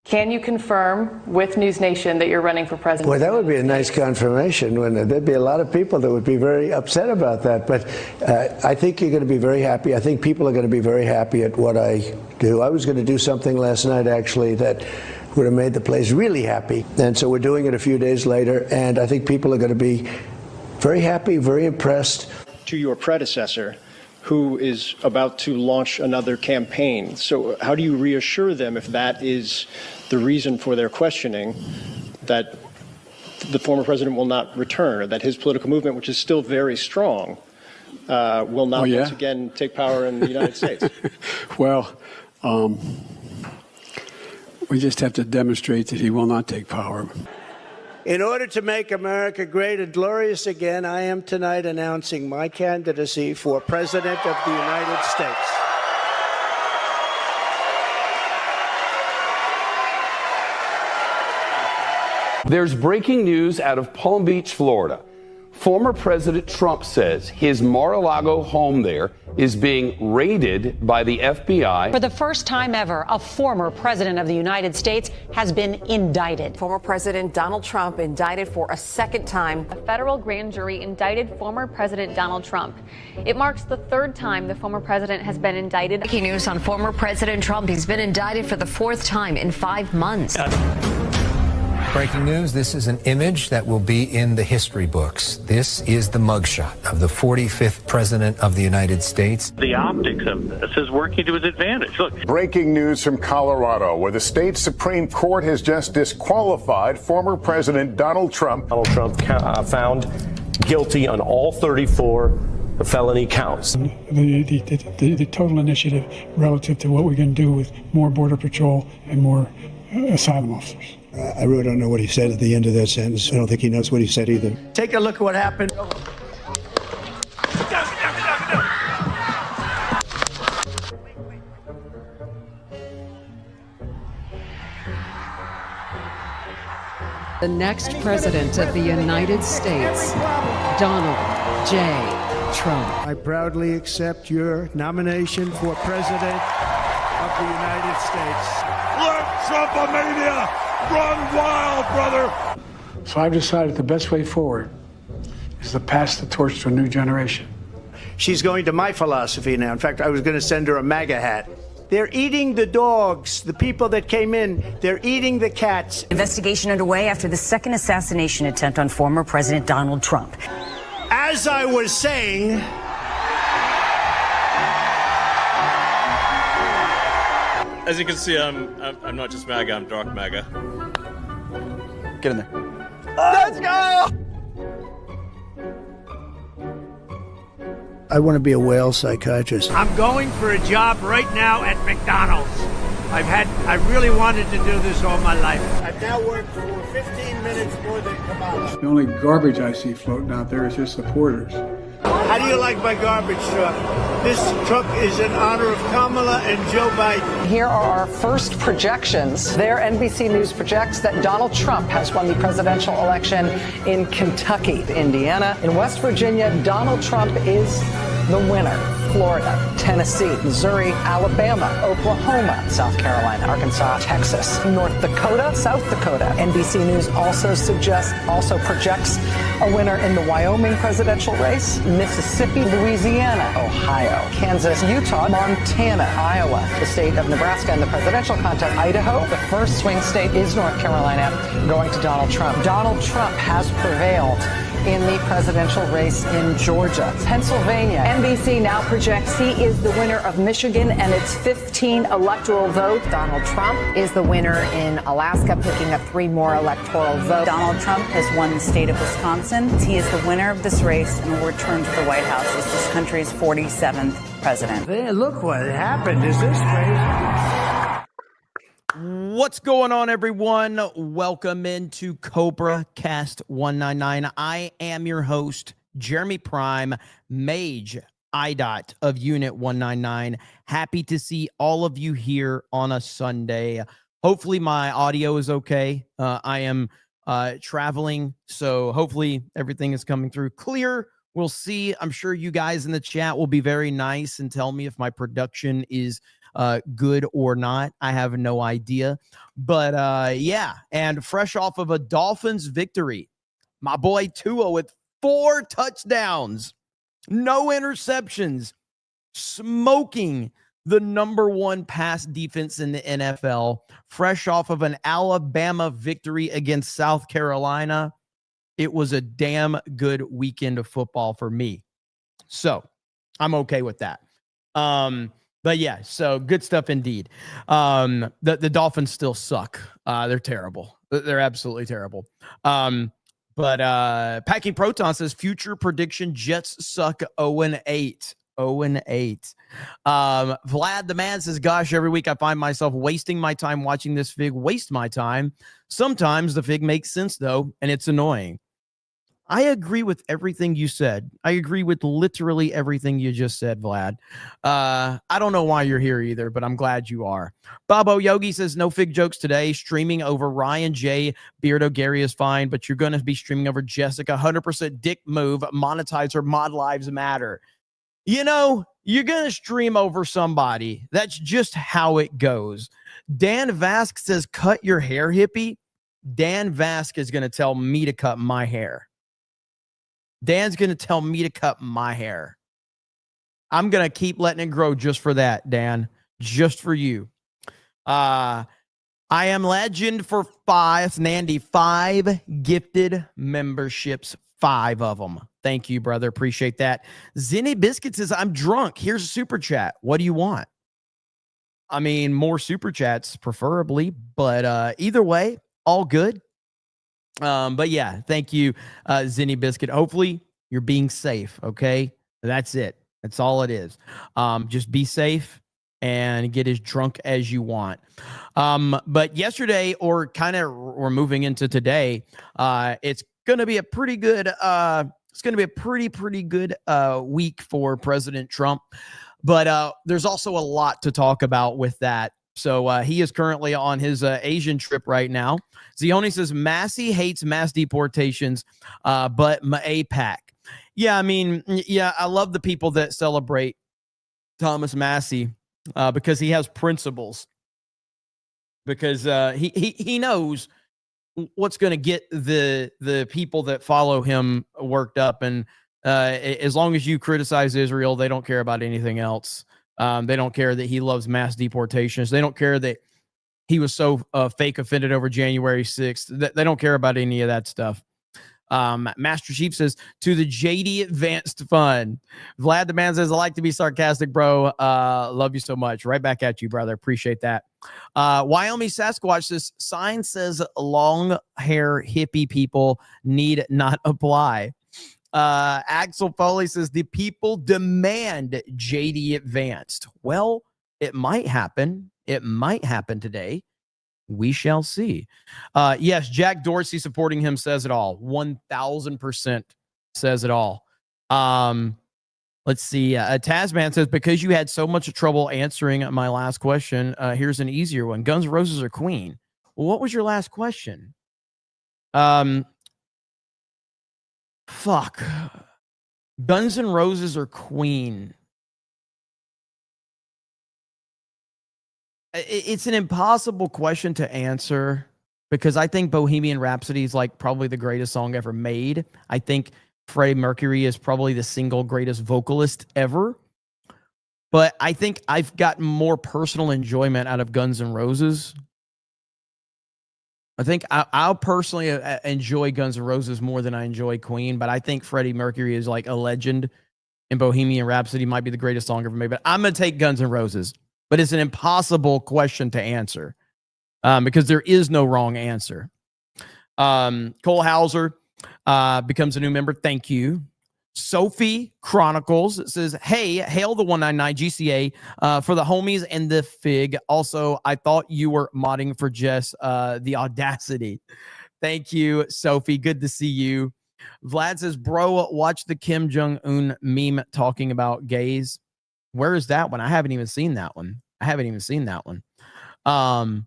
Can you confirm with News Nation that you're running for president? Boy, that would be a nice confirmation, wouldn't it? There'd be a lot of people that would be very upset about that. But I think you're going to be very happy. I think people are going to be very happy at what I do. I was going to do something last night, actually, that would have made the place really happy. And so we're doing it a few days later. And I think people are going to be very happy, very impressed. To your predecessor, who is about to launch another campaign. So how do you reassure them, if that is the reason for their questioning, that the former president will not return, or that his political movement, which is still very strong, will not once again take power in the United States? Well, we just have to demonstrate that he will not take power. In order to make America great and glorious again, I am tonight announcing my candidacy for President of the United States. There's breaking news out of Palm Beach, Florida. Former President Trump says his Mar-a-Lago home there is being raided by the FBI. For the first time ever, a former president of the United States has been indicted. Former President Donald Trump indicted for a second time. A federal grand jury indicted former President Donald Trump. It marks the third time the former president has been indicted. Breaking news on former President Trump. He's been indicted for the fourth time in 5 months. Breaking news, this is an image that will be in the history books. This is the mugshot of the 45th President of the United States. The optics of this is working to his advantage. Look. Breaking news from Colorado, where the state Supreme Court has just disqualified former President Donald Trump. Donald Trump found guilty on all 34 felony counts. The total initiative relative to what we're going to do with more Border Patrol and more asylum officers. I really don't know what he said at the end of that sentence. I don't think he knows what he said either. Take a look at what happened. The next president of the United States, Donald J. Trump. I proudly accept your nomination for president of the United States. Let Trumpomania run wild, brother! So I've decided the best way forward is to pass the torch to a new generation. She's going to my philosophy now. In fact, I was going to send her a MAGA hat. They're eating the dogs, the people that came in. They're eating the cats. Investigation underway after the second assassination attempt on former President Donald Trump. As I was saying, as you can see, I'm not just MAGA, I'm dark MAGA. Get in there. Let's go! I want to be a whale psychiatrist. I'm going for a job right now at McDonald's. I really wanted to do this all my life. I've now worked for 15 minutes more than Kamala. The only garbage I see floating out there is his supporters. How do you like my garbage truck? This truck is in honor of Kamala and Joe Biden. Here are our first projections. There, NBC News projects that Donald Trump has won the presidential election in Kentucky, Indiana. In West Virginia, Donald Trump is the winner. Florida, Tennessee, Missouri, Alabama, Oklahoma, South Carolina, Arkansas, Texas, North Dakota, South Dakota. NBC News also projects a winner in the Wyoming presidential race, Mississippi, Louisiana, Ohio, Kansas, Utah, Montana, Iowa, the state of Nebraska in the presidential contest, Idaho. The first swing state is North Carolina, going to Donald Trump. Donald Trump has prevailed in the presidential race in Georgia. Pennsylvania. NBC now projects he is the winner of Michigan and its 15 electoral votes. Donald Trump is the winner in Alaska, picking up 3 more electoral votes. Donald Trump has won the state of Wisconsin. He is the winner of this race and will return to the White House as this country's 47th president. Hey, look what happened. Is this crazy? What's going on, everyone? Welcome into CobraCast 199. I am your host, Jeremy Prime, Mage IDOT of Unit 199. Happy to see all of you here on a Sunday. Hopefully my audio is okay. I am traveling, so hopefully everything is coming through clear. We'll see. I'm sure you guys in the chat will be very nice and tell me if my production is good or not. I have no idea. But yeah, and fresh off of a Dolphins victory, my boy Tua with 4 touchdowns, no interceptions, smoking the number 1 pass defense in the NFL, fresh off of an Alabama victory against South Carolina. It was a damn good weekend of football for me. So I'm okay with that. But yeah, so good stuff indeed. The Dolphins still suck. They're terrible. They're absolutely terrible. But Packing Proton says future prediction: Jets suck 0-8. 0-8. Vlad the man says, gosh, every week I find myself wasting my time watching this fig waste my time. Sometimes the fig makes sense though, and it's annoying. I agree with everything you said. I agree with literally everything you just said, Vlad. I don't know why you're here either, but I'm glad you are. Bobo Yogi says, no fig jokes today. Streaming over Ryan J. Beardo Gary is fine, but you're going to be streaming over Jessica. 100% dick move. Monetize her. Mod lives matter. You know, you're going to stream over somebody. That's just how it goes. Dan Vask says, cut your hair, hippie. Dan Vask is going to tell me to cut my hair. Dan's going to tell me to cut my hair. I'm going to keep letting it grow just for that, Dan. Just for you. I am legend for 5. Nandy, 5 gifted memberships. 5 of them. Thank you, brother. Appreciate that. Zinny Biscuit says, I'm drunk. Here's a super chat. What do you want? I mean, more super chats, preferably. But either way, all good. But yeah, thank you, Zinny Biscuit. Hopefully you're being safe. Okay. That's it. That's all it is. Just be safe and get as drunk as you want. But yesterday, or kind of we're moving into today, it's going to be a pretty good, it's going to be a pretty good, week for President Trump, but, there's also a lot to talk about with that. So he is currently on his Asian trip right now. Zioni says Massey hates mass deportations, but APAC. Yeah, I mean, yeah, I love the people that celebrate Thomas Massey because he has principles. Because he knows what's going to get the people that follow him worked up. And as long as you criticize Israel, they don't care about anything else. They don't care that he loves mass deportations. They don't care that he was so fake offended over January 6th. They don't care about any of that stuff. Master Chief says, to the JD Advanced Fund. Vlad the man says, I like to be sarcastic, bro. Love you so much. Right back at you, brother. Appreciate that. Wyoming Sasquatch says, sign says long hair hippie people need not apply. Axel Foley says the people demand JD Advanced. Well, it might happen. It might happen today. We shall see. Yes, Jack Dorsey supporting him says it all. 1000% says it all. Let's see. Tasman says, because you had so much trouble answering my last question, here's an easier one. Guns N' Roses or Queen? Well, what was your last question? Fuck. Guns N' Roses or Queen? It's an impossible question to answer because I think Bohemian Rhapsody is like probably the greatest song ever made. I think Freddie Mercury is probably the single greatest vocalist ever. But I think I've gotten more personal enjoyment out of Guns N' Roses. I think I'll personally enjoy Guns N' Roses more than I enjoy Queen, but I think Freddie Mercury is like a legend, and Bohemian Rhapsody might be the greatest song ever made. But I'm going to take Guns N' Roses. But it's an impossible question to answer because there is no wrong answer. Cole Hauser becomes a new member. Thank you. Sophie Chronicles says, hey, hail the 199 GCA for the homies and the fig. Also, I thought you were modding for Jess, the audacity. Thank you, Sophie. Good to see you. Vlad says, bro, watch the Kim Jong-un meme talking about gays. Where is that one? I haven't even seen that one. Taz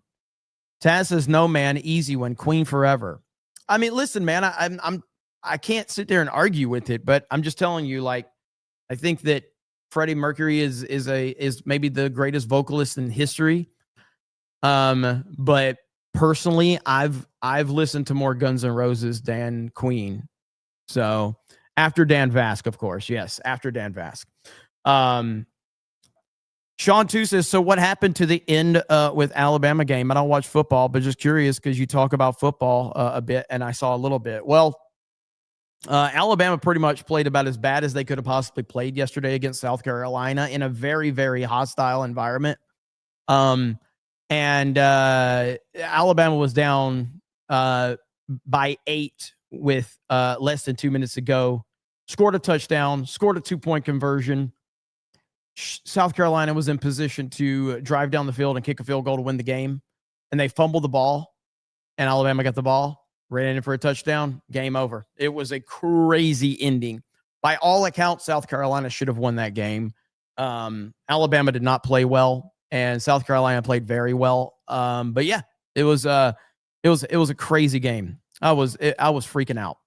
says, no, man, easy one. Queen forever. I mean, listen, man, I can't sit there and argue with it, but I'm just telling you, like, I think that Freddie Mercury is maybe the greatest vocalist in history. But personally, I've listened to more Guns N' Roses than Queen. So after Dan Vasc, of course, yes, after Dan Vasc. Sean 2 says, so what happened to the end with Alabama game? I don't watch football, but just curious because you talk about football a bit, and I saw a little bit. Well, Alabama pretty much played about as bad as they could have possibly played yesterday against South Carolina in a very, very hostile environment. And Alabama was down by 8 with less than 2 minutes to go, scored a touchdown, scored a 2-point conversion. South Carolina was in position to drive down the field and kick a field goal to win the game, and they fumbled the ball, and Alabama got the ball, ran in for a touchdown, game over. It was a crazy ending. By all accounts, South Carolina should have won that game. Alabama did not play well, and South Carolina played very well. But yeah, it was a crazy game. I was freaking out.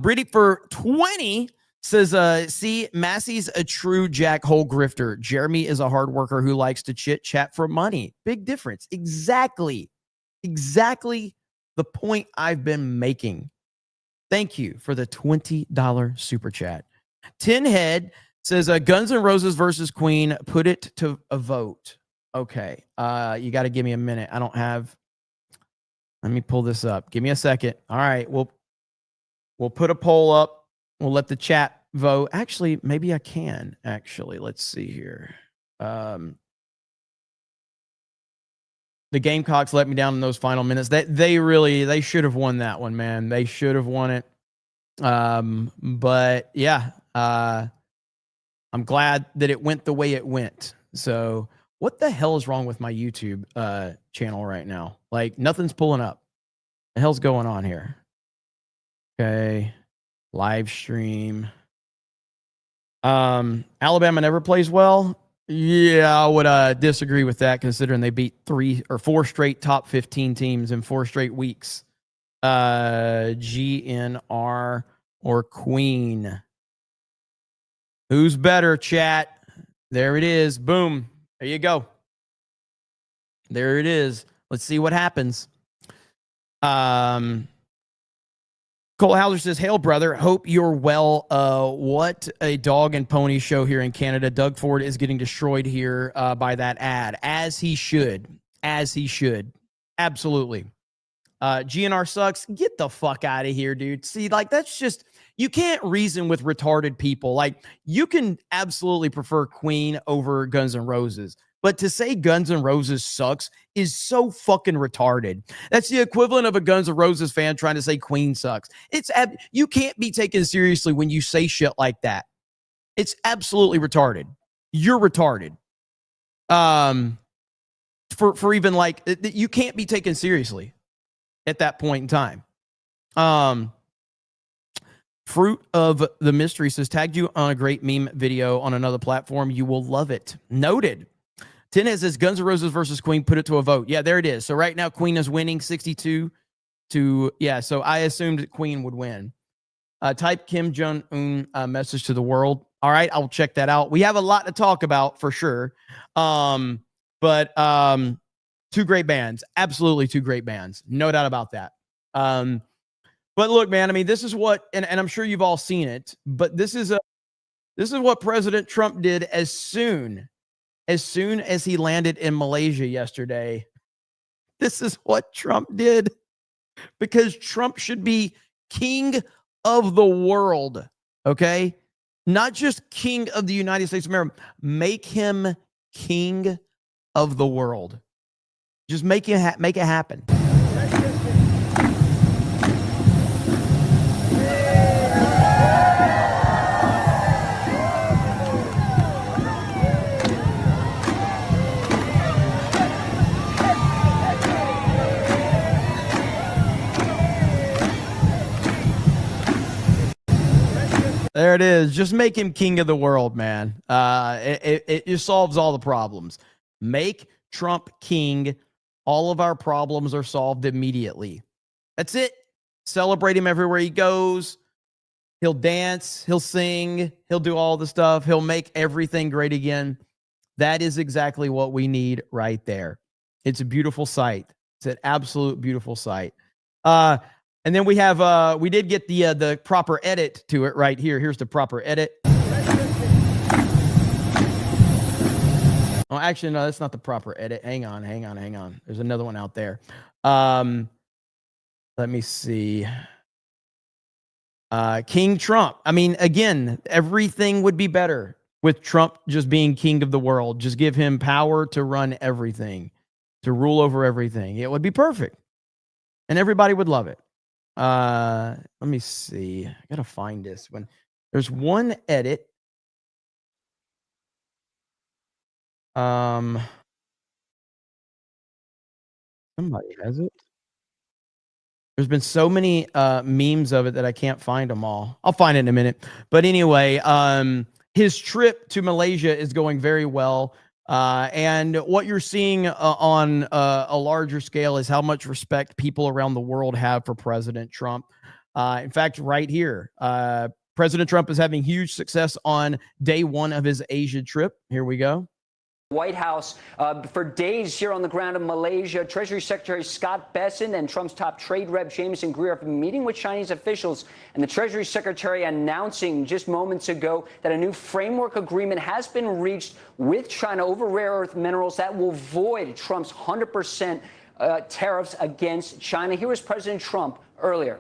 Brady for 20 says, see, Massey's a true jackhole grifter. Jeremy is a hard worker who likes to chit chat for money. Big difference. Exactly the point I've been making. Thank you for the $20 super chat. Tinhead says, Guns N' Roses versus Queen. Put it to a vote. Okay. You got to give me a minute. I don't have. Let me pull this up. Give me a second. All right. We'll put a poll up. We'll let the chat vote. Actually, maybe I can. Actually, let's see here. The Gamecocks let me down in those final minutes. They should have won that one, man. They should have won it. But yeah, I'm glad that it went the way it went. So what the hell is wrong with my YouTube channel right now? Like, nothing's pulling up. The hell's going on here? Okay. Live stream. Alabama never plays well. Yeah, I would disagree with that, considering they beat 3 or 4 straight top 15 teams in 4 straight weeks. GNR or Queen? Who's better, chat? There it is. Boom. There you go. There it is. Let's see what happens. Cole Hauser says, hail, brother. Hope you're well. What a dog and pony show here in Canada. Doug Ford is getting destroyed here by that ad, as he should. As he should. Absolutely. GNR sucks. Get the fuck out of here, dude. See, like, that's just, you can't reason with retarded people. Like, you can absolutely prefer Queen over Guns N' Roses. But to say Guns N' Roses sucks is so fucking retarded. That's the equivalent of a Guns N' Roses fan trying to say Queen sucks. You can't be taken seriously when you say shit like that. It's absolutely retarded. You're retarded. For even like, you can't be taken seriously at that point in time. Fruit of the Mystery says, tagged you on a great meme video on another platform. You will love it. Noted. Tinez says, Guns N' Roses versus Queen. Put it to a vote. Yeah, there it is. So right now, Queen is winning 62 to, yeah, so I assumed Queen would win. Type Kim Jong-un message to the world. All right, I'll check that out. We have a lot to talk about for sure. But 2 great bands. Absolutely 2 great bands. No doubt about that. But look, man, I mean, this is what, and I'm sure you've all seen it, but this is what President Trump did as soon as he landed in Malaysia yesterday. This is what Trump did, because Trump should be king of the world, okay? Not just king of the United States of America. Make him king of the world. Just make it happen. There it is. Just make him king of the world, man. It just solves all the problems. Make Trump king. All of our problems are solved immediately. That's it. Celebrate him everywhere he goes. He'll dance, he'll sing, he'll do all the stuff. He'll make everything great again. That is exactly what we need right there. It's a beautiful sight. It's an absolute beautiful sight. And then we have, we did get the proper edit to it right here. Here's the proper edit. Oh, actually, no, that's not the proper edit. Hang on. There's another one out there. Let me see. King Trump. I mean, again, everything would be better with Trump just being king of the world. Just give him power to run everything, to rule over everything. It would be perfect. And everybody would love it. Let me see. I got to find this one. There's one edit. Somebody has it. There's been so many memes of it that I can't find them all. I'll find it in a minute. But anyway, his trip to Malaysia is going very well. And what you're seeing on a larger scale is how much respect people around the world have for President Trump. In fact, right here, President Trump is having huge success on day one of his Asia trip. Here we go. White House for days here on the ground in Malaysia. Treasury Secretary Scott Bessent and Trump's top trade rep Jameson Greer have been meeting with Chinese officials, and the Treasury Secretary announcing just moments ago that a new framework agreement has been reached with China over rare earth minerals that will void Trump's 100% tariffs against China. Here was President Trump earlier.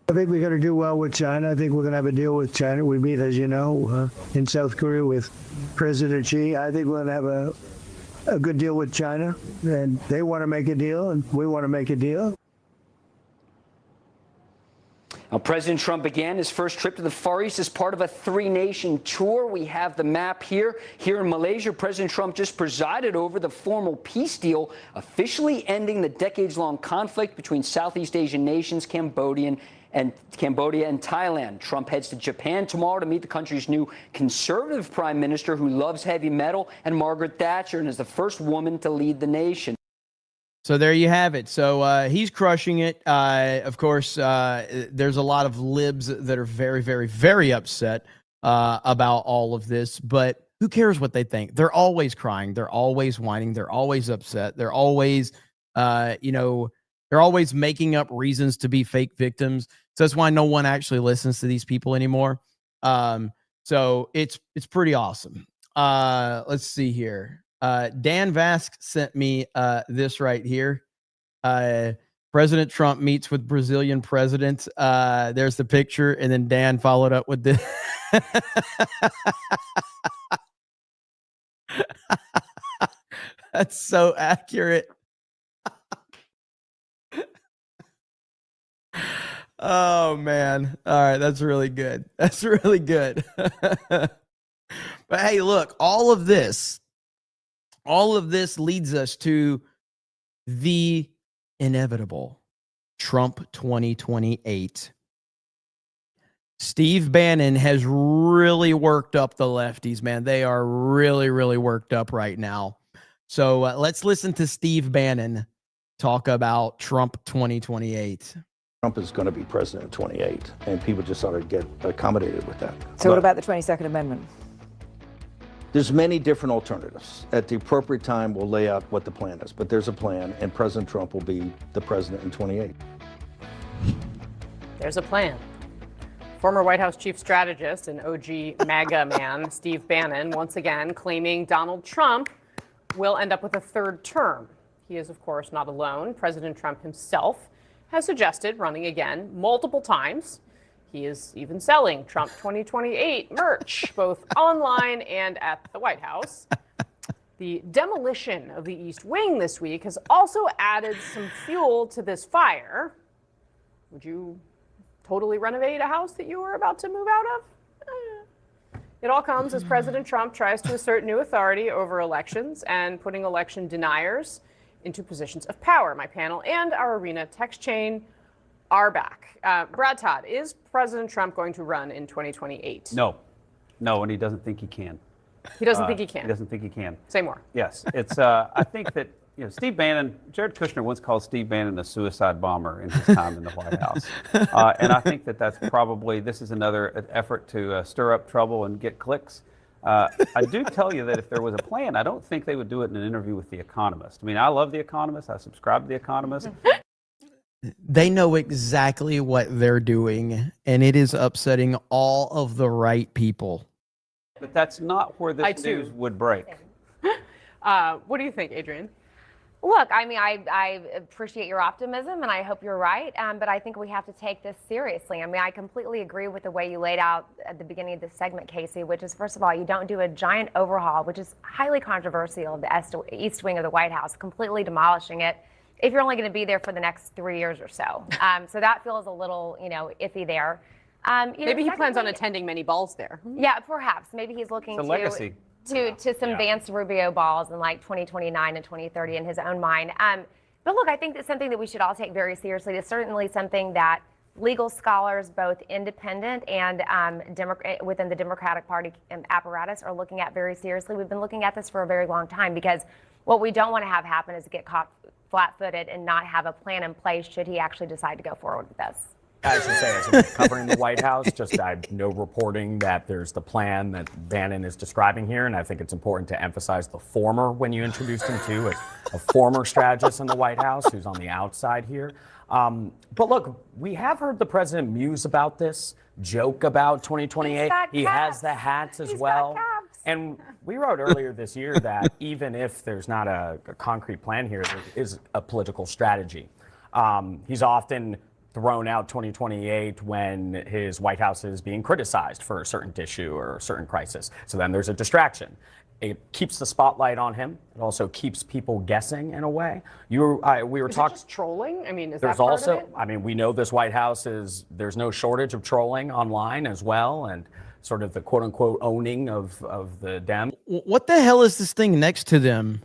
I think we're going to do well with China. I think we're going to have a deal with China. We meet, as you know, in South Korea with President Xi. I think we're going to have a good deal with China. And they want to make a deal, and we want to make a deal. Now, President Trump began his first trip to the Far East as part of a three-nation tour. We have the map here. Here in Malaysia, President Trump just presided over the formal peace deal, officially ending the decades-long conflict between Southeast Asian nations, Cambodia and Thailand. Trump heads to Japan tomorrow to meet the country's new conservative prime minister who loves heavy metal, and Margaret Thatcher, and is the first woman to lead the nation. So there you have it. So he's crushing it. Of course, there's a lot of libs that are very, very, very upset about all of this, but who cares what they think? They're always crying. They're always whining. They're always upset. They're always, they're always making up reasons to be fake victims. So that's why no one actually listens to these people anymore. So it's pretty awesome. Let's see here. Dan Vask sent me this right here. President Trump meets with Brazilian president. There's the picture, and then Dan followed up with this. That's so accurate. Oh man. All right, that's really good. That's really good. But hey, look, all of this leads us to the inevitable Trump 2028. Steve Bannon has really worked up the lefties, man. They are really, really worked up right now. So let's listen to Steve Bannon talk about Trump 2028. Trump is going to be president in 28, and people just ought to get accommodated with that. So what about the 22nd Amendment? There's many different alternatives. At the appropriate time, we'll lay out what the plan is, but there's a plan, and President Trump will be the president in 28. There's a plan. Former White House chief strategist and OG MAGA man Steve Bannon once again claiming Donald Trump will end up with a third term. He is, of course, not alone. President Trump himself has suggested running again multiple times. He is even selling Trump 2028 merch, both online and at the White House. The demolition of the East Wing this week has also added some fuel to this fire. Would you totally renovate a house that you were about to move out of? It all comes as President Trump tries to assert new authority over elections and putting election deniers into positions of power. My panel and our arena text chain are back. Brad Todd, is President Trump going to run in 2028? No, and he doesn't think he can. He doesn't think he can. He doesn't think he can. Say more. Yes, it's. I think that Steve Bannon, Jared Kushner once called Steve Bannon a suicide bomber in his time in the White House. And I think that that's probably, this is another effort to stir up trouble and get clicks. I do tell you that if there was a plan, I don't think they would do it in an interview with The Economist. I mean, I love The Economist. I subscribe to The Economist. They know exactly what they're doing, and it is upsetting all of the right people. But that's not where this news would break. What do you think, Adrian? Look, I mean, I appreciate your optimism, and I hope you're right. But I think we have to take this seriously. I mean, I completely agree with the way you laid out at the beginning of this segment, Casey, which is, first of all, you don't do a giant overhaul, which is highly controversial, of the East Wing of the White House, completely demolishing it, if you're only going to be there for the next 3 years or so. So that feels a little, iffy there. Maybe he plans on attending many balls there. Yeah, perhaps. Maybe he's looking It's a legacy. to some Vance Rubio balls in like 2029 and 2030 in his own mind. But look, I think that's something that we should all take very seriously. It's certainly something that legal scholars, both independent and within the Democratic Party apparatus, are looking at very seriously. We've been looking at this for a very long time, because what we don't want to have happen is get caught flat-footed and not have a plan in place should he actually decide to go forward with this. I should say, as I'm covering the White House, I know reporting that there's the plan that Bannon is describing here, and I think it's important to emphasize the former when you introduced him to, as a former strategist in the White House who's on the outside here. But look, we have heard the president muse about this, joke about 2028. He has the hats as well. And we wrote earlier this year that even if there's not a concrete plan here, there is a political strategy. He's often thrown out 2028 when his White House is being criticized for a certain issue or a certain crisis. So then there's a distraction. It keeps the spotlight on him. It also keeps people guessing in a way. We were talking. Just trolling? I mean, is there's that part also, of it? I mean, we know this White House there's no shortage of trolling online as well, and sort of the quote unquote owning of the Dems. What the hell is this thing next to them?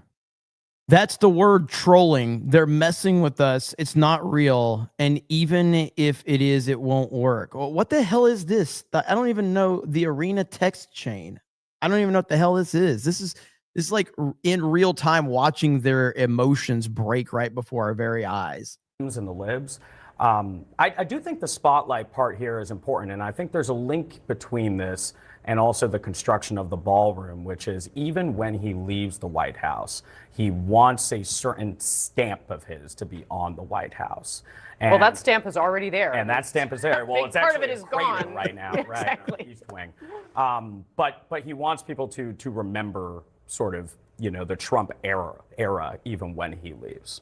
That's the word trolling. They're messing with us. It's not real. And even if it is, it won't work. What the hell is this? I don't even know the Arena text chain. I don't even know what the hell this is. This is like in real time watching their emotions break right before our very eyes. And the libs. I do think the spotlight part here is important, and I think there's a link between this and also the construction of the ballroom, which is even when he leaves the White House, he wants a certain stamp of his to be on the White House. And, well, that stamp is already there. And that stamp is there. Well, it's part actually of it is gone right now, right? Exactly. On the East Wing. But he wants people to remember sort of, the Trump era, even when he leaves.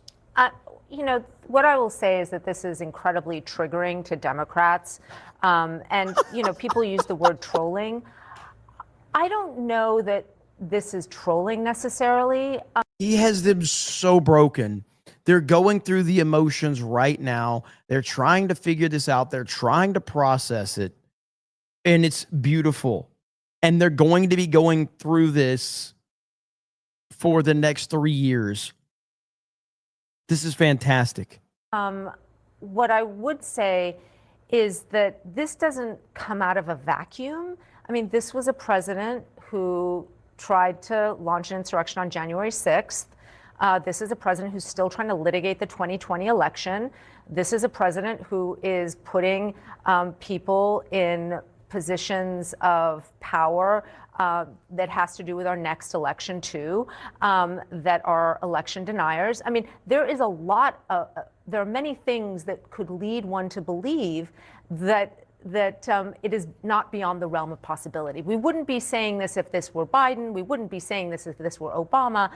What I will say is that this is incredibly triggering to Democrats. And people use the word trolling. I don't know that this is trolling necessarily. He has them so broken. They're going through the emotions right now. They're trying to figure this out. They're trying to process it. And it's beautiful. And they're going to be going through this for the next 3 years. This is fantastic. What I would say is that this doesn't come out of a vacuum. I mean, this was a president who tried to launch an insurrection on January 6th. This is a president who's still trying to litigate the 2020 election. This is a president who is putting people in positions of power that has to do with our next election too, that are election deniers. I mean, there is a lot of, there are many things that could lead one to believe that it is not beyond the realm of possibility. We wouldn't be saying this if this were Biden. We wouldn't be saying this if this were Obama.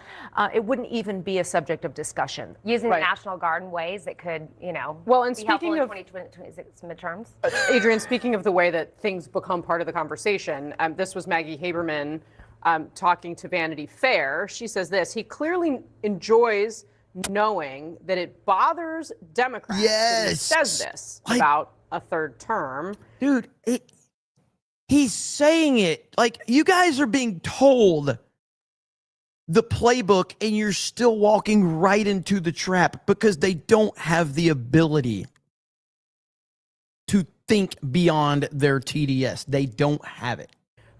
It wouldn't even be a subject of discussion. Using the National Guard in ways that could, well, and be helpful speaking in of 2026 midterms. Adrian, speaking of the way that things become part of the conversation, this was Maggie Haberman talking to Vanity Fair. She says this: he clearly enjoys knowing that it bothers Democrats. That he says this about a third term. Dude, he's saying it. Like, you guys are being told the playbook and you're still walking right into the trap because they don't have the ability to think beyond their TDS. They don't have it.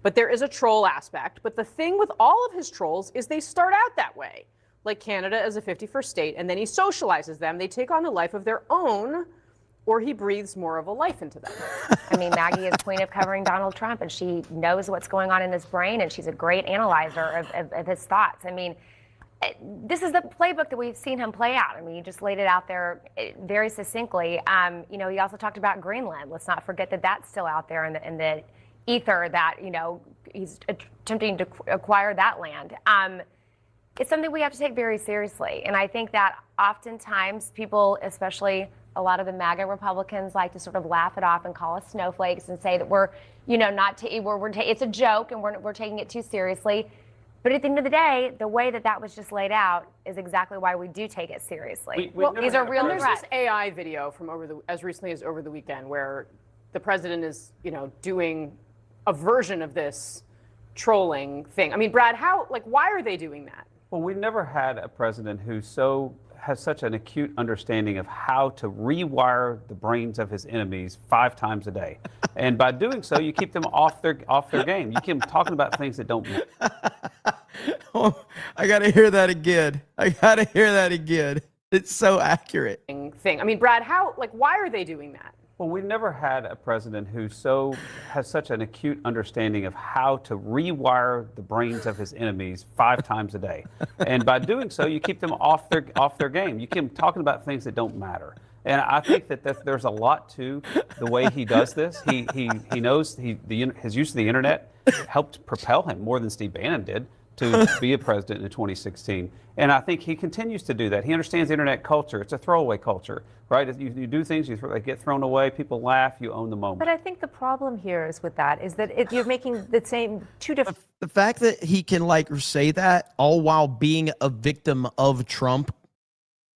But there is a troll aspect. But the thing with all of his trolls is they start out that way. like Canada as a 51st state, and then he socializes them. They take on a life of their own, or he breathes more of a life into them. I mean, Maggie is queen of covering Donald Trump, and she knows what's going on in his brain, and she's a great analyzer of his thoughts. I mean, this is the playbook that we've seen him play out. I mean, you just laid it out there very succinctly. You know, he also talked about Greenland. Let's not forget that that's still out there in the ether, that, you know, he's attempting to acquire that land. It's something we have to take very seriously. And I think that oftentimes people, especially a lot of the MAGA Republicans, like to sort of laugh it off and call us snowflakes and say that we're, you know, it's a joke and we're taking it too seriously. But at the end of the day, the way that was just laid out is exactly why we do take it seriously. These are real threats. There's this AI video from as recently as over the weekend where the president is, you know, doing a version of this trolling thing. I mean, Brad, why are they doing that? Well, we've never had a president who has such an acute understanding of how to rewire the brains of his enemies 5 times a day. And by doing so, you keep them off their game. You keep them talking about things that don't matter. Oh, I got to hear that again. It's so accurate. Thing. I mean, Brad, why are they doing that? Well, we've never had a president who has such an acute understanding of how to rewire the brains of his enemies 5 times a day. And by doing so, you keep them off their game. You keep them talking about things that don't matter. And I think that there's a lot to the way he does this. He knows his use of the internet helped propel him more than Steve Bannon did to be a president in 2016. And I think he continues to do that. He understands internet culture. It's a throwaway culture, right? You do things, they get thrown away, people laugh, you own the moment. But I think the problem here is that you're making the same two different. The fact that he can say that all while being a victim of Trump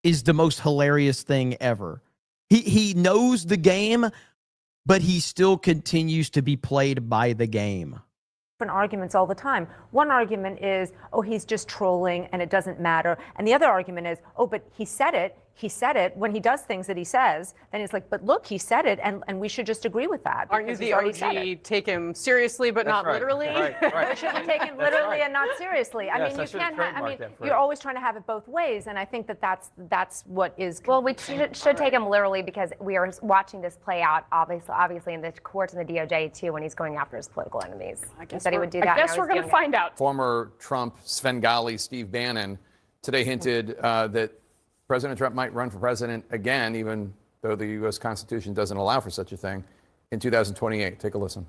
is the most hilarious thing ever. He knows the game, but he still continues to be played by the game. Arguments all the time. One argument is, oh, he's just trolling and it doesn't matter. And the other argument is, oh, but he said it. When he does things that he says, then it's like, but look, he said it, and we should just agree with that. Aren't you the OG, take him seriously but not literally? Right. We shouldn't take him literally and not seriously. I mean, you can't have, you're always trying to have it both ways, and I think that's what is. Well, we should take him literally because we are watching this play out, obviously in the courts and the DOJ too, when he's going after his political enemies. He said he would do that. I guess we're going to find out. Former Trump Svengali Steve Bannon today hinted that President Trump might run for president again, even though the U.S. Constitution doesn't allow for such a thing, in 2028. Take a listen.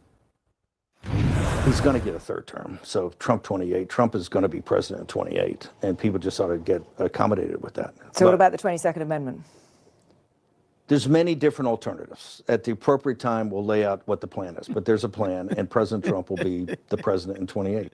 He's going to get a third term. So Trump 28. Trump is going to be president in 28. And people just ought to get accommodated with that. So what about the 22nd Amendment? There's many different alternatives. At the appropriate time, we'll lay out what the plan is. But there's a plan, and President Trump will be the president in 28.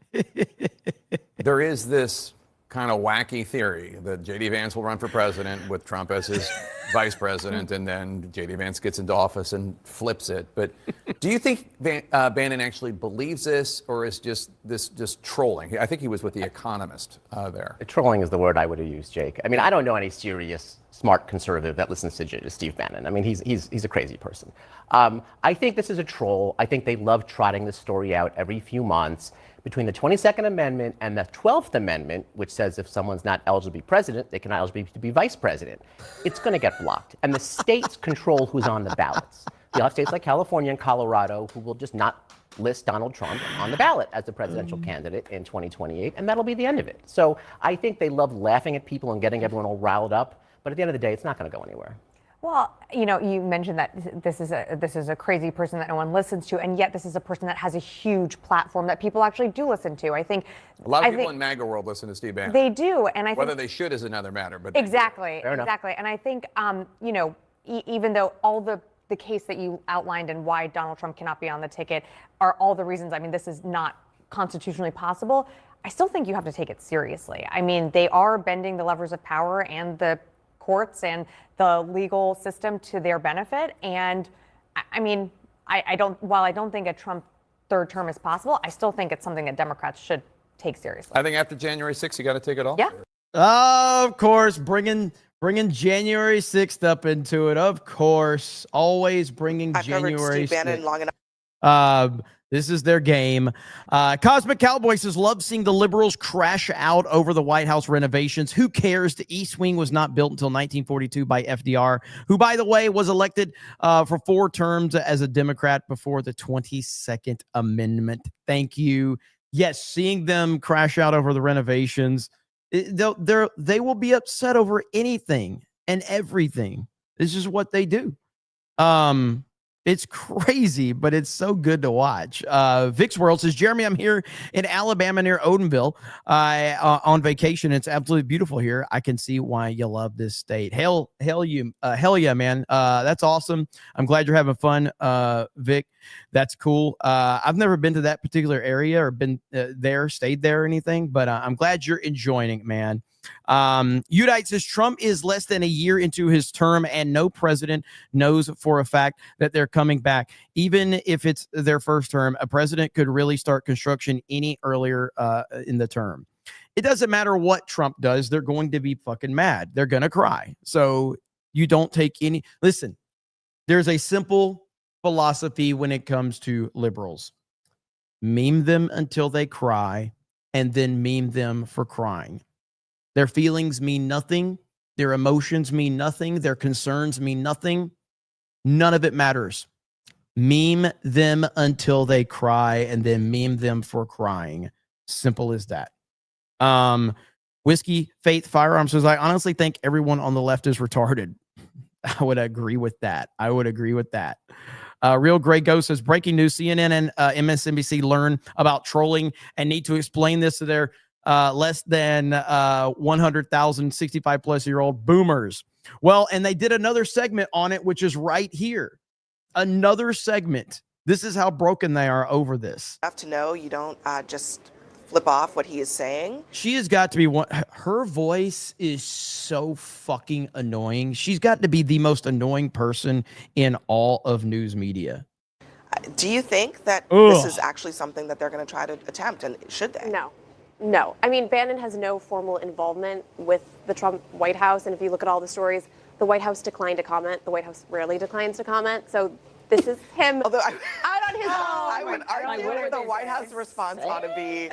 There is this kind of wacky theory that J.D. Vance will run for president with Trump as his vice president, and then J.D. Vance gets into office and flips it. But do you think Bannon actually believes this, or is just trolling? I think he was with The Economist there. Trolling is the word I would have used, Jake. I mean, I don't know any serious, smart conservative that listens to Steve Bannon. I mean, he's a crazy person. I think this is a troll. I think they love trotting this story out every few months. Between the 22nd Amendment and the 12th Amendment, which says if someone's not eligible to be president, they can eligible to be vice president, it's going to get blocked. And the states control who's on the ballots. You'll have states like California and Colorado who will just not list Donald Trump on the ballot as the presidential candidate in 2028, and that'll be the end of it. So I think they love laughing at people and getting everyone all riled up, but at the end of the day, it's not going to go anywhere. Well, you know, you mentioned that this is a crazy person that no one listens to, and yet this is a person that has a huge platform that people actually do listen to. I think a lot of people in MAGA world listen to Steve Bannon. They do, and I think whether they should is another matter. But exactly. And I think you know, even though all the case that you outlined and why Donald Trump cannot be on the ticket are all the reasons. I mean, this is not constitutionally possible. I still think you have to take it seriously. I mean, they are bending the levers of power and the courts and the legal system to their benefit. And I mean, while I don't think a Trump third term is possible, I still think it's something that Democrats should take seriously. I think after January 6th, you got to take it all. Yeah. Of course, bringing January 6th up into it. Of course, always bringing January 6th. Steve Bannon long enough. This is their game. Cosmic Cowboy says, love seeing the liberals crash out over the White House renovations. Who cares? The East Wing was not built until 1942 by FDR, who, by the way, was elected for 4 terms as a Democrat before the 22nd Amendment. Thank you. Yes, seeing them crash out over the renovations, they will be upset over anything and everything. This is what they do. It's crazy, but it's so good to watch. Vix World says, Jeremy, I'm here in Alabama near Odenville on vacation. It's absolutely beautiful here. I can see why you love this state. Hell yeah, man. That's awesome. I'm glad you're having fun, Vic. That's cool. I've never been to that particular area or been stayed there or anything, but I'm glad you're enjoying it, man. Udite says Trump is less than a year into his term and no president knows for a fact that they're coming back. Even if it's their first term, a president could really start construction any earlier in the term. It doesn't matter what Trump does. They're going to be fucking mad. They're going to cry. So you don't take any. Listen, there's a simple philosophy when it comes to liberals. Meme them until they cry and then meme them for crying. Their feelings mean nothing. Their emotions mean nothing. Their concerns mean nothing. None of it matters. Meme them until they cry and then meme them for crying. Simple as that. Whiskey Faith Firearms says, I honestly think everyone on the left is retarded. I would agree with that. Real Grey Ghost says, breaking news, CNN and MSNBC learn about trolling and need to explain this to their less than 100,000 65 plus year old boomers. Well, and they did another segment on it, which is right here. Another segment. This is how broken they are over this. Enough to know you don't just flip off what he is saying. She has got to be one. Her voice is so fucking annoying. She's got to be the most annoying person in all of news media. Do you think that this is actually something that they're going to try to attempt, and should they? No. I mean, Bannon has no formal involvement with the Trump White House. And if you look at all the stories, the White House declined to comment. The White House rarely declines to comment. So this is him out on his own. I would argue the White House response ought to be,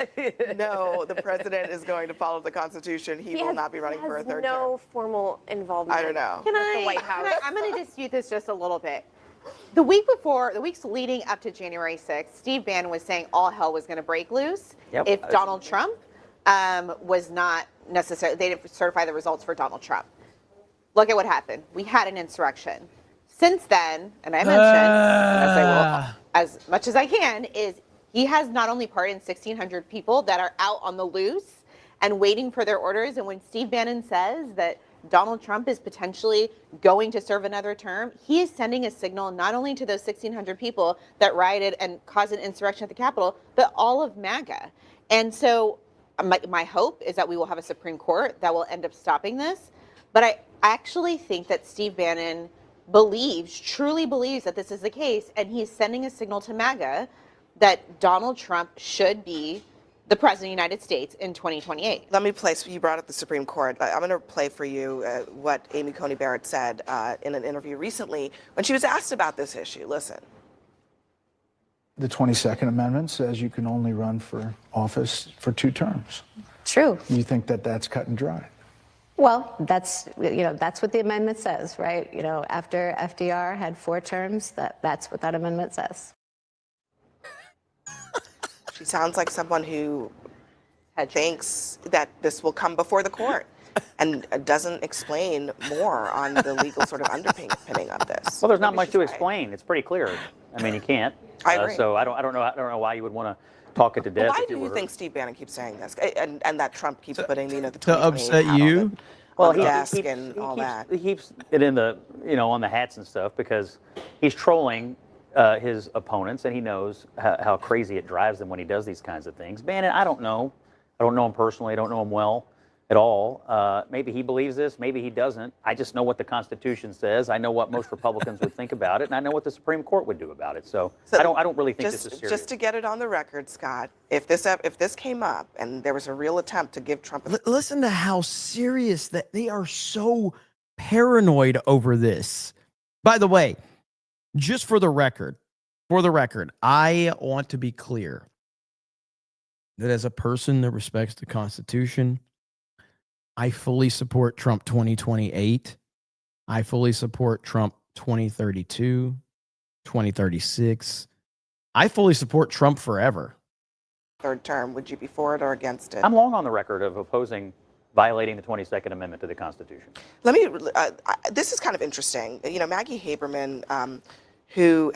no, the president is going to follow the Constitution. He will not be running for a third term. No formal involvement. I don't know. With the White House. I'm going to dispute this just a little bit. The weeks leading up to January 6th, Steve Bannon was saying all hell was going to break loose if Donald Trump was not necessarily, they didn't certify the results for Donald Trump. Look at what happened. We had an insurrection. Since then, and I mentioned, as I will, as much as I can, is he has not only pardoned 1,600 people that are out on the loose and waiting for their orders. And when Steve Bannon says that Donald Trump is potentially going to serve another term, he is sending a signal not only to those 1,600 people that rioted and caused an insurrection at the Capitol, but all of MAGA. And so my hope is that we will have a Supreme Court that will end up stopping this. But I actually think that Steve Bannon truly believes that this is the case, and he's sending a signal to MAGA that Donald Trump should be the president of the United States in 2028. Let me play, you brought up the Supreme Court. I'm going to play for you what Amy Coney Barrett said in an interview recently when she was asked about this issue. Listen. The 22nd Amendment says you can only run for office for 2 terms. True. You think that that's cut and dry? Well, that's what the amendment says, right? After FDR had 4 terms, that's what that amendment says. She sounds like someone who thinks that this will come before the court and doesn't explain more on the legal sort of underpinning of this. Well, there's not much to explain. It's pretty clear. I mean, you can't. I agree. So I don't know why you would want to talk it to death. Why do you think Steve Bannon keeps saying this, and that Trump keeps putting the to upset you? Well, he keeps it in the on the hats and stuff because he's trolling his opponents, and he knows how crazy it drives them when he does these kinds of things. Bannon, I don't know him personally. I don't know him well at all. Maybe he believes this. Maybe he doesn't. I just know what the Constitution says. I know what most Republicans would think about it, and I know what the Supreme Court would do about it. So I don't really think this is serious. Just to get it on the record, Scott, if this came up and there was a real attempt to give Trump listen to how serious that they are, so paranoid over this. By the way, just for the record, For the record, I want to be clear that as a person that respects the Constitution, I fully support Trump 2028. I fully support Trump 2032, 2036. I fully support Trump forever. Third term, would you be for it or against it? I'm long on the record of opposing violating the 22nd Amendment to the Constitution. Let me, this is kind of interesting. You know, Maggie Haberman, who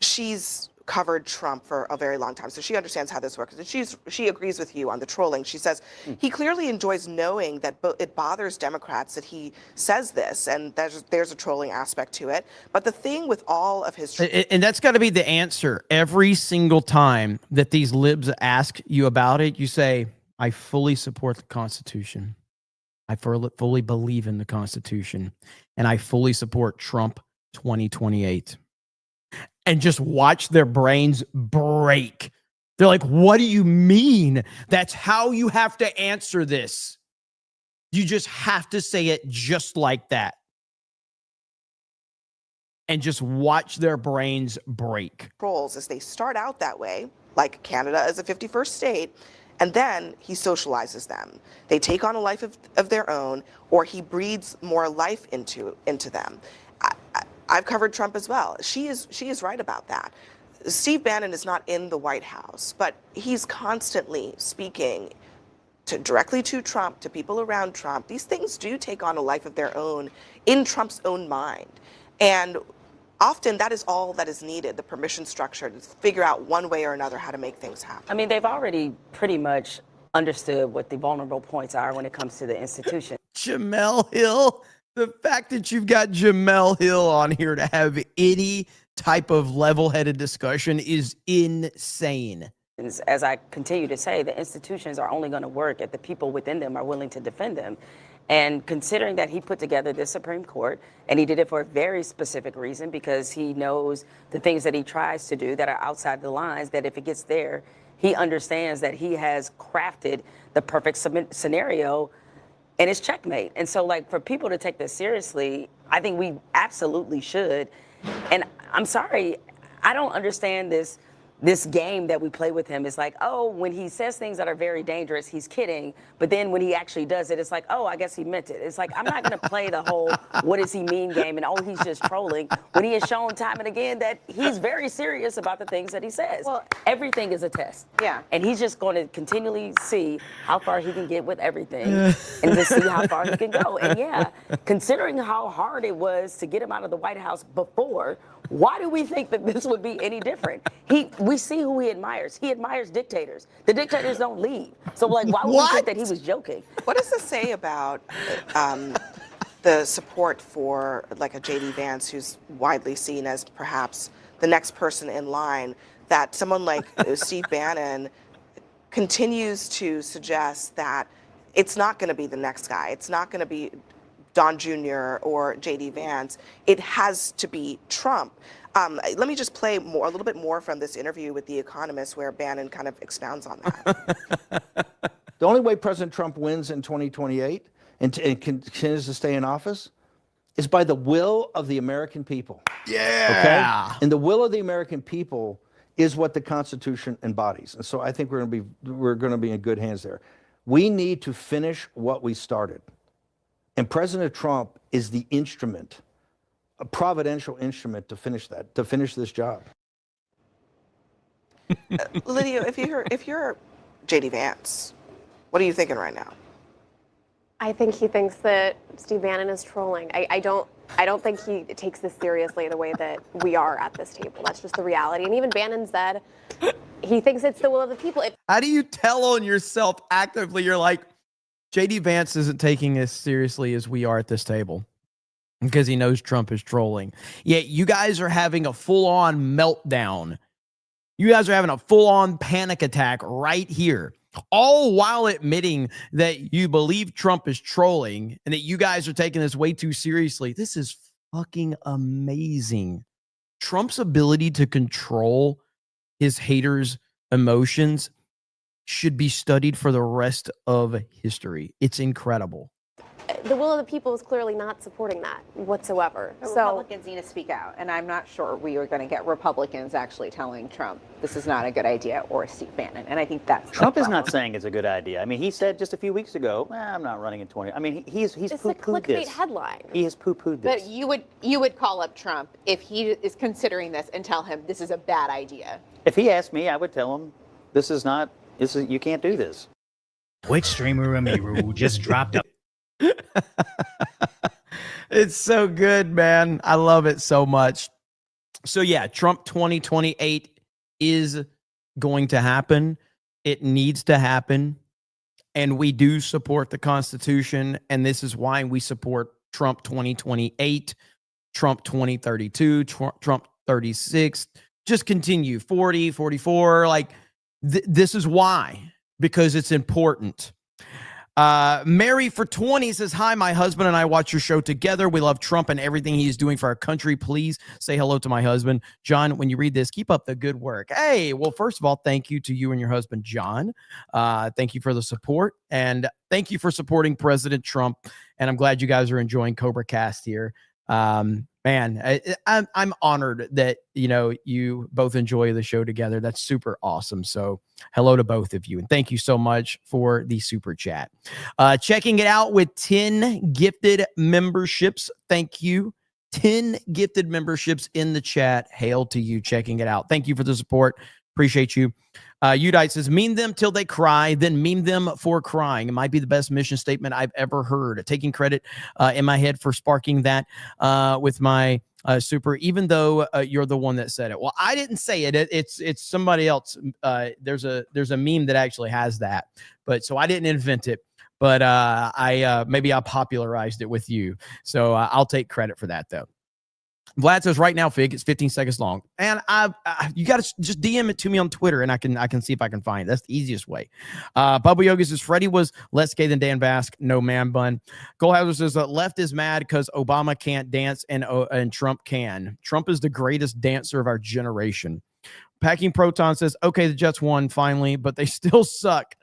she's covered Trump for a very long time, so she understands how this works. And she agrees with you on the trolling. She says he clearly enjoys knowing that it bothers Democrats that he says this, and there's a trolling aspect to it. But the thing with all of his... And that's got to be the answer. Every single time that these libs ask you about it, you say, I fully support the Constitution. I fully believe in the Constitution. And I fully support Trump 2028. And just watch their brains break. They're like, what do you mean? That's how you have to answer this. You just have to say it just like that. And just watch their brains break. Trolls, as they start out that way, like Canada as a 51st state, and then he socializes them. They take on a life of their own, or he breeds more life into them. I've covered Trump as well. She is right about that. Steve Bannon is not in the White House, but he's constantly speaking directly to Trump, to people around Trump. These things do take on a life of their own in Trump's own mind. And often that is all that is needed, the permission structure, to figure out one way or another how to make things happen. I mean, they've already pretty much understood what the vulnerable points are when it comes to the institution. Jamel Hill, the fact that you've got Jamel Hill on here to have any type of level-headed discussion is insane. As I continue to say, the institutions are only going to work if the people within them are willing to defend them. And considering that he put together this Supreme Court, and he did it for a very specific reason, because he knows the things that he tries to do that are outside the lines, that if it gets there, he understands that he has crafted the perfect scenario, and it's checkmate. And so, like, for people to take this seriously, I think we absolutely should. And I'm sorry, I don't understand this game that we play with him. Is like, oh, when he says things that are very dangerous, he's kidding. But then when he actually does it, it's like, oh, I guess he meant it. It's like, I'm not going to play the whole what does he mean game and, oh, he's just trolling, when he has shown time and again that he's very serious about the things that he says. Well, everything is a test. Yeah. And he's just going to continually see how far he can get with everything and just see how far he can go. And yeah, considering how hard it was to get him out of the White House before, why do we think that this would be any different? We see who he admires. He admires dictators. The dictators don't leave. So, like, why would we think that he was joking? What does this say about the support for, like, a J.D. Vance, who's widely seen as perhaps the next person in line, that someone like Steve Bannon continues to suggest that it's not going to be the next guy. It's not going to be Don Jr. or J.D. Vance. It has to be Trump. Let me just play a little bit more from this interview with The Economist, where Bannon kind of expounds on that. The only way President Trump wins in 2028 and continues to stay in office is by the will of the American people. Yeah. Okay? And the will of the American people is what the Constitution embodies. And so I think we're going to be in good hands there. We need to finish what we started. And President Trump is the instrument, a providential instrument to finish this job. Lydia, if you're J.D. Vance, what are you thinking right now? I think he thinks that Steve Bannon is trolling. I don't think he takes this seriously the way that we are at this table. That's just the reality. And even Bannon said he thinks it's the will of the people. How do you tell on yourself actively? You're like, J.D. Vance isn't taking as seriously as we are at this table because he knows Trump is trolling. Yet you guys are having a full-on meltdown. You guys are having a full-on panic attack right here, all while admitting that you believe Trump is trolling and that you guys are taking this way too seriously. This is fucking amazing. Trump's ability to control his haters' emotions should be studied for the rest of history. It's incredible. the will of the people is clearly not supporting that whatsoever. The So Republicans need to speak out, and I'm not sure we are going to get Republicans actually telling Trump this is not a good idea, or Steve Bannon. And I think that's Trump the is not problem. saying it's a good idea. I mean, he said just a few weeks ago, I'm not running in 20. I mean, he's it's a poo-pooed clickbait this. headline. He has poo-pooed this. But you would call up Trump if he is considering this and tell him this is a bad idea. If he asked me, I would tell him, you can't do this. Which streamer Amiru just dropped a It's so good, man. I love it so much. So yeah, Trump 2028 is going to happen. It needs to happen. And we do support the Constitution. And this is why we support Trump 2028, Trump 2032, Trump 36. Just continue 40, 44. Like this is why, because it's important. Mary for 20 says, hi, my husband and I watch your show together. We love Trump and everything he is doing for our country. Please say hello to my husband. John, when you read this, keep up the good work. Hey, well, first of all, thank you to you and your husband, John. Thank you for the support. And thank you for supporting President Trump. And I'm glad you guys are enjoying CobraCast here. Man, I'm honored that, you both enjoy the show together. That's super awesome. So hello to both of you. And thank you so much for the super chat. Checking it out with 10 gifted memberships. Thank you. 10 gifted memberships in the chat. Hail to you checking it out. Thank you for the support. Appreciate you. Udite says, meme them till they cry, then meme them for crying. It might be the best mission statement I've ever heard. Taking credit in my head for sparking that with my super, even though you're the one that said it. Well, I didn't say it. It's somebody else. There's a meme that actually has that, but so I didn't invent it. But maybe I popularized it with you. So I'll take credit for that though. Vlad says right now, Fig, it's 15 seconds long. And you got to just DM it to me on Twitter and I can see if I can find it. That's the easiest way. Bubba Yoga says Freddie was less gay than Dan Bask. No man bun. Goldhauser says left is mad because Obama can't dance and Trump can. Trump is the greatest dancer of our generation. Packing Proton says, okay, the Jets won finally, but they still suck.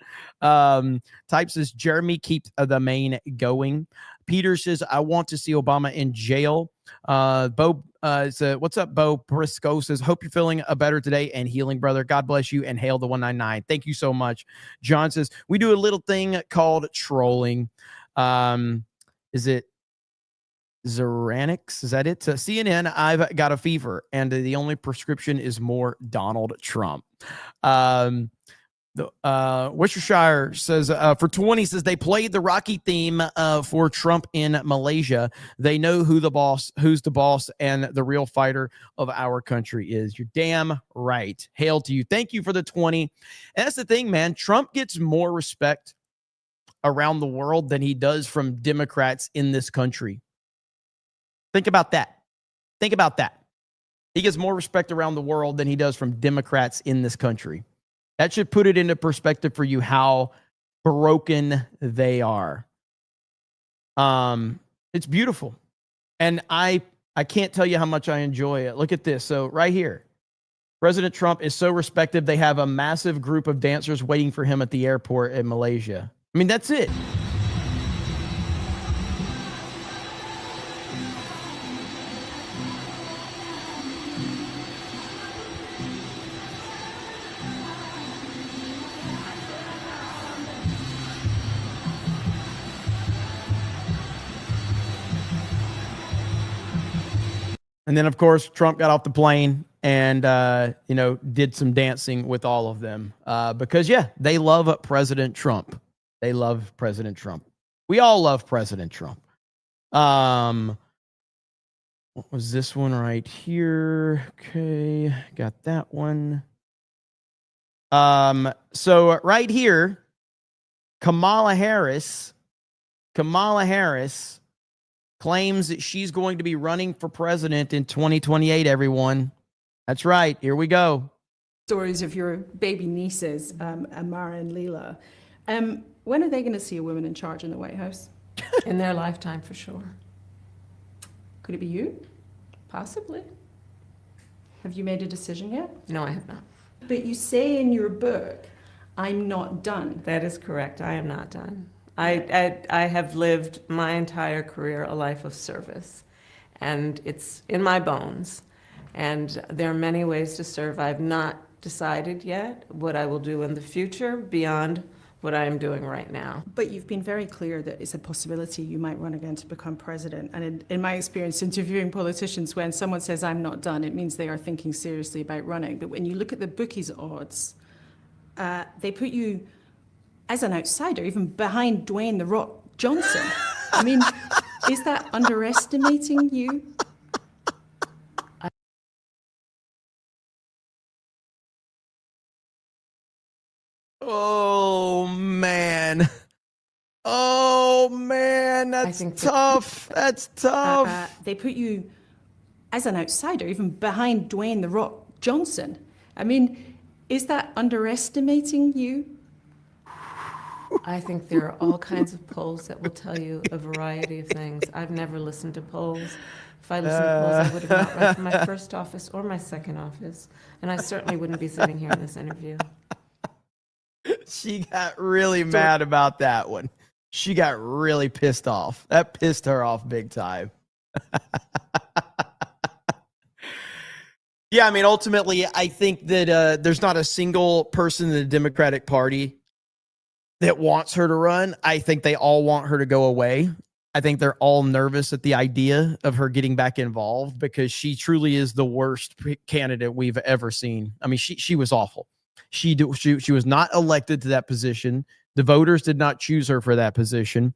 Type says, Jeremy, keep the main going. Peter says, I want to see Obama in jail. Bo says, what's up, Bo? Briscoe says, hope you're feeling better today and healing, brother. God bless you and hail the 199. Thank you so much. John says, we do a little thing called trolling. Is it Zeranix? Is that it? CNN, I've got a fever, and the only prescription is more Donald Trump. Worcestershire says, for 20 says they played the Rocky theme for Trump in Malaysia. They know who's the boss and the real fighter of our country is. You're damn right. Hail to you. Thank you for the 20. And that's the thing, man. Trump gets more respect around the world than he does from Democrats in this country. Think about that. Think about that. He gets more respect around the world than he does from Democrats in this country. That should put it into perspective for you how broken they are. It's beautiful. And I can't tell you how much I enjoy it. Look at this. So right here, President Trump is so respected. They have a massive group of dancers waiting for him at the airport in Malaysia. I mean, that's it. And then, of course, Trump got off the plane and, did some dancing with all of them because, yeah, they love President Trump. They love President Trump. We all love President Trump. What was this one right here? Okay, got that one. So right here, Kamala Harris claims that she's going to be running for president in 2028, everyone. That's right. Here we go. Stories of your baby nieces, Amara and Leela. When are they going to see a woman in charge in the White House? In their lifetime, for sure. Could it be you? Possibly. Have you made a decision yet? No, I have not. But you say in your book, I'm not done. That is correct. I am not done. I have lived my entire career a life of service, and it's in my bones. And there are many ways to serve. I've not decided yet what I will do in the future beyond what I am doing right now. But you've been very clear that it's a possibility you might run again to become president. And in my experience interviewing politicians, when someone says, I'm not done, it means they are thinking seriously about running. But when you look at the bookies' odds, they put you as an outsider, even behind Dwayne "The Rock" Johnson. I mean, is that underestimating you? Oh man. Oh man, that's tough. That's tough. They put you as an outsider, even behind Dwayne "The Rock" Johnson. I mean, is that underestimating you? I think there are all kinds of polls that will tell you a variety of things. I've never listened to polls. If I listened to polls, I would have not run for my first office or my second office. And I certainly wouldn't be sitting here in this interview. She got really mad about that one. She got really pissed off. That pissed her off big time. Yeah, I mean, ultimately, I think that there's not a single person in the Democratic Party that wants her to run. I think they all want her to go away. I think they're all nervous at the idea of her getting back involved because she truly is the worst candidate we've ever seen. I mean, she was awful. She was not elected to that position. The voters did not choose her for that position.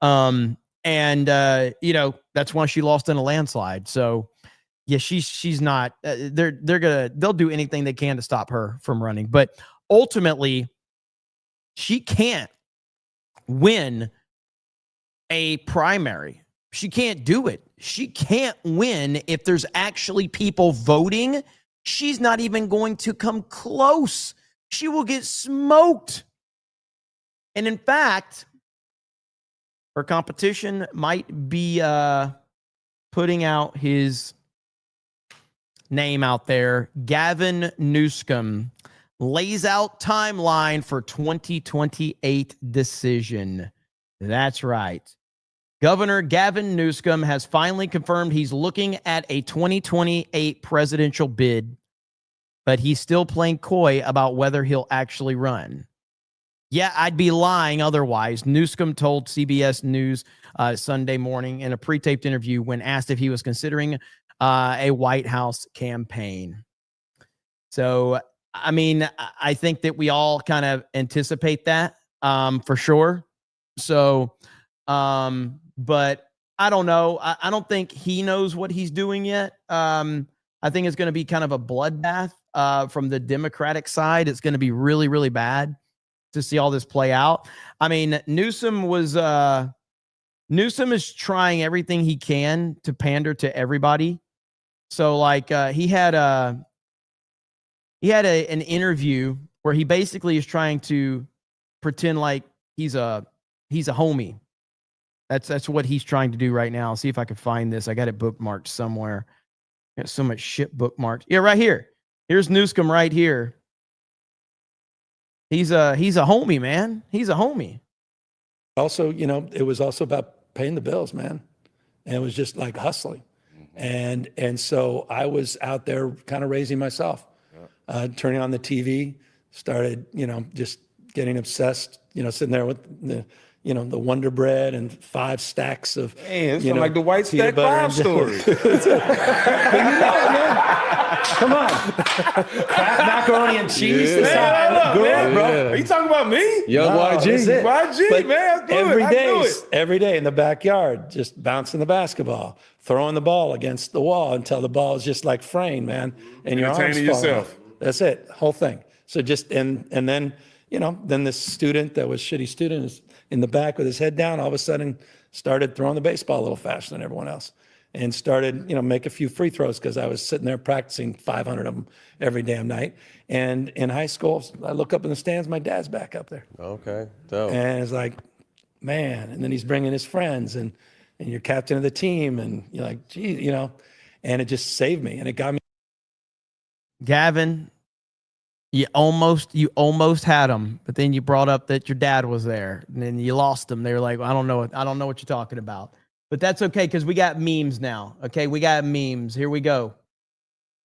You know, that's why she lost in a landslide. So yeah, she's not, they'll do anything they can to stop her from running. But ultimately, she can't win a primary. She can't do it. She can't win if there's actually people voting. She's not even going to come close. She will get smoked. And in fact, her competition might be putting out his name out there. Gavin Newsom lays out timeline for 2028 decision. That's right. Governor Gavin Newsom has finally confirmed he's looking at a 2028 presidential bid, but he's still playing coy about whether he'll actually run. Yeah, I'd be lying otherwise. Newsom told CBS News Sunday morning in a pre-taped interview when asked if he was considering a White House campaign. So, I mean, I think that we all kind of anticipate that for sure. So, but I don't know. I don't think he knows what he's doing yet. I think it's going to be kind of a bloodbath from the Democratic side. It's going to be really, really bad to see all this play out. I mean, Newsom is trying everything he can to pander to everybody. So like he had an interview where he basically is trying to pretend like he's a homie. That's what he's trying to do right now. I'll see if I can find this. I got it bookmarked somewhere. Got so much shit bookmarked. Yeah, right here. Here's Newsom right here. He's a homie, man. He's a homie. Also, you know, it was also about paying the bills, man. And it was just like hustling. And so I was out there kind of raising myself, turning on the TV, started, you know, just getting obsessed, you know, sitting there with the, you know, the Wonder Bread and 5 stacks of, it's you know, like the White Stack peanut 5 story. Come on. Kraft macaroni and cheese. Yeah. That's how I grew up, bro. Are you talking about me? Young YG. That's it. YG, But man. every day in the backyard, just bouncing the basketball, throwing the ball against the wall until the ball is just like fraying, man. And your arms Entertaining fall yourself. off. That's it, whole thing. So just, and then, you know, then this student that was shitty student is in the back with his head down, all of a sudden started throwing the baseball a little faster than everyone else. And started, you know, make a few free throws because I was sitting there practicing 500 of them every damn night. And in high school, I look up in the stands, my dad's back up there. Okay, dope. And it's like, man. And then he's bringing his friends, and you're captain of the team, and you're like, gee, you know. And it just saved me, and it got me. Gavin You almost had them, but then you brought up that your dad was there, and then you lost them. They were like, I don't know what you're talking about. But that's okay, because we got memes now. Okay, we got memes. Here we go.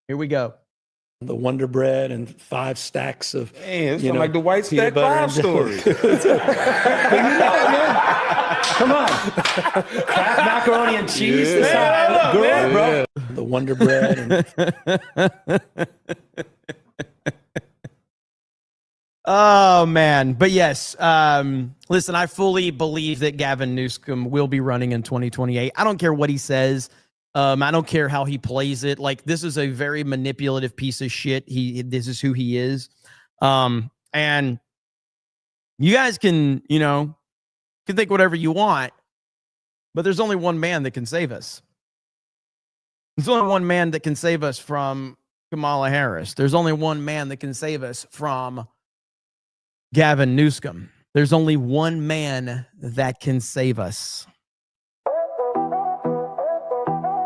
The Wonder Bread and 5 stacks of. Man, it's like the White Stack peanut butter 5 and story. Come on. Kraft macaroni and cheese. Yeah, The Wonder Bread. Oh man, but yes, listen, I fully believe that Gavin Newsom will be running in 2028. I don't care what he says. I don't care how he plays it. Like, this is a very manipulative piece of shit. This is who he is. And you guys can think whatever you want, but there's only one man that can save us. There's only one man that can save us from Kamala Harris. There's only one man that can save us from Gavin Newsom. There's only one man that can save us.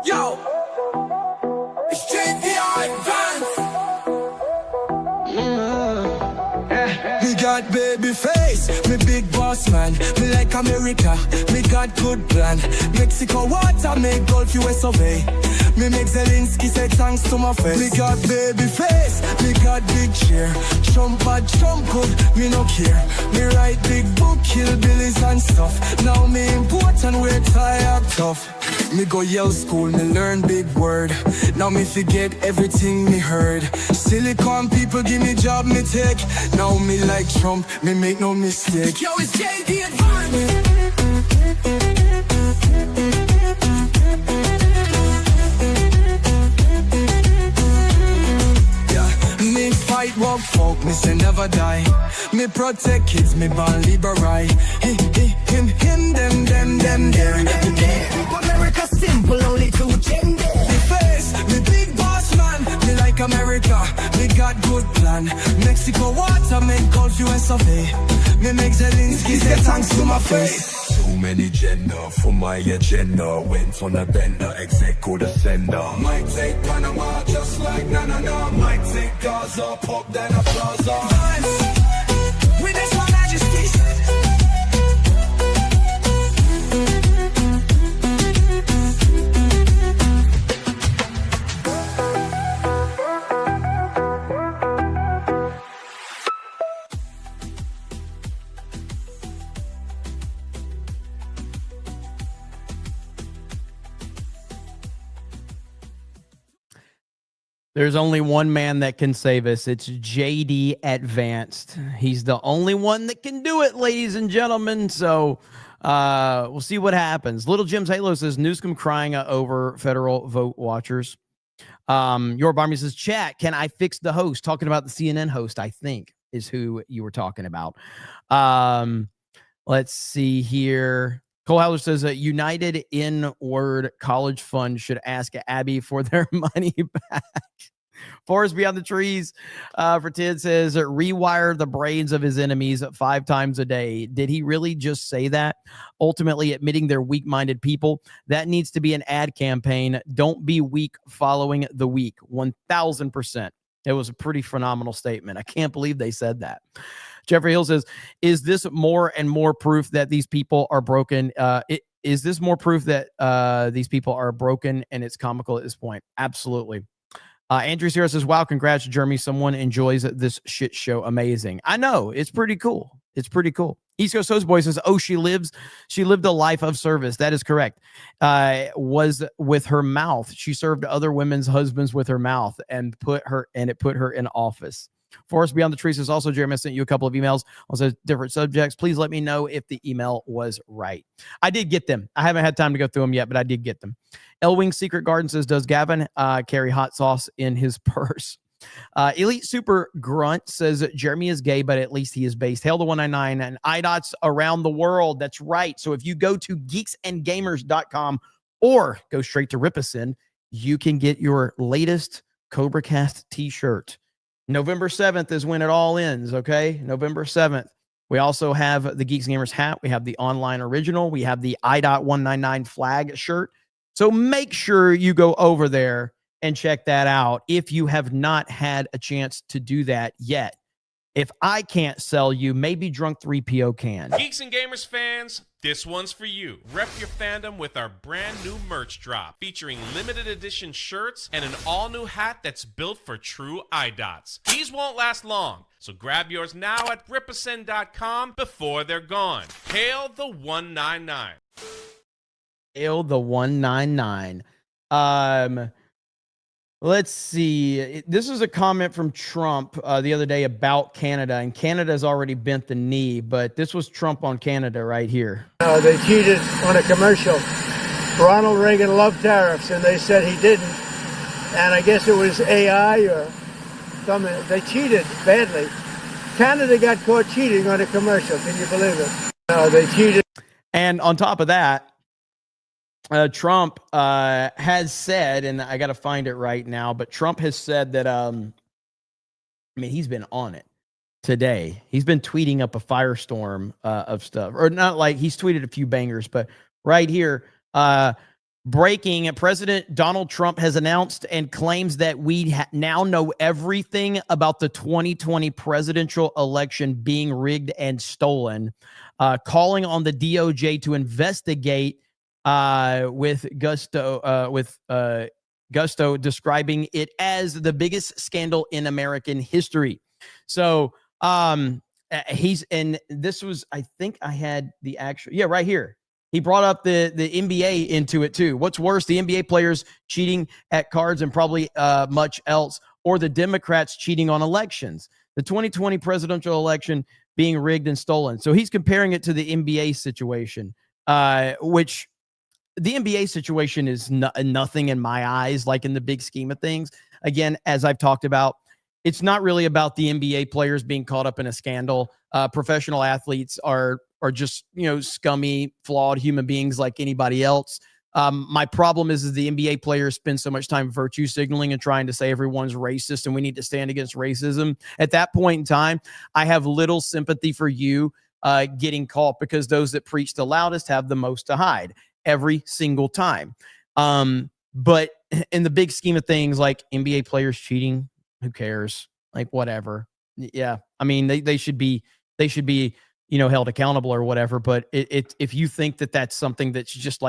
Yo, it's JPR Advance. Me got baby face, me big boss man. Me like America, me got good plan. Mexico water, make Gulf US survey. Me make Zelensky say thanks to my face. Me got baby face, me got big chair. Trump bad, Trump good, me no care. Me write big book, kill billies and stuff. Now me important, we're tired tough. Me go Yale school, me learn big word. Now me forget everything me heard. Silicon people give me job, me take. Now me like Trump, me make no mistake. Yo, it's JD Advance. Fight walk folk, me say never die. Me protect kids, me born liberate. Him, them, there. America simple, only 2 gender. Me face, me big boss man. Me like America, me got good plan. Mexico water, make Gulf US survey. Me make Zelensky say thanks to my face. Too many gender for my agenda. Went on a bender, executive sender. Might take Panama just like na. Might take Gaza, pop then a plaza. With this one majesty. There's only one man that can save us. It's JD Advanced. He's the only one that can do it, ladies and gentlemen. So we'll see what happens. Little Jim's Halo says Newsom crying over federal vote watchers. Your Barmy says, chat, can I fix the host? Talking about the CNN host, I think, is who you were talking about. Let's see here. Cole Howler says that United Inward College Fund should ask Abby for their money back. Forest Beyond the Trees for Tid says rewire the brains of his enemies 5 times a day. Did he really just say that? Ultimately admitting they're weak-minded people. That needs to be an ad campaign. Don't be weak following the weak. 1000%. It was a pretty phenomenal statement. I can't believe they said that. Jeffrey Hill says, is this more and more proof that these people are broken? Is this more proof that these people are broken and it's comical at this point? Absolutely. Andrew Sierra says, wow, congrats, Jeremy. Someone enjoys this shit show. Amazing. I know. It's pretty cool. It's pretty cool. East Coast Host Boy says, oh, she lived a life of service. That is correct. Was with her mouth. She served other women's husbands with her mouth and it put her in office. Forest Beyond the Trees says, also, Jeremy, I sent you a couple of emails on different subjects. Please let me know if the email was right. I did get them. I haven't had time to go through them yet, but I did get them. Elwing Secret Garden says, does Gavin carry hot sauce in his purse? Elite Super Grunt says, Jeremy is gay, but at least he is based. Hail the 199 and IDOTs around the world. That's right. So if you go to geeksandgamers.com or go straight to Ripison, you can get your latest CobraCast t-shirt. November 7th is when it all ends, okay? November 7th. We also have the Geeks and Gamers hat. We have the online original. We have the IDOT 199 flag shirt. So make sure you go over there and check that out if you have not had a chance to do that yet. If I can't sell you, maybe Drunk 3PO can. Geeks and Gamers fans, this one's for you. Rep your fandom with our brand new merch drop featuring limited edition shirts and an all new hat that's built for true iDots. These won't last long, so grab yours now at ripascend.com before they're gone. Hail the 199. Hail the 199. Let's see. This is a comment from Trump the other day about Canada, and Canada has already bent the knee, but this was Trump on Canada right here. They cheated on a commercial. Ronald Reagan loved tariffs, and they said he didn't. And I guess it was AI or something. They cheated badly. Canada got caught cheating on a commercial. Can you believe it? They cheated. And on top of that, Trump has said, and I got to find it right now, but Trump has said that, he's been on it today. He's been tweeting up a firestorm of stuff, or not like he's tweeted a few bangers, but right here, breaking, President Donald Trump has announced and claims that we now know everything about the 2020 presidential election being rigged and stolen, calling on the DOJ to investigate with gusto, describing it as the biggest scandal in American history. So he's, and this was, I think I had the actual, yeah, right here. He brought up the NBA into it too. What's worse, the NBA players cheating at cards and probably much else, or the Democrats cheating on elections? The 2020 presidential election being rigged and stolen. So he's comparing it to the NBA situation, which the NBA situation is nothing in my eyes, like in the big scheme of things. Again, as I've talked about, it's not really about the NBA players being caught up in a scandal. Professional athletes are just, scummy, flawed human beings like anybody else. My problem is the NBA players spend so much time virtue signaling and trying to say everyone's racist and we need to stand against racism. At that point in time, I have little sympathy for you getting caught, because those that preach the loudest have the most to hide every single time. But in the big scheme of things, like NBA players cheating, who cares? Like, whatever. Yeah. I mean, they should be, held accountable or whatever. But if you think that that's something that's just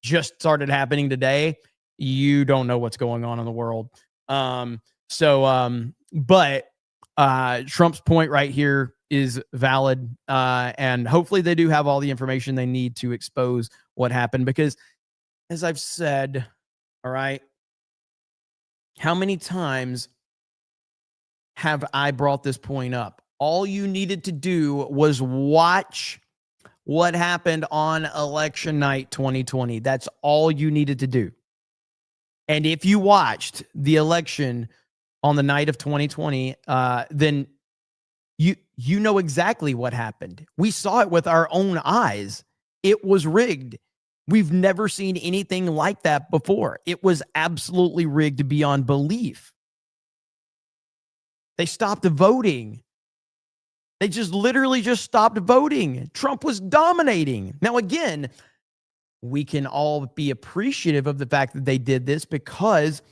just started happening today, you don't know what's going on in the world. But Trump's point right here is valid. And hopefully they do have all the information they need to expose what happened, because as I've said, all right, how many times have I brought this point up? All you needed to do was watch what happened on election night 2020. That's all you needed to do. And if you watched the election on the night of 2020, then you know exactly what happened. We saw it with our own eyes. It was rigged. We've never seen anything like that before. It was absolutely rigged beyond belief. They stopped the voting. They literally stopped voting. Trump was dominating. Now, again, we can all be appreciative of the fact that they did this, because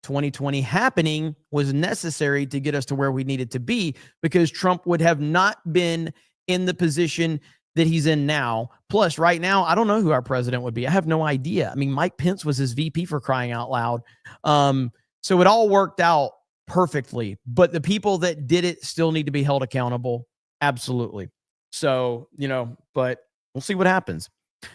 2020 happening was necessary to get us to where we needed to be, because Trump would have not been in the position that he's in now. Plus, right now, I don't know who our president would be. I have no idea. I mean, Mike Pence was his VP, for crying out loud. So it all worked out perfectly, but the people that did it still need to be held accountable. Absolutely. So, but we'll see what happens.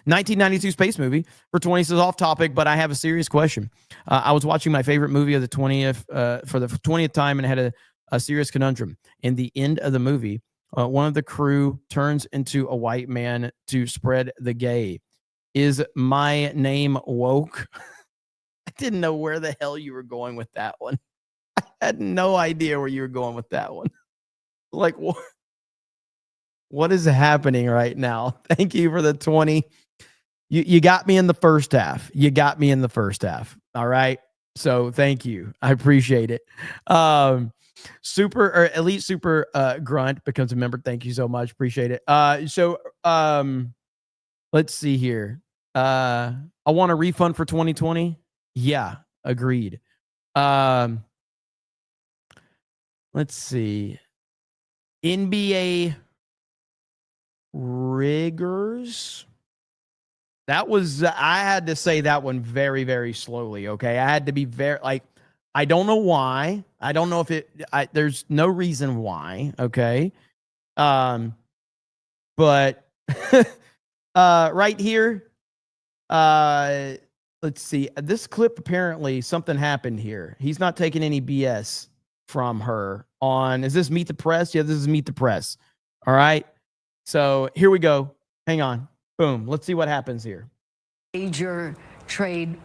1992 space movie for 20 is off topic, but I have a serious question. I was watching my favorite movie of the 20th for the 20th time, and had a serious conundrum. In the end of the movie, one of the crew turns into a white man to spread the gay. Is my name woke? I didn't know where the hell you were going with that one. I had no idea where you were going with that one. Like, what is happening right now? Thank you for the 20. You got me in the first half. All right. So thank you. I appreciate it. Elite Super Grunt becomes a member. Thank you so much. Appreciate it. Let's see here. I want a refund for 2020. Yeah, agreed. Let's see. NBA riggers. That was, I had to say that one very, very slowly. Okay. I had to be very, like, I don't know why. I don't know if there's no reason why. Okay. But right here, let's see. This clip, apparently something happened here. He's not taking any BS from her on, is this Meet the Press? Yeah, this is Meet the Press. All right. So here we go. Hang on. Boom. Let's see what happens here. Major trade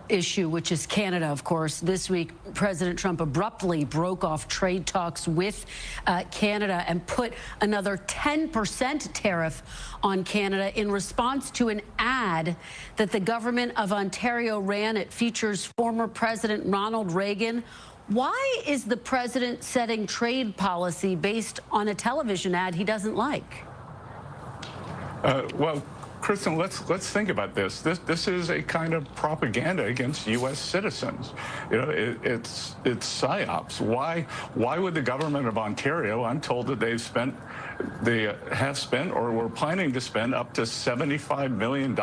issue, which is Canada, of course. This week, President Trump abruptly broke off trade talks with Canada and put another 10% tariff on Canada in response to an ad that the government of Ontario ran. It features former President Ronald Reagan. Why is the president setting trade policy based on a television ad he doesn't like? Well, Kristen, let's think about this. This is a kind of propaganda against U.S. citizens. You know, it's psyops. Why would the government of Ontario? I'm told that they have spent or were planning to spend up to $75 million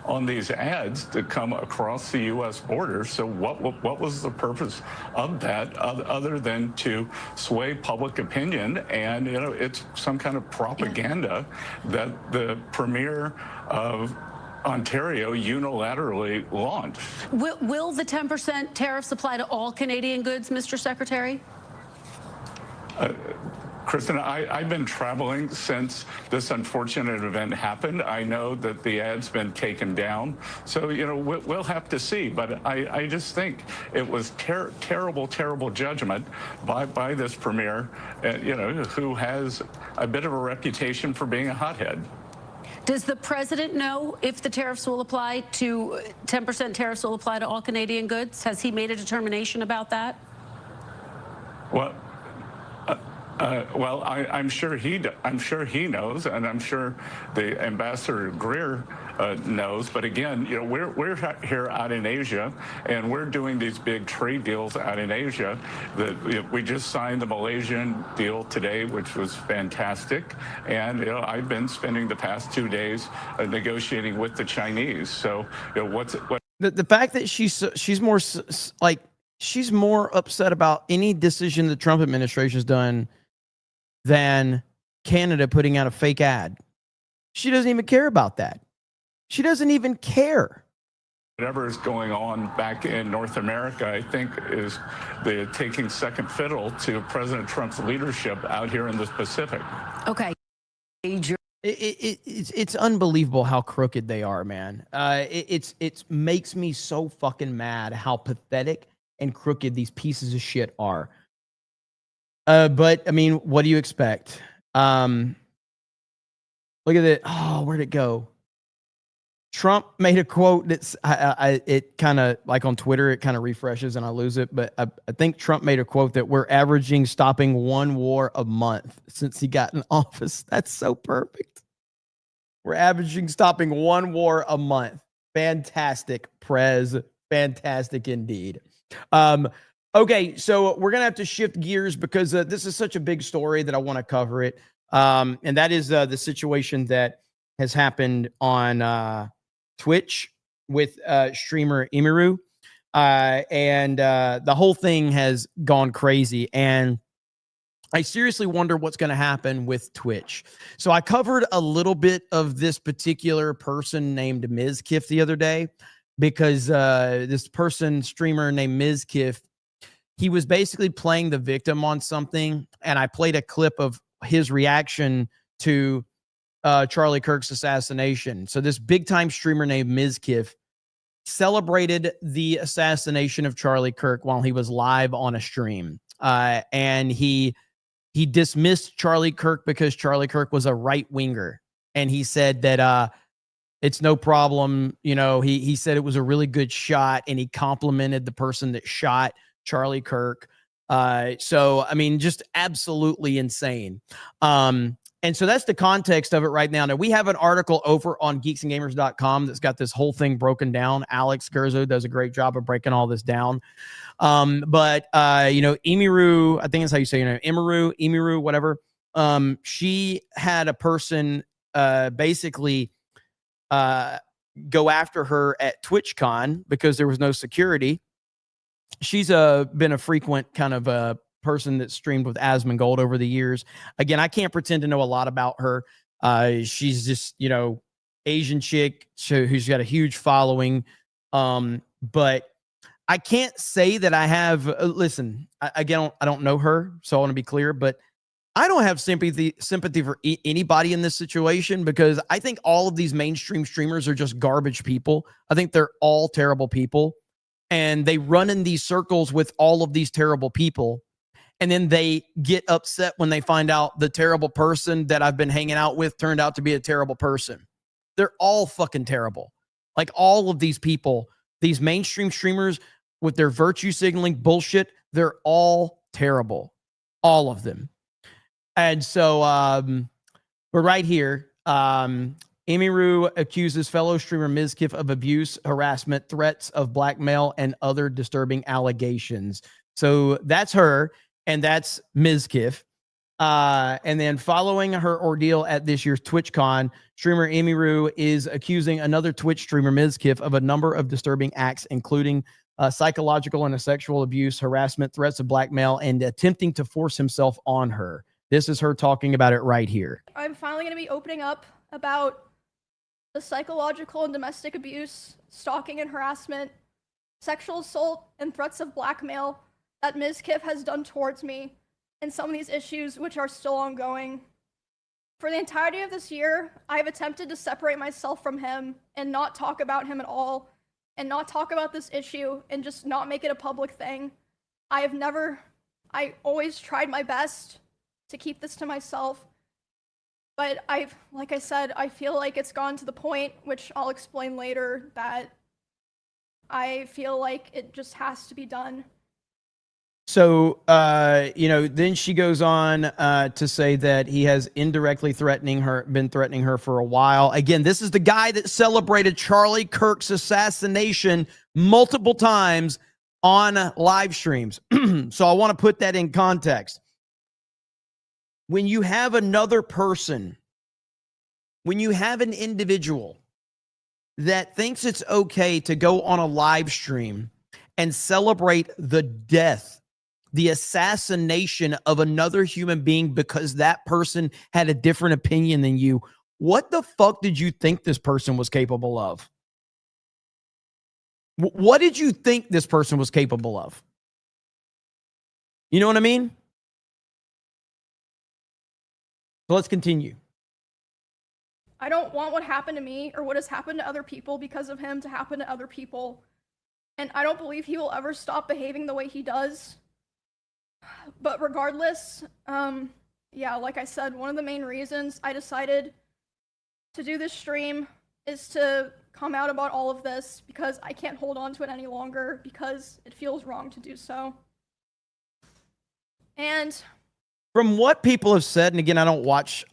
on these ads to come across the U.S. border. So what was the purpose of that other than to sway public opinion? And you know, it's some kind of propaganda that the premier of Ontario unilaterally launched. Will the 10% tariffs apply to all Canadian goods, Mr. Secretary? Kristen, I've been traveling since this unfortunate event happened. I know that the ad's been taken down. So, you know, we'll have to see. But I just think it was terrible, terrible judgment by this premier, you know, who has a bit of a reputation for being a hothead. Does the president know if the tariffs will apply to 10% tariffs will apply to all Canadian goods? Has he made a determination about that? Well, I'm sure he knows, and I'm sure the Ambassador Greer knows. But again, you know, we're here out in Asia, and we're doing these big trade deals out in Asia. We just signed the Malaysian deal today, which was fantastic. And you know, I've been spending the past 2 days negotiating with the Chinese. So, you know, the fact that she's more like she's more upset about any decision the Trump administration's done than Canada putting out a fake ad. She doesn't even care about that. She doesn't even care. Whatever is going on back in North America, I think, is taking second fiddle to President Trump's leadership out here in the Pacific. Okay. It's unbelievable how crooked they are, man. It makes me so fucking mad how pathetic and crooked these pieces of shit are. But I mean, what do you expect? Look at it. Oh, where'd it go? Trump made a quote that's it kind of like on Twitter, it kind of refreshes and I lose it. But I think Trump made a quote that we're averaging stopping one war a month since he got in office. That's so perfect. We're averaging stopping one war a month. Fantastic, Prez. Fantastic indeed. Okay, so we're going to have to shift gears because this is such a big story that I want to cover it. And that is the situation that has happened on Twitch with streamer Imiru. And the whole thing has gone crazy. And I seriously wonder what's going to happen with Twitch. So I covered a little bit of this particular person named Mizkif the other day because this person, streamer named Mizkif, he was basically playing the victim on something, and I played a clip of his reaction to Charlie Kirk's assassination. So this big-time streamer named Mizkif celebrated the assassination of Charlie Kirk while he was live on a stream. And he dismissed Charlie Kirk because Charlie Kirk was a right-winger. And he said that it's no problem. You know, he said it was a really good shot, and he complimented the person that shot Charlie Kirk. So, I mean, just absolutely insane. And so that's the context of it right now. Now, we have an article over on geeksandgamers.com that's got this whole thing broken down. Alex Gerzo does a great job of breaking all this down. But Emiru, I think that's how you say your name, Emiru, whatever. She had a person basically go after her at TwitchCon because there was no security. She's been a frequent kind of person that streamed with Asmongold over the years. Again, I can't pretend to know a lot about her. She's just, Asian chick who's got a huge following. But I can't say that I have, listen, I don't know her, so I want to be clear, but I don't have sympathy for anybody in this situation because I think all of these mainstream streamers are just garbage people. I think they're all terrible people, and they run in these circles with all of these terrible people. And then they get upset when they find out the terrible person that I've been hanging out with turned out to be a terrible person. They're all fucking terrible. Like all of these people, these mainstream streamers with their virtue signaling bullshit, they're all terrible. All of them. And so, but right here, Emiru accuses fellow streamer Mizkif of abuse, harassment, threats of blackmail, and other disturbing allegations. So that's her. And that's Mizkif. And then following her ordeal at this year's TwitchCon, streamer Emiru is accusing another Twitch streamer, Mizkif, of a number of disturbing acts, including psychological and sexual abuse, harassment, threats of blackmail, and attempting to force himself on her. This is her talking about it right here. I'm finally going to be opening up about the psychological and domestic abuse, stalking and harassment, sexual assault, and threats of blackmail that Mizkif has done towards me, and some of these issues which are still ongoing. For the entirety of this year, I have attempted to separate myself from him and not talk about him at all, and not talk about this issue, and just not make it a public thing. I always tried my best to keep this to myself, but like I said, I feel like it's gone to the point, which I'll explain later, that I feel like it just has to be done. So, then she goes on to say that he has indirectly been threatening her for a while. Again, this is the guy that celebrated Charlie Kirk's assassination multiple times on live streams. So I want to put that in context. When you have another person, when you have an individual that thinks it's okay to go on a live stream and celebrate the death, the assassination of another human being because that person had a different opinion than you, what the fuck did you think this person was capable of? What did you think this person was capable of? You know what I mean? So let's continue. I don't want what happened to me or what has happened to other people because of him to happen to other people. And I don't believe he will ever stop behaving the way he does. But regardless, like I said, one of the main reasons I decided to do this stream is to come out about all of this because I can't hold on to it any longer because it feels wrong to do so. And from what people have said, and again, I don't watch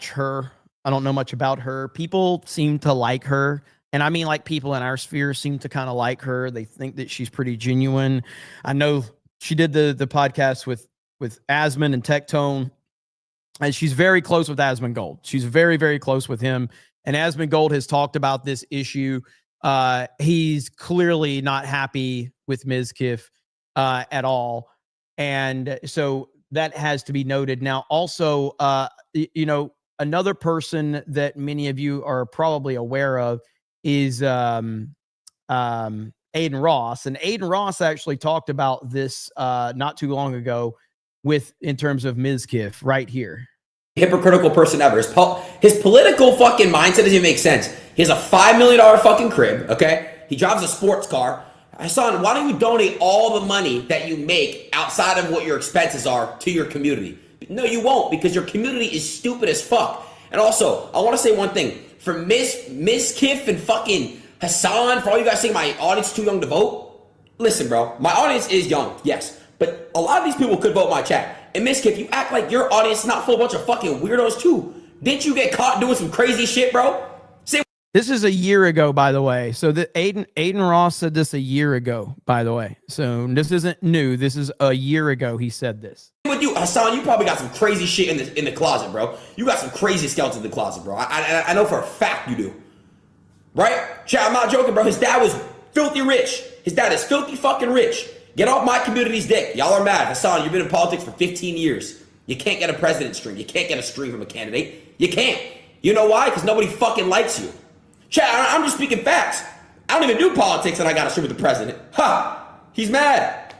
her. I don't know much about her. People seem to like her. And I mean, like, people in our sphere seem to kind of like her. They think that she's pretty genuine. I know she did the podcast with Asmon and Tectone, and she's very close with Asmongold. She's very, very close with him. And Asmongold has talked about this issue. He's clearly not happy with Mizkif at all. And so that has to be noted. Now, also, another person that many of you are probably aware of is Aiden Ross. And Aiden Ross actually talked about this not too long ago in terms of Mizkif right here. Hypocritical person ever. His political fucking mindset doesn't even make sense. He has a $5 million fucking crib, okay? He drives a sports car. Son, why don't you donate all the money that you make outside of what your expenses are to your community? No, you won't, because your community is stupid as fuck. And also, I want to say one thing. For Mizkif and fucking Hassan, for all you guys saying my audience is too young to vote, listen, bro, my audience is young, yes. But a lot of these people could vote my chat. And Miskiff, you act like your audience is not full of a bunch of fucking weirdos too. Didn't you get caught doing some crazy shit, bro? This is a year ago, by the way. So the Aiden Ross said this a year ago, by the way. So this isn't new. This is a year ago he said this. With you, Hassan, you probably got some crazy shit in the closet, bro. You got some crazy skeletons in the closet, bro. I know for a fact you do. Right? Chat, I'm not joking, bro. His dad was filthy rich. His dad is filthy fucking rich. Get off my community's dick. Y'all are mad. Hassan, you've been in politics for 15 years. You can't get a president string. You can't get a string from a candidate. You can't. You know why? Because nobody fucking likes you. Chat, I'm just speaking facts. I don't even do politics and I got a string with the president. Ha! He's mad.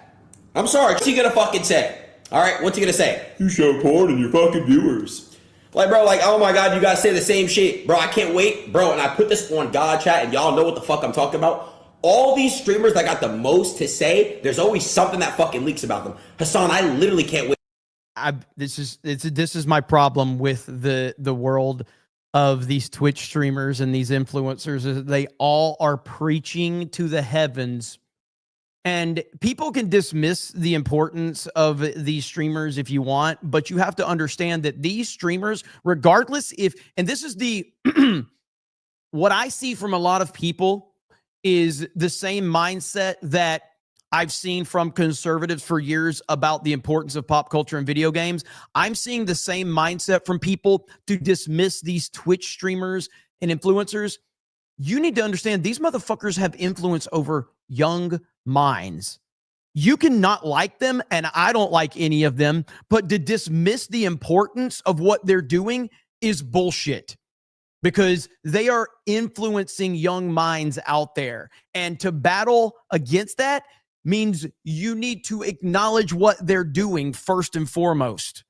I'm sorry. What's he gonna fucking say? All right, what's he gonna say? You show porn and your fucking viewers. Like, bro, like, oh my God, you guys say the same shit. Bro, I can't wait. Bro, and I put this on God Chat and y'all know what the fuck I'm talking about. All these streamers that got the most to say, there's always something that fucking leaks about them. Hassan, I literally can't wait. This is my problem with the world of these Twitch streamers and these influencers, is they all are preaching to the heavens. And people can dismiss the importance of these streamers if you want, but you have to understand that these streamers, regardless if, and this is the, what I see from a lot of people is the same mindset that I've seen from conservatives for years about the importance of pop culture and video games. I'm seeing the same mindset from people to dismiss these Twitch streamers and influencers. You need to understand these motherfuckers have influence over young minds. You can not like them, and I don't like any of them, but to dismiss the importance of what they're doing is bullshit, because they are influencing young minds out there. And to battle against that means you need to acknowledge what they're doing first and foremost.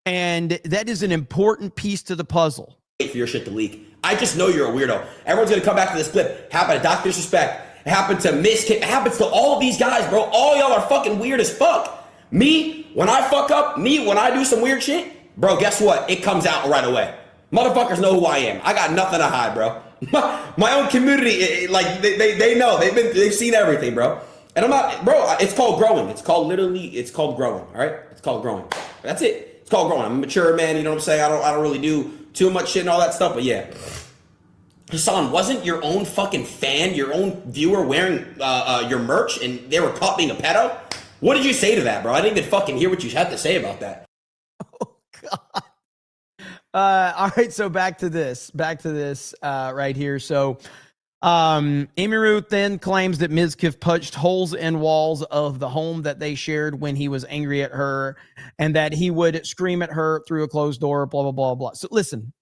And that is an important piece to the puzzle. Wait for your shit to leak. I just know you're a weirdo. Everyone's gonna come back to this clip. It happened to Dr. Disrespect. It happened to Miss Kid. It happens to all of these guys, bro. All y'all are fucking weird as fuck. Me, when I fuck up, when I do some weird shit, bro, guess what? It comes out right away. Motherfuckers know who I am. I got nothing to hide, bro. My own community, like they know. They've seen everything, bro. And I'm not, bro. It's called growing. It's called growing. All right, it's called growing. That's it. It's called growing. I'm a mature man. You know what I'm saying? I don't really do too much shit and all that stuff. But yeah, Hassan, wasn't your own fucking fan, your own viewer wearing your merch, and they were caught being a pedo? What did you say to that, bro? I didn't even fucking hear what you had to say about that. Oh God. All right, so back to this right here. So Emiru then claims that Mizkif punched holes in walls of the home that they shared when he was angry at her, and that he would scream at her through a closed door, blah, blah, blah, blah. So listen,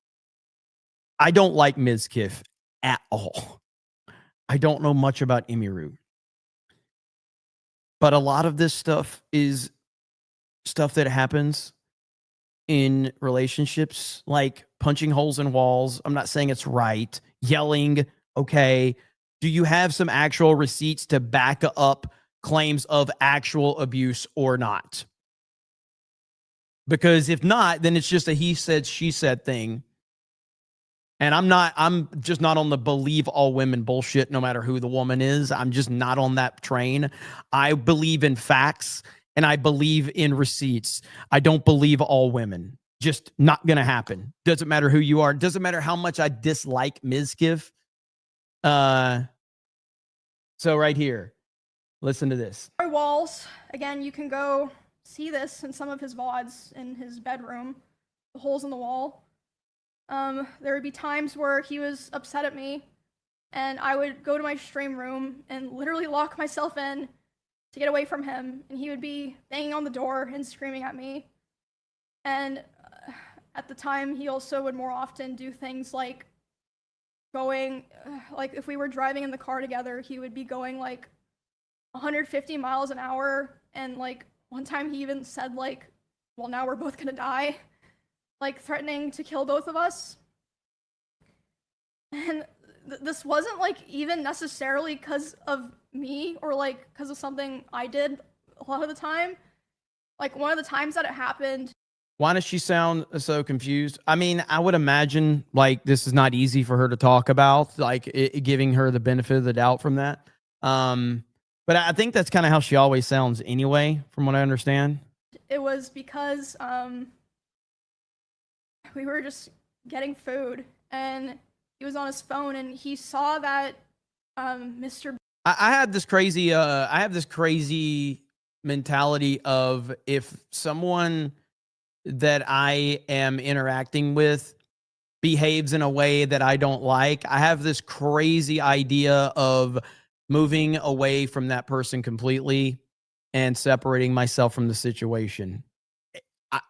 I don't like Mizkif at all. I don't know much about Emiru. But a lot of this stuff is stuff that happens in relationships, like punching holes in walls. I'm not saying it's right. Yelling, okay. Do you have some actual receipts to back up claims of actual abuse or not? Because if not, then it's just a he said, she said thing. And I'm just not on the believe all women bullshit, no matter who the woman is. I'm just not on that train. I believe in facts. And I believe in receipts. I don't believe all women. Just not going to happen. Doesn't matter who you are. Doesn't matter how much I dislike Mizkif. So right here, listen to this. Walls. Again, you can go see this in some of his VODs in his bedroom. The holes in the wall. There would be times where he was upset at me, and I would go to my stream room and literally lock myself in to get away from him, and he would be banging on the door and screaming at me. And at the time, he also would more often do things like going, like if we were driving in the car together, he would be going like 150 miles an hour, and like one time he even said like, well, now we're both gonna die, like threatening to kill both of us. And this wasn't like even necessarily because of me or like because of something I did a lot of the time. Like one of the times that it happened. Why does she sound so confused? I mean, I would imagine like this is not easy for her to talk about, like giving her the benefit of the doubt from that. But I think that's kind of how she always sounds anyway, from what I understand. It was because we were just getting food, and he was on his phone, and he saw that Mr. I have this crazy mentality of if someone that I am interacting with behaves in a way that I don't like, I have this crazy idea of moving away from that person completely and separating myself from the situation.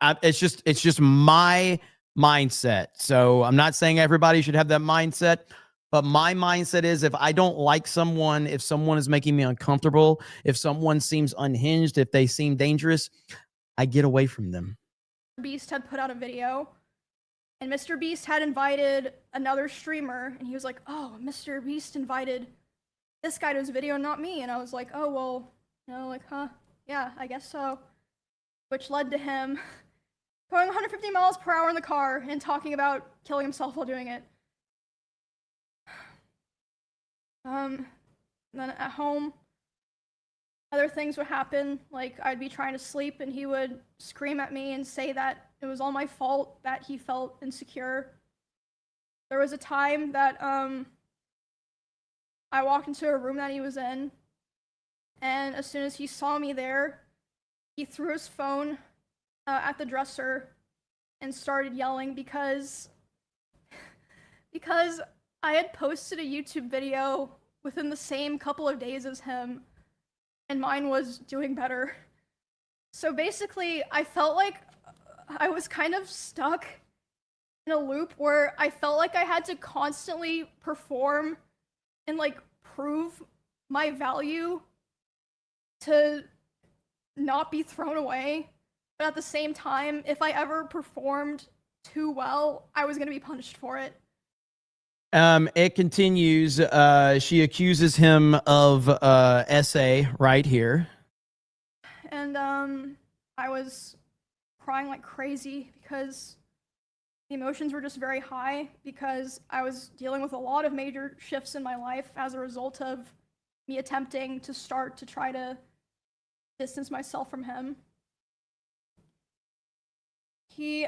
It's just my mindset. So I'm not saying everybody should have that mindset, but my mindset is if I don't like someone, if someone is making me uncomfortable, if someone seems unhinged, if they seem dangerous, I get away from them. Beast had put out a video, and Mr. Beast had invited another streamer, and he was like, oh, Mr. Beast invited this guy to his video, not me. And I was like, oh, well, like, huh? Yeah, I guess so. Which led to him going 150 miles per hour in the car and talking about killing himself while doing it. Then at home, other things would happen, like I'd be trying to sleep and he would scream at me and say that it was all my fault that he felt insecure. There was a time that I walked into a room that he was in, and as soon as he saw me there, he threw his phone at the dresser and started yelling because I had posted a YouTube video within the same couple of days as him, and mine was doing better. So basically, I felt like I was kind of stuck in a loop where I felt like I had to constantly perform and like prove my value to not be thrown away. But at the same time, if I ever performed too well, I was going to be punished for it. It continues. She accuses him of SA right here. And I was crying like crazy because the emotions were just very high because I was dealing with a lot of major shifts in my life as a result of me attempting to start to try to distance myself from him. He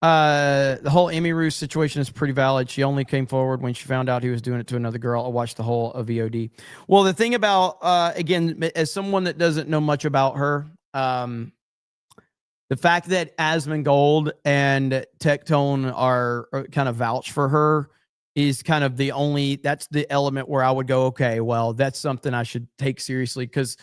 the whole Amy Ruse situation is pretty valid. She only came forward when she found out he was doing it to another girl. I watched the whole of VOD. Well, the thing about, again, as someone that doesn't know much about her, the fact that Asmongold and Tectone are kind of vouch for her is kind of that's the element where I would go, okay, well, that's something I should take seriously because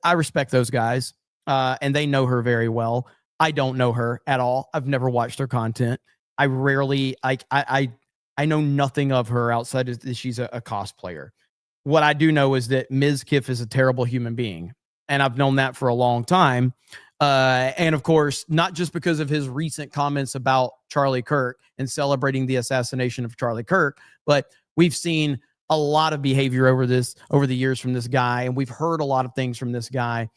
I respect those guys and they know her very well. I don't know her at all. I've never watched her content. I rarely, I know nothing of her outside of that she's a cosplayer. What I do know is that Ms. Kiff is a terrible human being, and I've known that for a long time. And of course, not just because of his recent comments about Charlie Kirk and celebrating the assassination of Charlie Kirk, but we've seen a lot of behavior over the years from this guy, and we've heard a lot of things from this guy.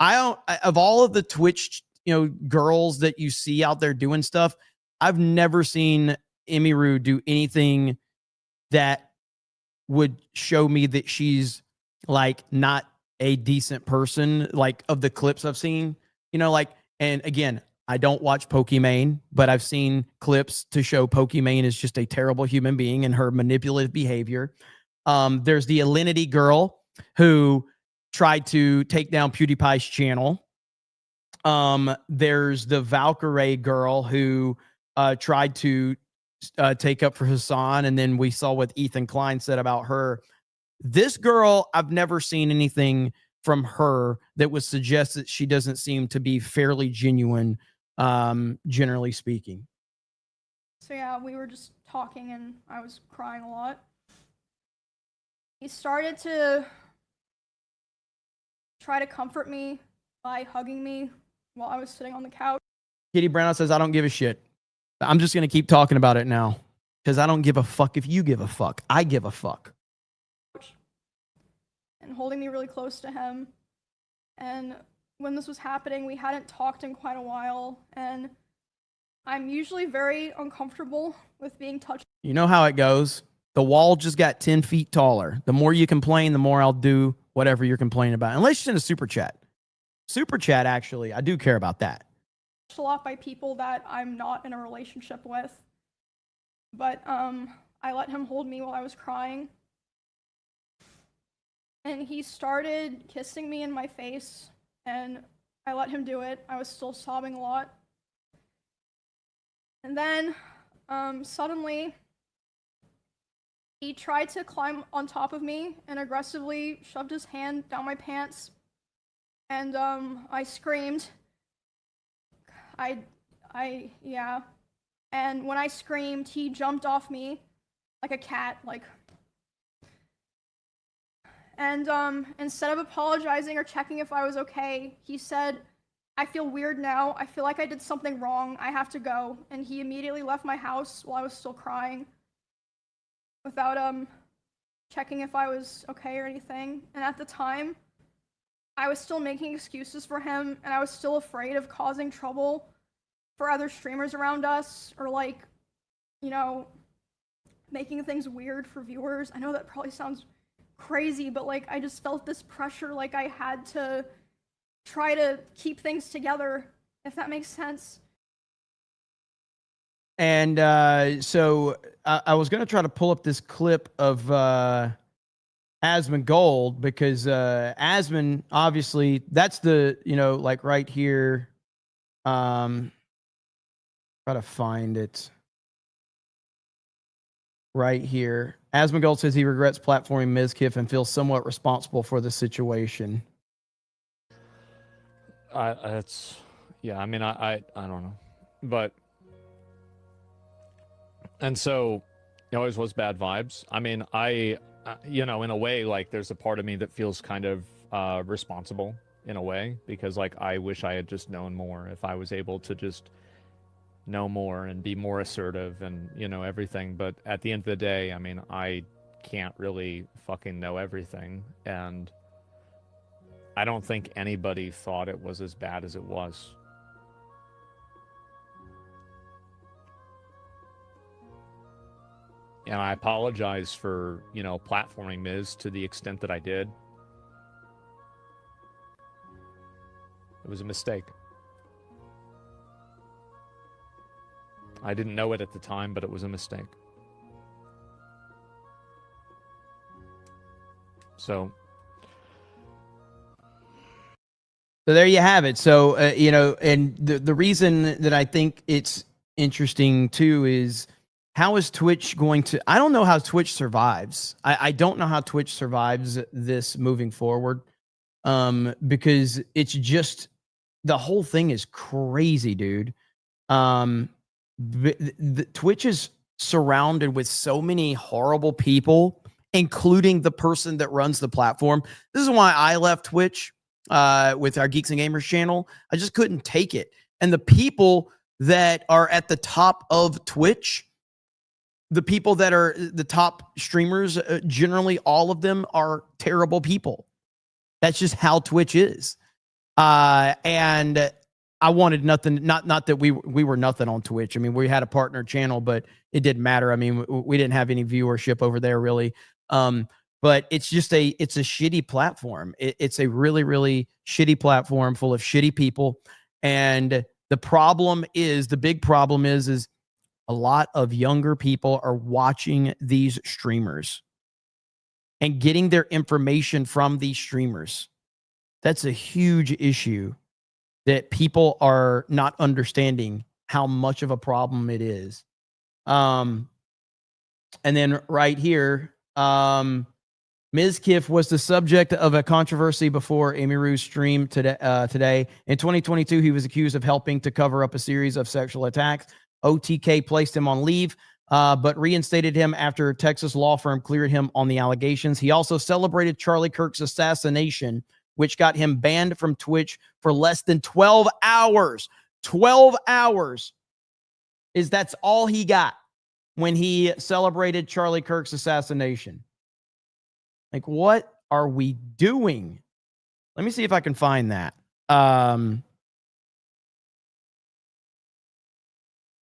Of all of the Twitch girls that you see out there doing stuff, I've never seen Emiru do anything that would show me that she's like not a decent person, like of the clips I've seen, and again, I don't watch Pokimane, but I've seen clips to show Pokimane is just a terrible human being and her manipulative behavior. There's the Alinity girl who tried to take down PewDiePie's channel. There's the Valkyrie girl who tried to take up for Hassan, and then we saw what Ethan Klein said about her. This girl, I've never seen anything from her that would suggest that she doesn't seem to be fairly genuine, generally speaking. So yeah, we were just talking and I was crying a lot. He started to try to comfort me by hugging me while I was sitting on the couch. Kitty Brown says, I don't give a shit. I'm just going to keep talking about it now because I don't give a fuck if you give a fuck. I give a fuck. And holding me really close to him. And when this was happening, we hadn't talked in quite a while. And I'm usually very uncomfortable with being touched. You know how it goes. The wall just got 10 feet taller. The more you complain, the more I'll do whatever you're complaining about. Unless you send a super chat. super chat, actually. I do care about that. A lot by people that I'm not in a relationship with. But I let him hold me while I was crying. And he started kissing me in my face, and I let him do it. I was still sobbing a lot. And then suddenly he tried to climb on top of me and aggressively shoved his hand down my pants. And I screamed. Yeah. And when I screamed, he jumped off me like a cat, like. And instead of apologizing or checking if I was okay, he said, "I feel weird now. I feel like I did something wrong. I have to go." And he immediately left my house while I was still crying without checking if I was okay or anything. And at the time, I was still making excuses for him, and I was still afraid of causing trouble for other streamers around us, or like, you know, making things weird for viewers. I know that probably sounds crazy, but like I just felt this pressure, like I had to try to keep things together, if that makes sense. And so I was going to try to pull up this clip of Asmongold, because Asmon, obviously, that's the, you know, like right here. Try to find it. Right here. Asmongold says he regrets platforming Mizkif and feels somewhat responsible for the situation. It's, yeah, I mean, I don't know. But, and so, it always was bad vibes. I mean, you know, in a way, like, there's a part of me that feels kind of responsible in a way, because, like, I wish I had just known more. If I was able to just know more and be more assertive and, you know, everything. But at the end of the day, I mean, I can't really fucking know everything. And I don't think anybody thought it was as bad as it was. And I apologize for, you know, platforming Miz to the extent that I did. It was a mistake. I didn't know it at the time, but it was a mistake. So there you have it. So, you know, and the reason that I think it's interesting too is, how is Twitch going to, I don't know how Twitch survives. I don't know how Twitch survives this moving forward, because it's just, the whole thing is crazy, dude. Twitch is surrounded with so many horrible people, including the person that runs the platform. This is why I left Twitch with our Geeks and Gamers channel. I just couldn't take it. And the people that are at the top of Twitch, the people that are the top streamers, generally all of them are terrible people. That's just how Twitch is. And I wanted nothing, not that we were nothing on Twitch. I mean, we had a partner channel, but it didn't matter. I mean, we didn't have any viewership over there really. But it's just it's a shitty platform. It's a really, really shitty platform full of shitty people. And the problem is, the big problem is a lot of younger people are watching these streamers and getting their information from these streamers. That's a huge issue that people are not understanding how much of a problem it is. And then right here, Mizkif was the subject of a controversy before Emiru's stream today. In 2022, he was accused of helping to cover up a series of sexual attacks. OTK placed him on leave, but reinstated him after a Texas law firm cleared him on the allegations. He also celebrated Charlie Kirk's assassination, which got him banned from Twitch for less than 12 hours. 12 hours that's all he got when he celebrated Charlie Kirk's assassination. Like, what are we doing? Let me see if I can find that.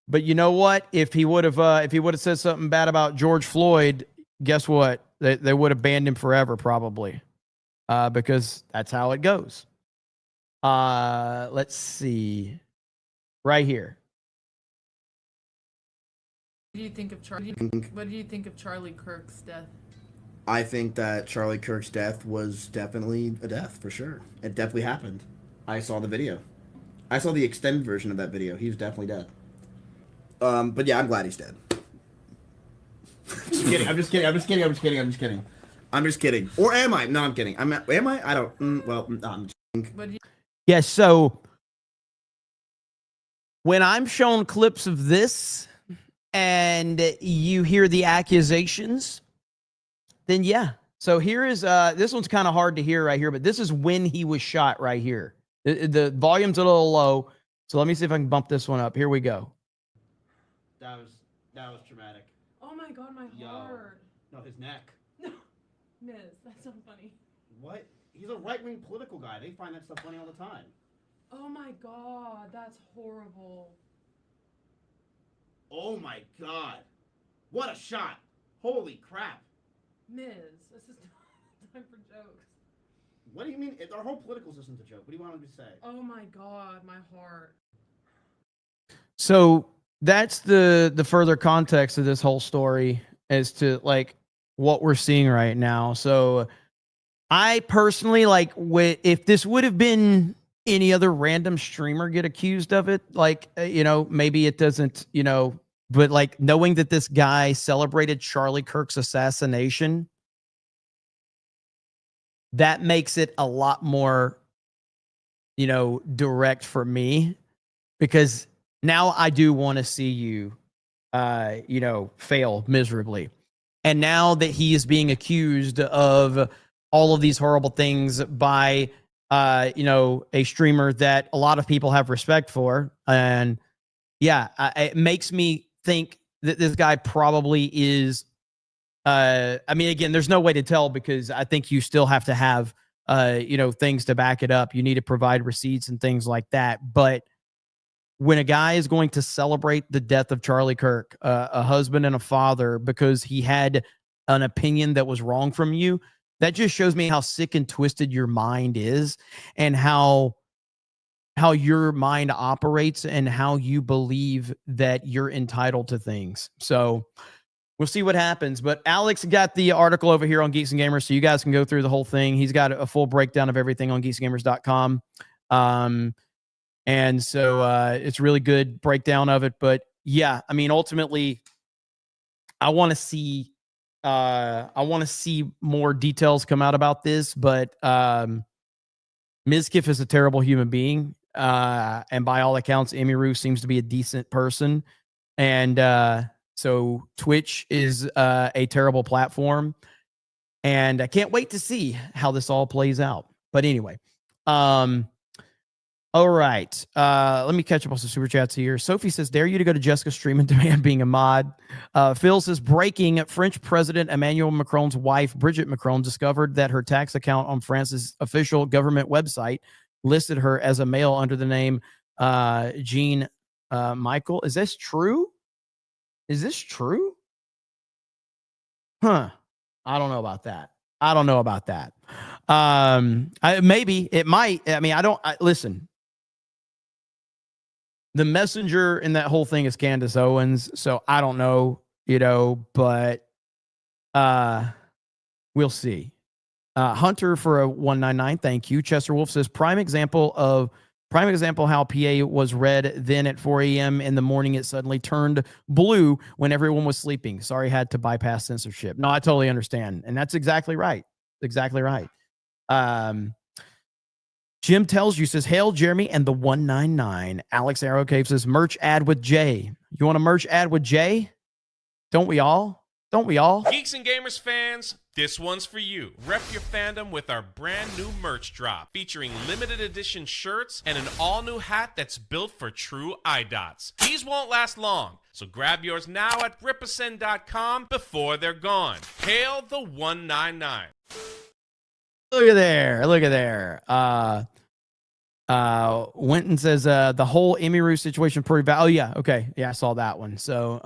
But you know what? If he would have said something bad about George Floyd, guess what? They would have banned him forever, probably. Because that's how it goes. Let's see. Right here. What do you think of Charlie Kirk's death? I think that Charlie Kirk's death was definitely a death, for sure. It definitely happened. I saw the video. I saw the extended version of that video. He was definitely dead. But yeah, I'm glad he's dead. Just kidding. I'm just kidding. Or am I? No, I'm kidding. Am I? I don't. I'm just kidding. Yeah, so when I'm shown clips of this and you hear the accusations, then yeah. So here is, this one's kind of hard to hear right here, but this is when he was shot right here. The volume's a little low, so let me see if I can bump this one up. Here we go. That was traumatic. Oh my God, my heart. No, his neck. No, Miz, that's so funny. What? He's a right-wing political guy. They find that stuff funny all the time. Oh my God, that's horrible. Oh my God. What a shot. Holy crap. Miz, this is not time for jokes. What do you mean? Our whole political system's a joke. What do you want him to say? Oh my God, my heart. So that's the further context of this whole story as to like what we're seeing right now. So I personally if this would have been any other random streamer get accused of it, maybe it doesn't, but like knowing that this guy celebrated Charlie Kirk's assassination, that makes it a lot more, direct for me, because now I do want to see you, fail miserably. And now that he is being accused of all of these horrible things by, a streamer that a lot of people have respect for. And yeah, it makes me think that this guy probably is, again, there's no way to tell because I think you still have to have, things to back it up. You need to provide receipts and things like that. But when a guy is going to celebrate the death of Charlie Kirk, a husband and a father, because he had an opinion that was wrong from you, that just shows me how sick and twisted your mind is and how your mind operates and how you believe that you're entitled to things. So we'll see what happens. But Alex got the article over here on Geeks and Gamers, so you guys can go through the whole thing. He's got a full breakdown of everything on geeksandgamers.com. And so it's really good breakdown of it. But yeah, ultimately, I want to see more details come out about this. But Mizkif is a terrible human being. And by all accounts, Emiru seems to be a decent person. And so Twitch is a terrible platform. And I can't wait to see how this all plays out. But anyway, all right. Let me catch up on some super chats here. Sophie says, dare you to go to Jessica's stream and demand being a mod. Phil says, breaking, French President Emmanuel Macron's wife, Brigitte Macron, discovered that her tax account on France's official government website listed her as a male under the name Jean Michael. Is this true? Is this true? Huh. I don't know about that. Maybe it might. Listen. The messenger in that whole thing is Candace Owens, so I don't know, but we'll see. Hunter for a 199, thank you. Chester Wolf says prime example how PA was red. Then at 4 a.m. in the morning, it suddenly turned blue when everyone was sleeping. Sorry, had to bypass censorship. No, I totally understand, and that's exactly right. Exactly right. Jim tells you, says, hail Jeremy and the 199. Alex Arrowcave says, merch ad with Jay. You want a merch ad with Jay? Don't we all? Geeks and Gamers fans, this one's for you. Rep your fandom with our brand new merch drop featuring limited edition shirts and an all new hat that's built for true eye dots. These won't last long, so grab yours now at ripasend.com before they're gone. Hail the 199. Look at there. Winton says the whole Emiru situation pretty bad. Oh yeah, okay, yeah, I saw that one. So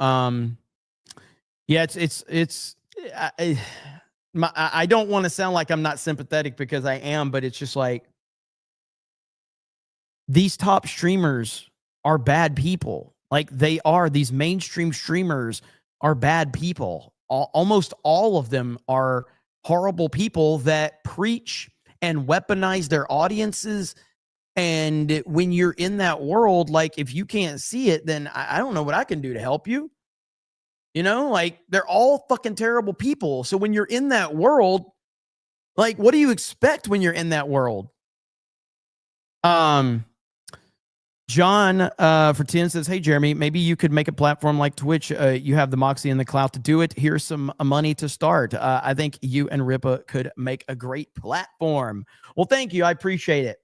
yeah, I don't want to sound like I'm not sympathetic because I am, but it's just like these top streamers are bad people. Like they are, these mainstream streamers are bad people. Almost all of them are horrible people that preach and weaponize their audiences. And when you're in that world, like if you can't see it, then I don't know what I can do to help you. You know, like they're all fucking terrible people. So when you're in that world, like what do you expect when you're in that world? John for 10 says, hey, Jeremy, maybe you could make a platform like Twitch. You have the moxie and the clout to do it. Here's some money to start. I think you and Ripa could make a great platform. Well, thank you. I appreciate it.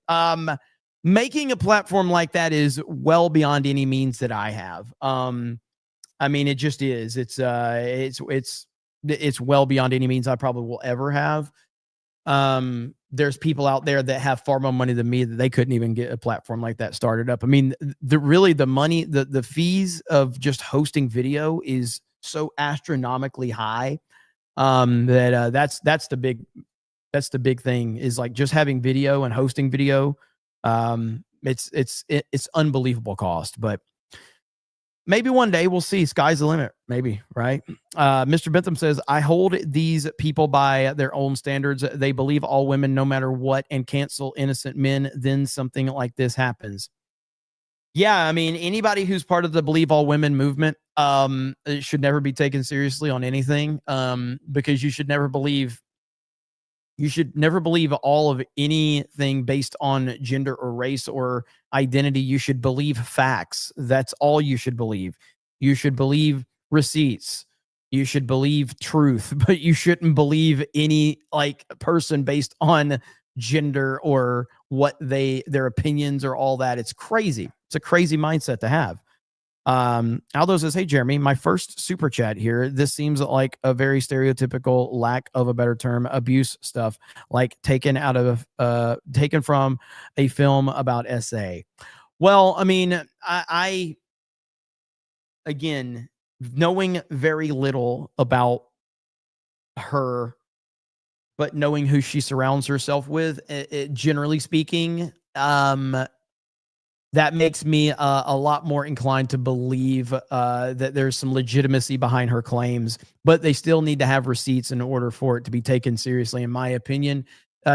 Making a platform like that is well beyond any means that I have. I mean, it just is. It's well beyond any means I probably will ever have. There's people out there that have far more money than me that they couldn't even get a platform like that started up. I mean, the money, the fees of just hosting video is so astronomically high. That's the big thing is like just having video and hosting video. It's unbelievable cost, but maybe one day we'll see. Sky's the limit. Maybe, right? Mr. Bentham says, I hold these people by their own standards. They believe all women no matter what and cancel innocent men. Then something like this happens. Yeah, I mean, anybody who's part of the believe all women movement it should never be taken seriously on anything because you should never believe all of anything based on gender or race or identity. You should believe facts. That's all you should believe. You should believe receipts. You should believe truth, but you shouldn't believe any like person based on gender or what their opinions or all that. It's crazy. It's a crazy mindset to have. Aldo says, hey, Jeremy, my first super chat here. This seems like a very stereotypical, lack of a better term, abuse stuff, like taken from a film about SA. Well, I mean, I again, knowing very little about her, but knowing who she surrounds herself with, generally speaking, that makes me a lot more inclined to believe that there's some legitimacy behind her claims, but they still need to have receipts in order for it to be taken seriously, in my opinion.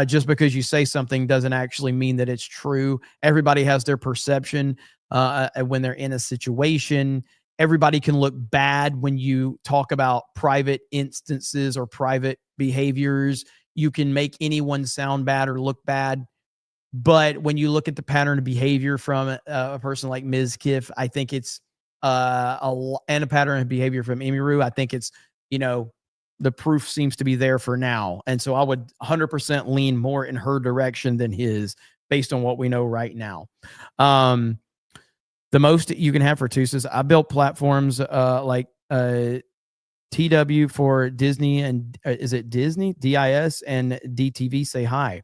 Just because you say something doesn't actually mean that it's true. Everybody has their perception when they're in a situation. Everybody can look bad when you talk about private instances or private behaviors. You can make anyone sound bad or look bad. But when you look at the pattern of behavior from a person like Ms. Kiff, I think it's and a pattern of behavior from Emiru, I think it's, the proof seems to be there for now. And so I would 100% lean more in her direction than his based on what we know right now. The most you can have for Tusas, I built platforms like TW for Disney and is it Disney? DIS and DTV say hi.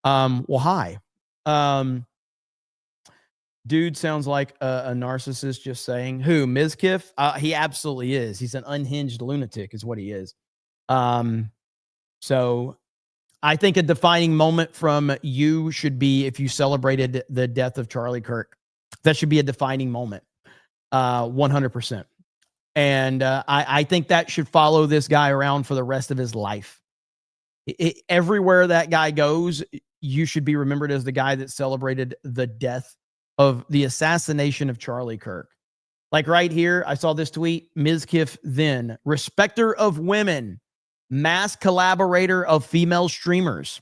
Well, hi. Dude sounds like a narcissist just saying. Who? Ms. Kiff? He absolutely is. He's an unhinged lunatic is what he is. So I think a defining moment from you should be if you celebrated the death of Charlie Kirk. That should be a defining moment. 100%. And I think that should follow this guy around for the rest of his life. Everywhere that guy goes, you should be remembered as the guy that celebrated the death of the assassination of Charlie Kirk. Like right here, I saw this tweet. Ms. Kiff, then respecter of women, mass collaborator of female streamers,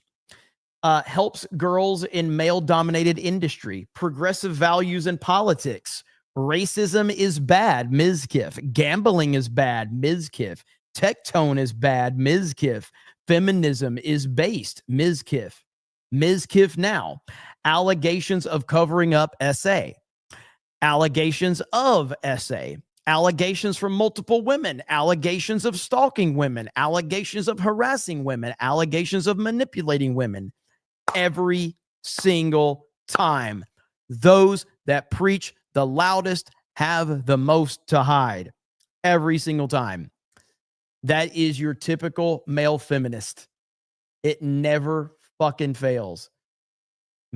helps girls in male-dominated industry, progressive values in politics. Racism is bad, Ms. Kiff. Gambling is bad, Ms. Kiff. Tectone is bad, Ms. Kiff. Feminism is based, Ms. Kiff. Ms. Kiff now. Allegations of covering up SA. Allegations of SA. Allegations from multiple women. Allegations of stalking women. Allegations of harassing women. Allegations of manipulating women. Every single time. Those that preach the loudest have the most to hide. Every single time. That is your typical male feminist. It never fucking fails.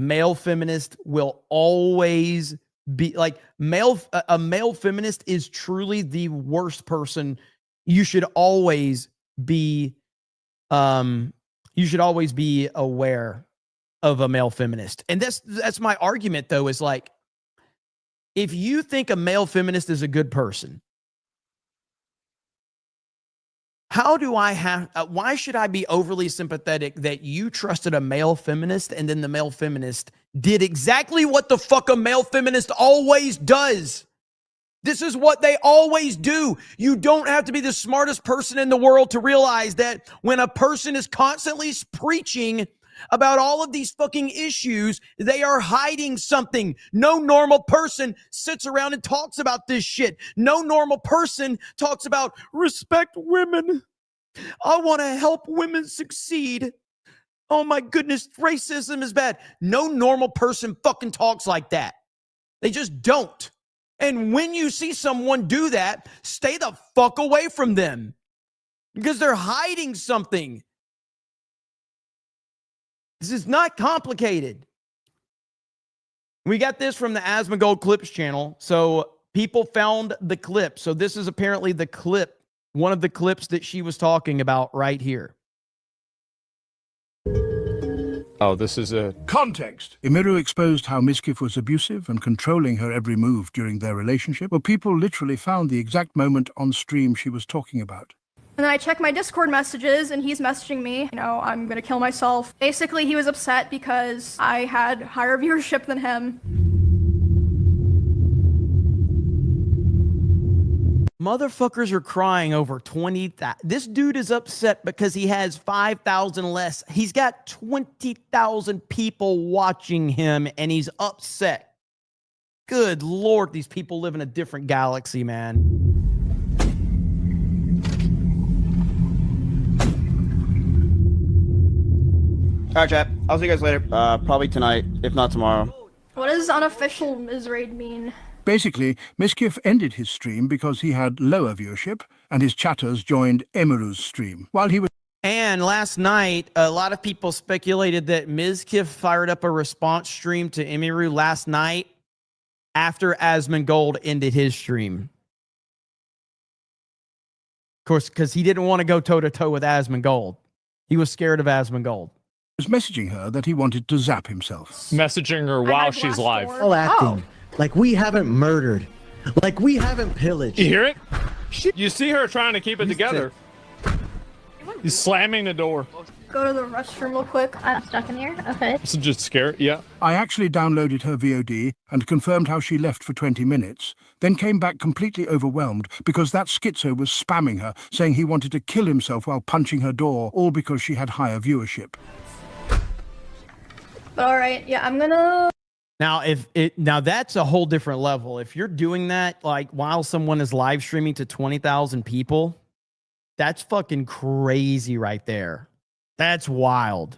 male feminist will always be like a male feminist is truly the worst person. You should always be aware of a male feminist. And that's my argument though, is like, if you think a male feminist is a good person, why should I be overly sympathetic that you trusted a male feminist and then the male feminist did exactly what the fuck a male feminist always does? This is what they always do. You don't have to be the smartest person in the world to realize that when a person is constantly preaching about all of these fucking issues, they are hiding something. No normal person sits around and talks about this shit. No normal person talks about respect women. I want to help women succeed. Oh my goodness, racism is bad. No normal person fucking talks like that. They just don't. And when you see someone do that, stay the fuck away from them because they're hiding something. This is not complicated. We got this from the Asmongold Clips channel. So people found the clip. So this is apparently the clip, one of the clips that she was talking about right here. Oh, this is a context. Emiru exposed how Mizkif was abusive and controlling her every move during their relationship. Well, people literally found the exact moment on stream she was talking about. And then I check my Discord messages and he's messaging me, I'm gonna kill myself. Basically, he was upset because I had higher viewership than him. Motherfuckers are crying over 20,000. This dude is upset because he has 5,000 less. He's got 20,000 people watching him and he's upset. Good Lord, these people live in a different galaxy, man. All right, chat. I'll see you guys later. Probably tonight, if not tomorrow. What does unofficial Mizraid mean? Basically, Mizkif ended his stream because he had lower viewership, and his chatters joined Emiru's stream. While he was... And last night, a lot of people speculated that Mizkif fired up a response stream to Emiru last night after Asmongold ended his stream. Of course, because he didn't want to go toe-to-toe with Asmongold. He was scared of Asmongold. Was messaging her that he wanted to zap himself. Messaging her while she's live. All acting. Like we haven't murdered. Like we haven't pillaged. You hear it? You see her trying to keep it together. He's slamming the door. Go to the restroom real quick. I'm stuck in here. Okay. This is just scary. Yeah. I actually downloaded her VOD and confirmed how she left for 20 minutes, then came back completely overwhelmed because that schizo was spamming her, saying he wanted to kill himself while punching her door, all because she had higher viewership. But all right, yeah, I'm gonna... Now that's a whole different level. If you're doing that like while someone is live streaming to 20,000 people, that's fucking crazy right there. That's wild.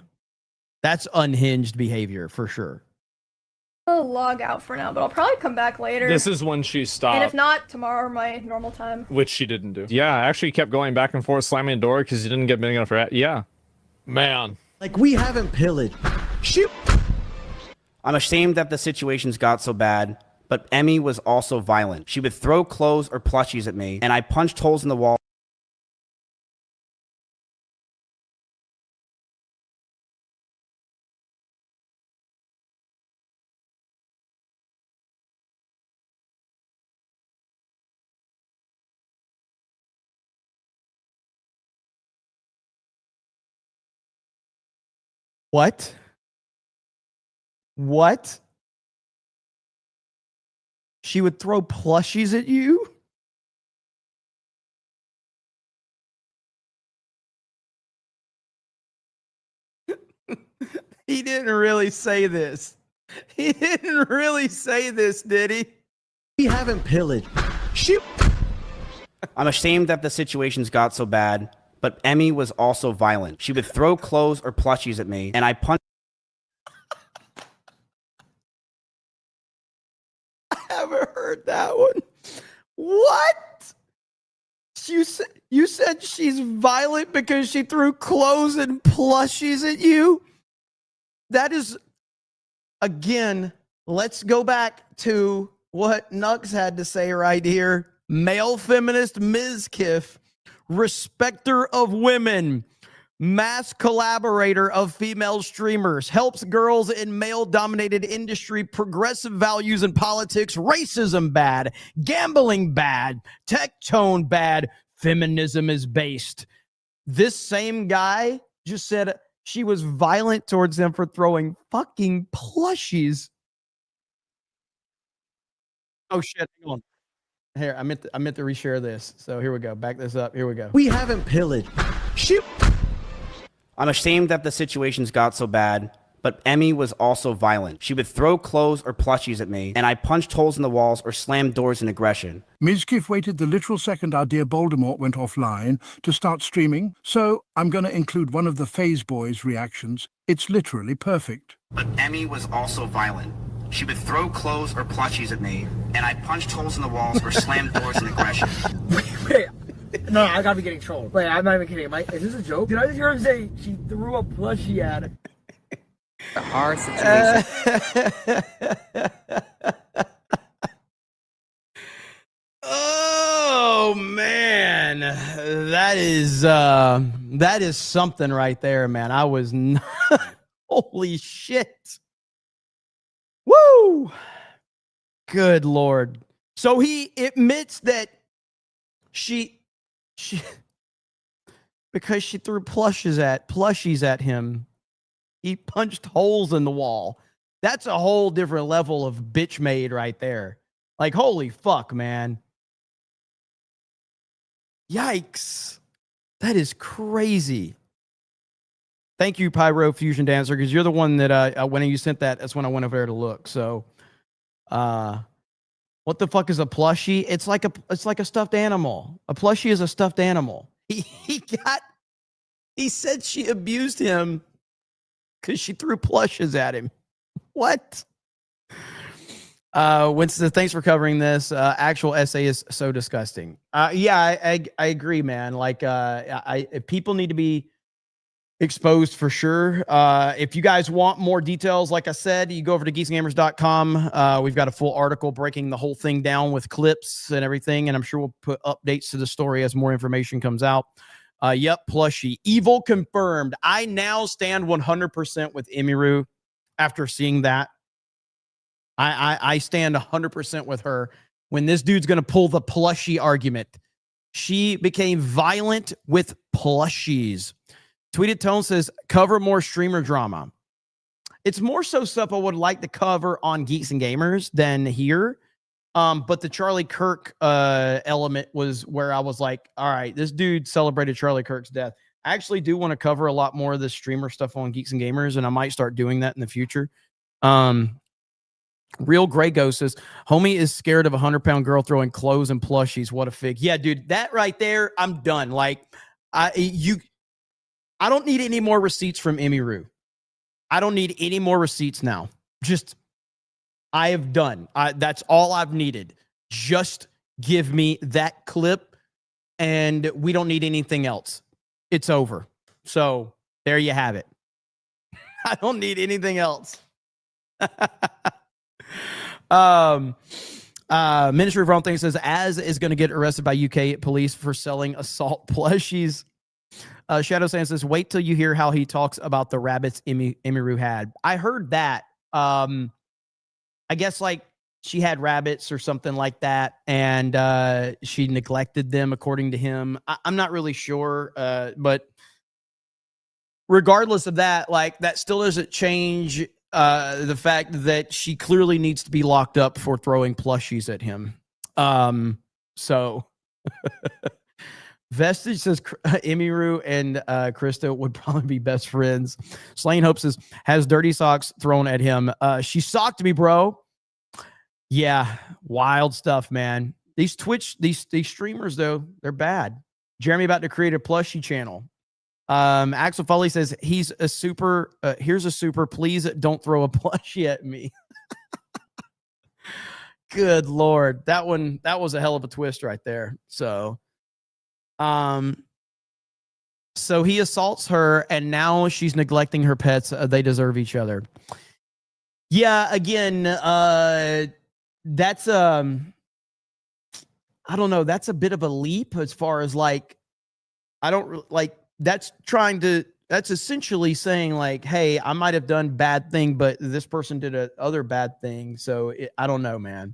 That's unhinged behavior for sure. I'll log out for now, but I'll probably come back later. This is when she stopped. And if not, tomorrow my normal time. Which she didn't do. Yeah, I actually kept going back and forth slamming the door because he didn't get big enough for yeah. Man. Like we haven't pillaged. Shoot. I'm ashamed that the situations got so bad, but Emmy was also violent. She would throw clothes or plushies at me, and I punched holes in the wall. What? What? She would throw plushies at you? He didn't really say this. He didn't really say this, did he? We haven't pillaged. Shoot. I'm ashamed that the situations got so bad, but Emmy was also violent. She would throw clothes or plushies at me, and I punched. I haven't heard that one. What? You said she's violent because she threw clothes and plushies at you? That is again, let's go back to what Nux had to say right here. Male feminist Ms. Kiff, respecter of women, mass collaborator of female streamers, helps girls in male-dominated industry, progressive values in politics, racism bad, gambling bad, tech tone bad, feminism is based. This same guy just said she was violent towards them for throwing fucking plushies. Oh shit, hang on. Here, I meant to reshare this. So here we go. Back this up. Here we go. We haven't pillaged. Shoot. I'm ashamed that the situations got so bad, but Emmy was also violent. She would throw clothes or plushies at me, and I punched holes in the walls or slammed doors in aggression. Ms. Kiff waited the literal second our dear Voldemort went offline to start streaming, so I'm going to include one of the Phase Boys' reactions. It's literally perfect. But Emmy was also violent. She would throw clothes or plushies at me, and I punched holes in the walls or slammed doors in aggression. Wait, no, I gotta be getting trolled. Wait, I'm not even kidding. Is this a joke? Did I just hear him say she threw a plushie at her? A hard situation. Oh man, that is something right there, man. I was not, holy shit. Woo! Good Lord. So he admits that she because she threw plushies at him, he punched holes in the wall. That's a whole different level of bitch made right there. Like, holy fuck, man. Yikes. That is crazy. Thank you, Pyro Fusion Dancer, because you're the one that when you sent that, that's when I went over there to look. So what the fuck is a plushie? It's like a stuffed animal. A plushie is a stuffed animal. He said she abused him because she threw plushes at him. What? Winston, thanks for covering this. Actual essay is so disgusting. Yeah, I agree, man. Like, people need to be exposed for sure. If you guys want more details, like I said, you go over to geeksandgamers.com. We've got a full article breaking the whole thing down with clips and everything, and I'm sure we'll put updates to the story as more information comes out. Yep, plushie. Evil confirmed. I now stand 100% with Emiru after seeing that. I stand 100% with her. When this dude's going to pull the plushie argument, she became violent with plushies. Tweeted Tone says, cover more streamer drama. It's more so stuff I would like to cover on Geeks and Gamers than here. But the Charlie Kirk element was where I was like, all right, this dude celebrated Charlie Kirk's death. I actually do want to cover a lot more of this streamer stuff on Geeks and Gamers, and I might start doing that in the future. Real Grey Ghost says, homie is scared of a 100-pound girl throwing clothes and plushies. What a fig. Yeah, dude, that right there, I'm done. Like, I don't need any more receipts from Emiru. I don't need any more receipts now. Just, I have done. That's all I've needed. Just give me that clip, and we don't need anything else. It's over. So there you have it. I don't need anything else. Ministry of Wrong Things says Az is going to get arrested by UK police for selling assault plushies. Shadow Sand says, wait till you hear how he talks about the rabbits Emiru had. I heard that. I guess like she had rabbits or something like that, and she neglected them according to him. I'm not really sure, but regardless of that, like that still doesn't change the fact that she clearly needs to be locked up for throwing plushies at him. So Vestige says Emiru and Krista would probably be best friends. Slain Hope says, has dirty socks thrown at him. She socked me, bro. Yeah, wild stuff, man. These streamers, though, they're bad. Jeremy about to create a plushie channel. Axel Foley says he's a super. Here's a super. Please don't throw a plushie at me. Good Lord, that was a hell of a twist right there. So he assaults her, and now she's neglecting her pets. They deserve each other. Yeah, again, that's I don't know, that's a bit of a leap as far as like, I don't like, that's essentially saying like, hey, I might have done bad thing, but this person did a other bad thing. So I don't know, man.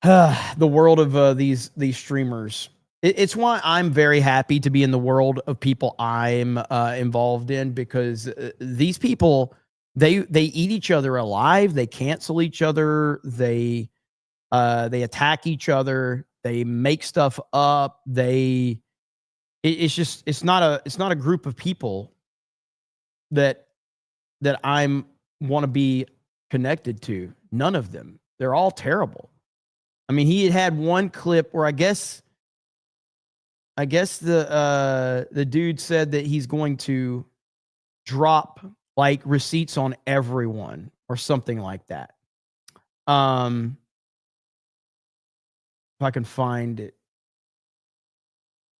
The world of these streamers. It's why I'm very happy to be in the world of people I'm involved in, because these people, they eat each other alive. They cancel each other. They attack each other. They make stuff up. It's not a group of people that I'm want to be connected to. None of them. They're all terrible. I mean, he had one clip where I guess the dude said that he's going to drop like receipts on everyone or something like that. If I can find it,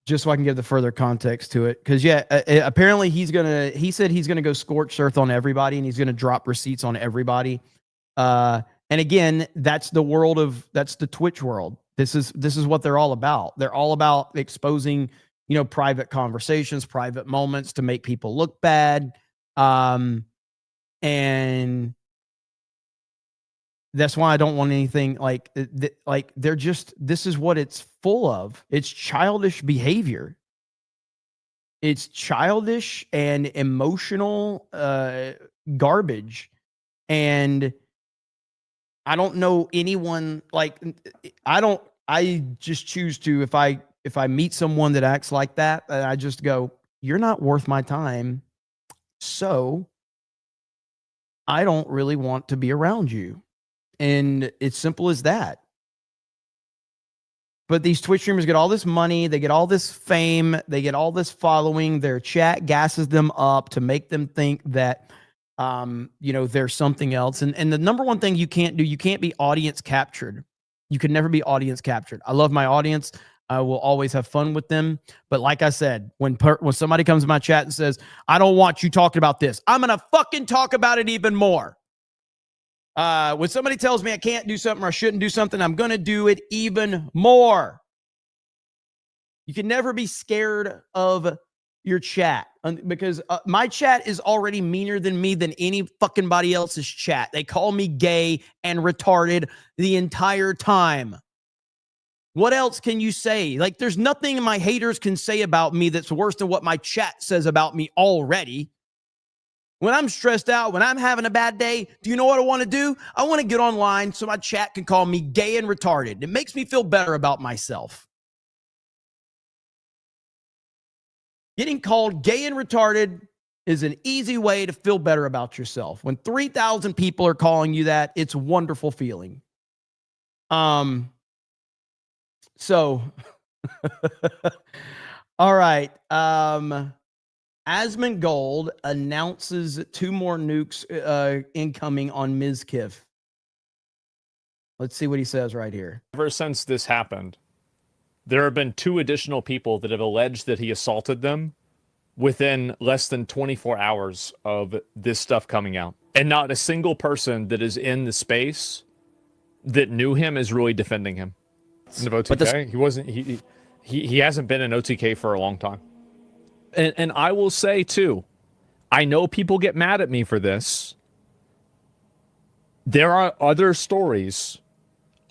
just so I can give the further context to it. Because apparently he said he's gonna go scorched earth on everybody, and he's gonna drop receipts on everybody. And again, that's the Twitch world. This is what they're all about. They're all about exposing, private conversations, private moments to make people look bad. And that's why I don't want anything like they're just, this is what it's full of. It's childish behavior. It's childish and emotional garbage. And I don't know anyone I just choose to, if I meet someone that acts like that, I just go, you're not worth my time. So I don't really want to be around you. And it's simple as that. But these Twitch streamers get all this money, they get all this fame, they get all this following, their chat gasses them up to make them think that there's something else. And the number one thing you can't do, you can't be audience captured. You can never be audience captured. I love my audience. I will always have fun with them. But like I said, when somebody comes to my chat and says, I don't want you talking about this, I'm going to fucking talk about it even more. When somebody tells me I can't do something or I shouldn't do something, I'm going to do it even more. You can never be scared of your chat, because my chat is already meaner than me than any fucking body else's chat. They call me gay and retarded the entire time. What else can you say? Like, there's nothing my haters can say about me that's worse than what my chat says about me already. When I'm stressed out, when I'm having a bad day, do you know what I want to do? I want to get online so my chat can call me gay and retarded. It makes me feel better about myself. Getting called gay and retarded is an easy way to feel better about yourself. When 3,000 people are calling you that, it's a wonderful feeling. So, all right. Asmongold announces 2 more nukes incoming on Mizkiff. Let's see what he says right here. Ever since this happened, there have been 2 additional people that have alleged that he assaulted them within less than 24 hours of this stuff coming out. And not a single person that is in the space that knew him is really defending him. In the OTK, he hasn't been in OTK for a long time. And I will say, too, I know people get mad at me for this. There are other stories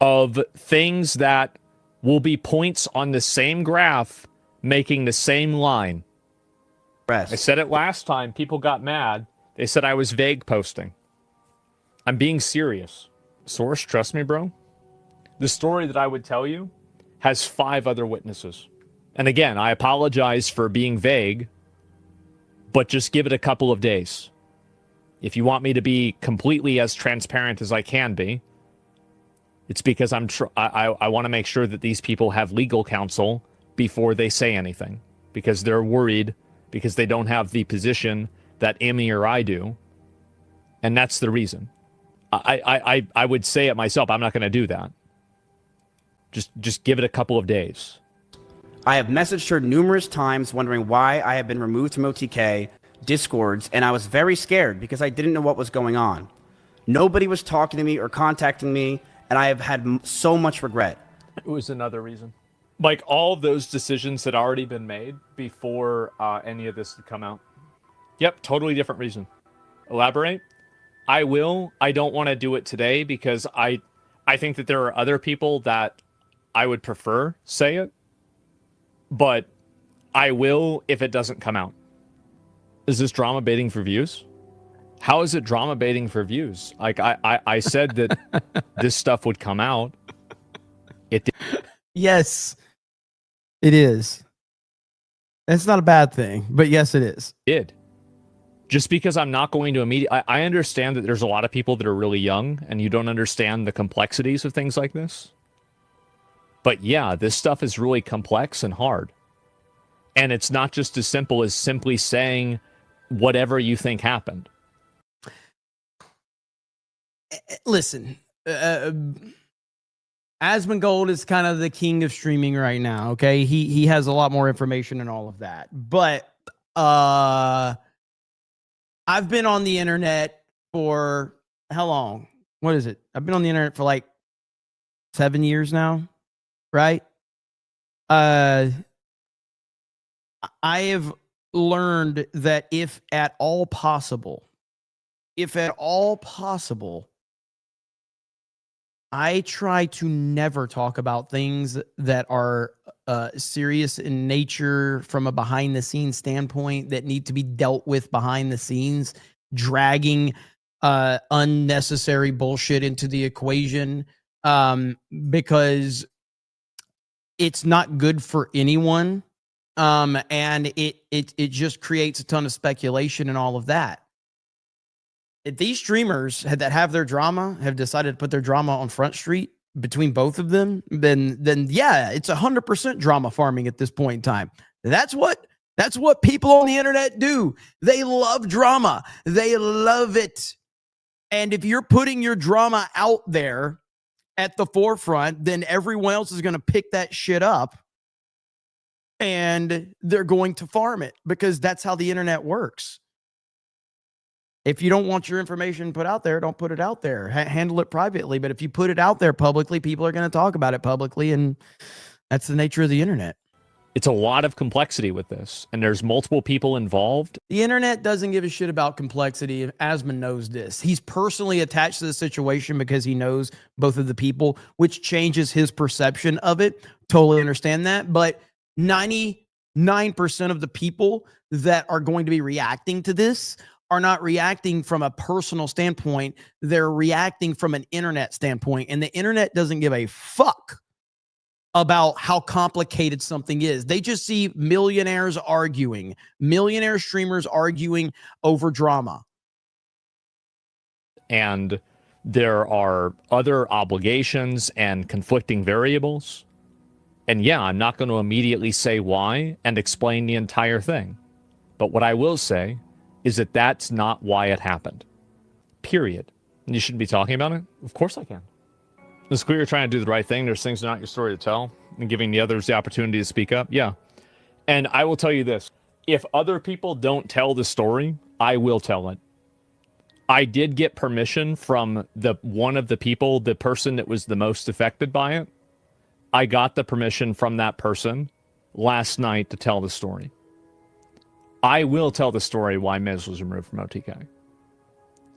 of things that will be points on the same graph making the same line. I said it last time. People got mad. They said I was vague posting. I'm being serious. Source, trust me, bro. The story that I would tell you has 5 other witnesses. And again, I apologize for being vague, but just give it a couple of days. If you want me to be completely as transparent as I can be, it's because I want to make sure that these people have legal counsel before they say anything, because they're worried, because they don't have the position that Emmy or I do, and that's the reason. I would say it myself. I'm not going to do that. Just give it a couple of days. I have messaged her numerous times wondering why I have been removed from OTK. discords, and I was very scared because I didn't know what was going on. Nobody was talking to me or contacting me, and I have had so much regret. It was another reason. Like, all of those decisions had already been made before any of this had come out. Yep, totally different reason. Elaborate? I will. I don't want to do it today because I think that there are other people that I would prefer say it, but I will if it doesn't come out. Is this drama baiting for views? How is it drama baiting for views? Like, I said that this stuff would come out. It did. Yes, it is. It's not a bad thing, but yes, it is. Did. Just because I'm not going to immediately... I understand that there's a lot of people that are really young and you don't understand the complexities of things like this. But yeah, this stuff is really complex and hard. And it's not just as simple as simply saying whatever you think happened. Listen, Asmongold is kind of the king of streaming right now, okay? He has a lot more information and all of that. But I've been on the internet for how long? What is it? I've been on the internet for like 7 years now, right? I have learned that if at all possible, I try to never talk about things that are serious in nature from a behind the scenes standpoint that need to be dealt with behind the scenes, dragging unnecessary bullshit into the equation because it's not good for anyone. And it just creates a ton of speculation and all of that. If these streamers that have their drama have decided to put their drama on Front Street between both of them, then yeah, it's 100% drama farming at this point in time. That's what people on the internet do. They love drama. They love it. And if you're putting your drama out there at the forefront, then everyone else is going to pick that shit up and they're going to farm it because that's how the internet works. If you don't want your information put out there, don't put it out there. Handle it privately. But if you put it out there publicly, people are going to talk about it publicly. And that's the nature of the internet. It's a lot of complexity with this. And there's multiple people involved. The internet doesn't give a shit about complexity. Asmon knows this. He's personally attached to the situation because he knows both of the people, which changes his perception of it. Totally understand that. But 99% of the people that are going to be reacting to this are not reacting from a personal standpoint. They're reacting from an internet standpoint. And the internet doesn't give a fuck about how complicated something is. They just see millionaire streamers arguing over drama. And there are other obligations and conflicting variables. And yeah, I'm not going to immediately say why and explain the entire thing. But what I will say is that that's not why it happened. Period. And you shouldn't be talking about it? Of course I can. It's clear you're trying to do the right thing. There's things that are not your story to tell. And giving the others the opportunity to speak up. Yeah. And I will tell you this. If other people don't tell the story, I will tell it. I did get permission from one of the people, the person that was the most affected by it. I got the permission from that person last night to tell the story. I will tell the story why Miz was removed from OTK.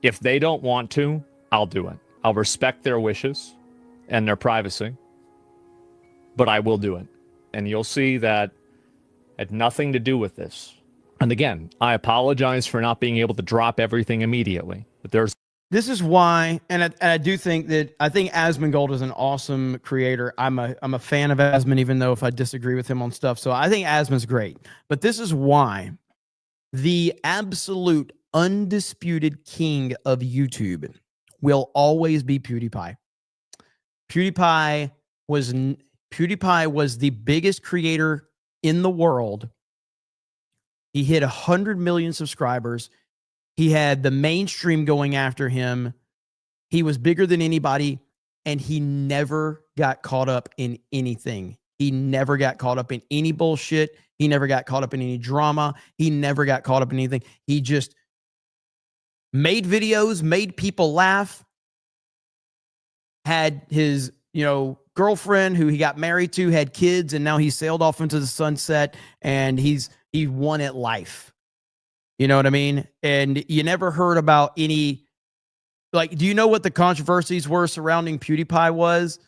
If they don't want to, I'll do it. I'll respect their wishes and their privacy, but I will do it. And you'll see that it had nothing to do with this. And again, I apologize for not being able to drop everything immediately. But this is why, and I do think that I think Asmongold is an awesome creator. I'm a fan of Asmon, even though if I disagree with him on stuff. So I think Asmon's great. But this is why the absolute undisputed king of YouTube will always be PewDiePie. PewDiePie was the biggest creator in the world. He hit 100 million subscribers. He had the mainstream going after him. He was bigger than anybody, and he never got caught up in anything. He never got caught up in any bullshit. He never got caught up in any drama. He never got caught up in anything. He just made videos, made people laugh, had his, girlfriend who he got married to, had kids, and now he sailed off into the sunset and he won at life. You know what I mean? And you never heard about any, do you know what the controversies were surrounding PewDiePie was?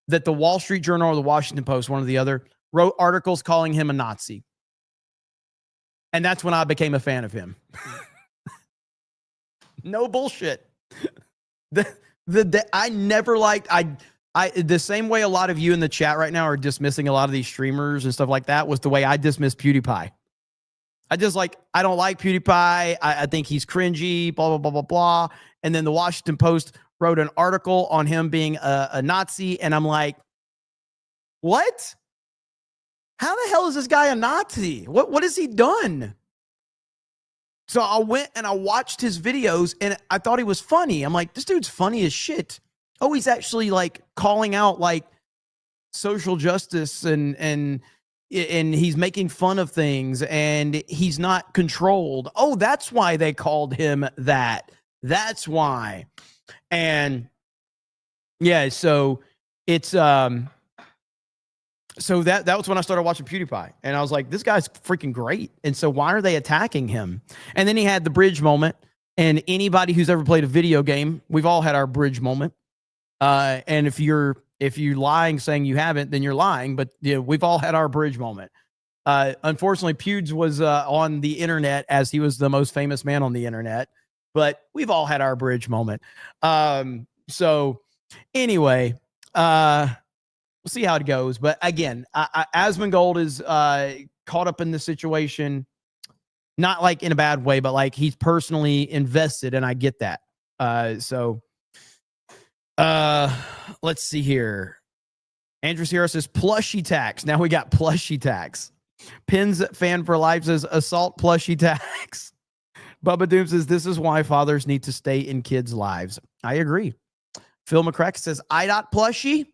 That the Wall Street Journal or the Washington Post, one or the other, wrote articles calling him a Nazi. And that's when I became a fan of him. No bullshit. I never liked, the same way a lot of you in the chat right now are dismissing a lot of these streamers and stuff like that was the way I dismissed PewDiePie. I don't like PewDiePie. I think he's cringy, blah, blah, blah, blah, blah. And then the Washington Post wrote an article on him being a Nazi. And I'm like, what? How the hell is this guy a Nazi? What has he done? So I went and I watched his videos and I thought he was funny. I'm like, this dude's funny as shit. Oh, he's actually calling out social justice and he's making fun of things and he's not controlled. Oh, that's why they called him that. That's why. And yeah, so it's so that was when I started watching PewDiePie and I was like, this guy's freaking great. And so why are they attacking him? And then he had the bridge moment, and anybody who's ever played a video game, we've all had our bridge moment. And if you're lying saying you haven't, then you're lying, but we've all had our bridge moment. Unfortunately, Pewds was on the internet as he was the most famous man on the internet, but we've all had our bridge moment. So anyway, we'll see how it goes. But again, Asmongold is caught up in the situation, not in a bad way, but he's personally invested, and I get that. Let's see here. Andrew Sierra says plushie tax. Now we got plushie tax. Pins fan for life says assault plushie tax. Bubba Doom says this is why fathers need to stay in kids' lives. I agree. Phil McCrack says IDOT plushie.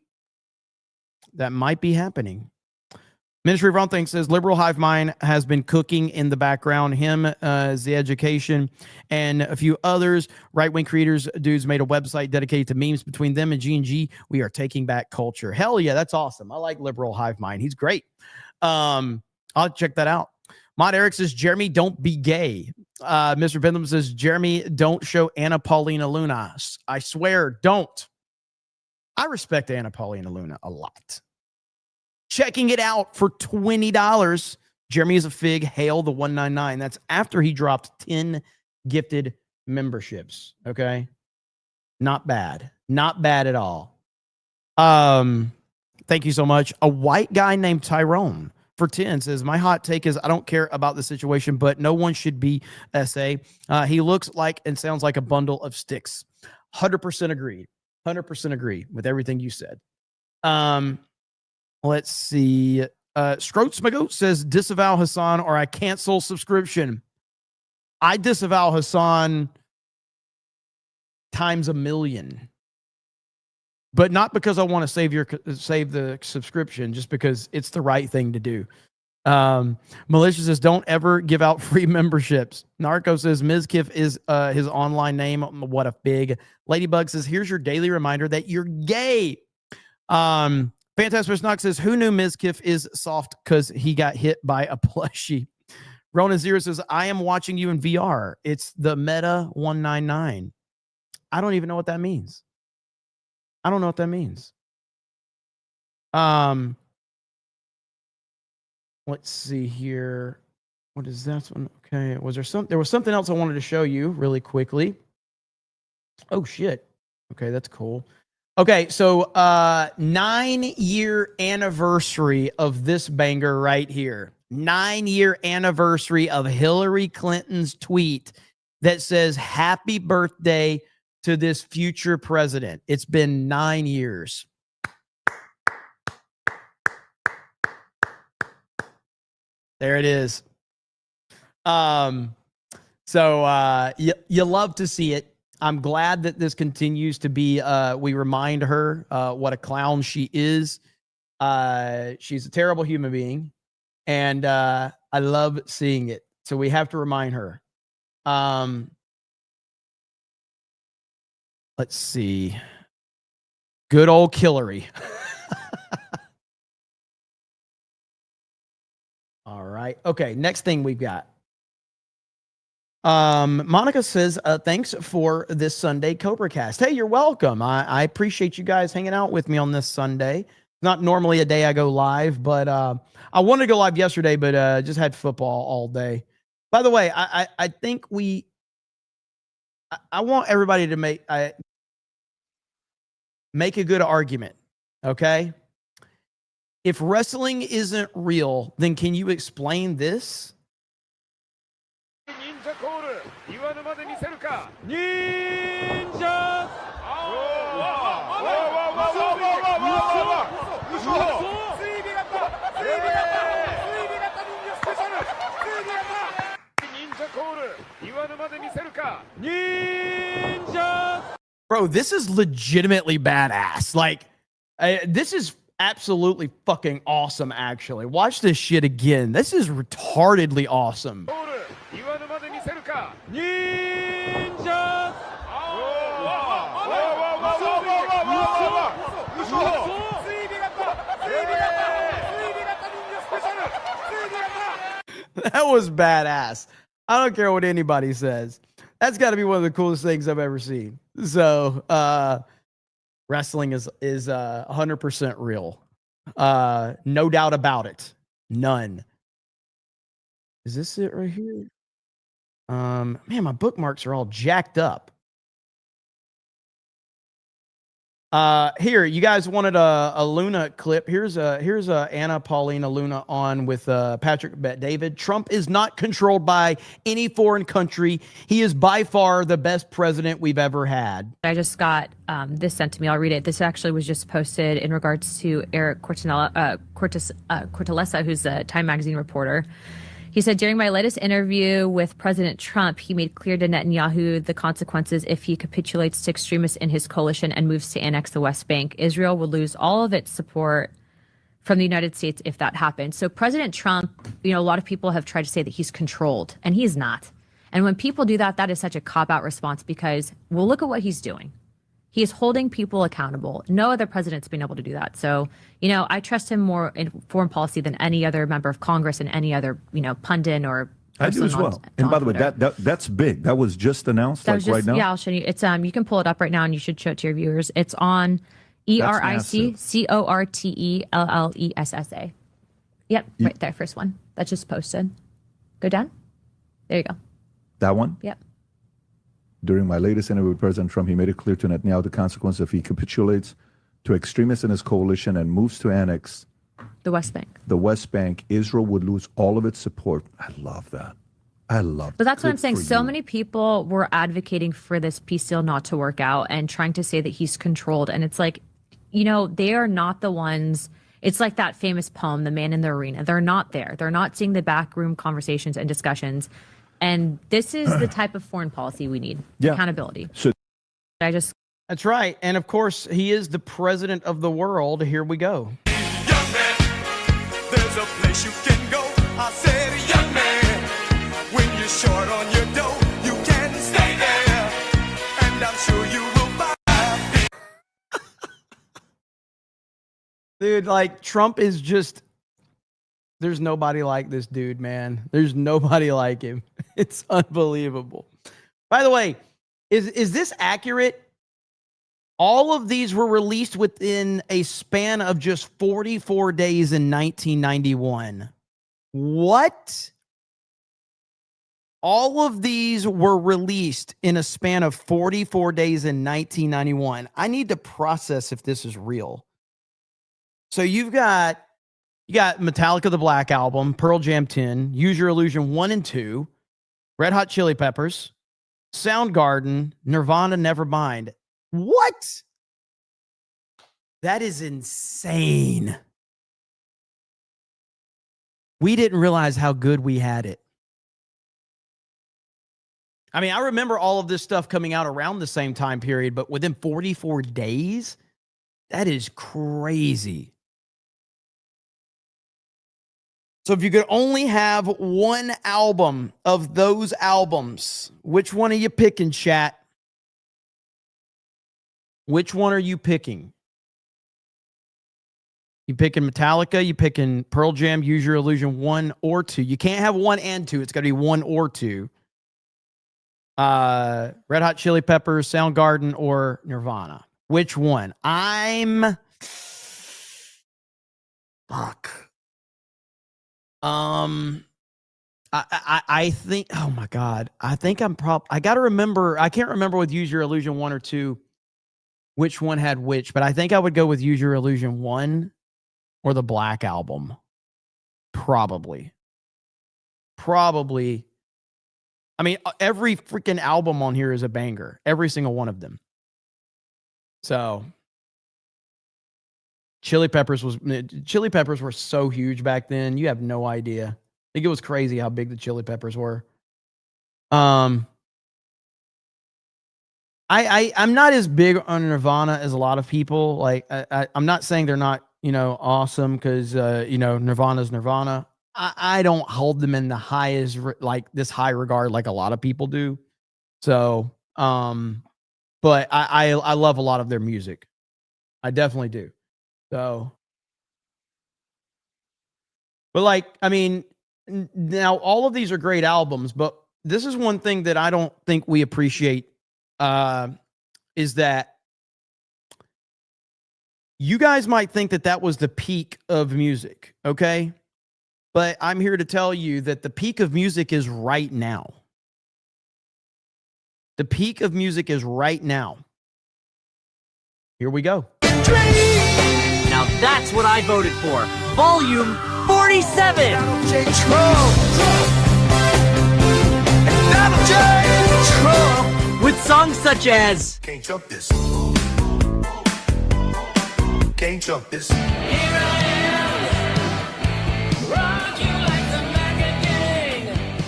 That might be happening. Ministry of Wrong Thing says liberal hive mind has been cooking in the background. Him, The Education, and a few others. Right-wing creators, dudes made a website dedicated to memes between them and G&G. We are taking back culture. Hell yeah, that's awesome. I like liberal hive mind. He's great. I'll check that out. Mod Eric says, Jeremy, don't be gay. Mr. Bentham says, Jeremy, don't show Anna Paulina Luna. I swear, don't. I respect Anna Paulina Luna a lot. Checking it out for $20. Jeremy is a fig. Hail the 199. That's after he dropped 10 gifted memberships. Okay. Not bad. Not bad at all. Thank you so much. A white guy named Tyrone for 10 says, my hot take is I don't care about the situation, but no one should be SA. He looks like and sounds like a bundle of sticks. 100% agreed. 100% agree with everything you said. Let's see. Scroatsmago says disavow Hassan or I cancel subscription. I disavow Hassan times a million. But not because I want to save the subscription, just because it's the right thing to do. Militia says don't ever give out free memberships. Narco says Mizkif is his online name. What a big. Ladybug says here's your daily reminder that you're gay. Fantastic Knox says who knew Mizkif is soft because he got hit by a plushie. Ronan Zero says I am watching you in VR. It's the Meta 199. I don't even know what that means. I don't know what that means. Let's see here. What is that one? Okay. There was something else I wanted to show you really quickly. Oh shit. Okay, that's cool. Okay, so 9-year anniversary of this banger right here. 9-year anniversary of Hillary Clinton's tweet that says happy birthday to this future president. It's been 9 years. There it is. So you love to see it. I'm glad that this continues to be, we remind her what a clown she is. She's a terrible human being, and I love seeing it. So we have to remind her. Let's see. Good old Killary. All right. Okay. Next thing we've got. Monica says, thanks for this Sunday CobraCast. Hey, you're welcome. I appreciate you guys hanging out with me on this Sunday. Not normally a day I go live, but I wanted to go live yesterday, but just had football all day. By the way, I think I want everybody to make a good argument, okay? If wrestling isn't real, then can you explain this? Bro, this is legitimately badass. Like, this is absolutely fucking awesome, actually. Watch this shit again. This is retardedly awesome. That was badass. I don't care what anybody says. That's got to be one of the coolest things I've ever seen. So, wrestling is 100% real. No doubt about it. None. Is this it right here? Man, my bookmarks are all jacked up. Here, you guys wanted a Luna clip. Here's a Anna Paulina Luna on with Patrick Bet-David. Trump is not controlled by any foreign country. He is by far the best president we've ever had. I just got this sent to me. I'll read it. This actually was just posted in regards to Eric Cortellessa, who's a Time Magazine reporter. He said, during my latest interview with President Trump, he made clear to Netanyahu the consequences if he capitulates to extremists in his coalition and moves to annex the West Bank. Israel would lose all of its support from the United States if that happened. So President Trump, a lot of people have tried to say that he's controlled, and he is not. And when people do that, that is such a cop-out response because, well, look at what he's doing. He is holding people accountable. No other president's been able to do that. So, I trust him more in foreign policy than any other member of Congress and any other, pundit or I do as well. And by the way, that's big. That was just announced right now? Yeah, I'll show you. It's you can pull it up right now and you should show it to your viewers. It's on ERICCORTELLESSA. Yep, right there, first one. That's just posted. Go down. There you go. That one? Yep. During my latest interview with President Trump, he made it clear to Netanyahu the consequence if he capitulates to extremists in his coalition and moves to annex the West Bank. The West Bank, Israel would lose all of its support. I love that. I love that. But that's what I'm saying. So many people were advocating for this peace deal not to work out and trying to say that he's controlled. And it's like, they are not the ones. It's like that famous poem, The Man in the Arena. They're not there. They're not seeing the backroom conversations and discussions. And this is the type of foreign policy we need. Yeah. Accountability. So that's right. And of course, he is the president of the world. Here we go. Young man, there's a place you can go. I said, young man, when you're short on your dough, you can stay there. And I'm sure you will find. Dude, like Trump is just, there's nobody like this dude, man. There's nobody like him. It's unbelievable. By the way, is this accurate? All of these were released within a span of just 44 days in 1991. What? All of these were released in a span of 44 days in 1991. I need to process if this is real. So you got Metallica, the Black Album, Pearl Jam 10, Use Your Illusion 1 and 2, Red Hot Chili Peppers, Soundgarden, Nirvana, Nevermind. What? That is insane. We didn't realize how good we had it. I mean, I remember all of this stuff coming out around the same time period, but within 44 days, that is crazy. So if you could only have one album of those albums, which one are you picking, chat? Which one are you picking? You picking Metallica? You picking Pearl Jam, Use Your Illusion 1 or 2? You can't have 1 and 2. It's got to be 1 or 2. Red Hot Chili Peppers, Soundgarden, or Nirvana? Which one? Fuck. I think, oh my God. I think I got to remember. I can't remember with Use Your Illusion 1 or 2, which one had which, but I think I would go with Use Your Illusion 1 or the Black Album. Probably. I mean, every freaking album on here is a banger. Every single one of them. So Chili Peppers were so huge back then. You have no idea. I think it was crazy how big the Chili Peppers were. I'm not as big on Nirvana as a lot of people. Like I'm not saying they're not, awesome because Nirvana's Nirvana. I don't hold them in the highest this high regard like a lot of people do. So, but I love a lot of their music. I definitely do. So, but now all of these are great albums, but this is one thing that I don't think we appreciate, is that you guys might think that was the peak of music. Okay. But I'm here to tell you that the peak of music is right now. The peak of music is right now. Here we go. Now that's what I voted for. Volume 47. With songs such as Can't Jump This. Can't Jump This.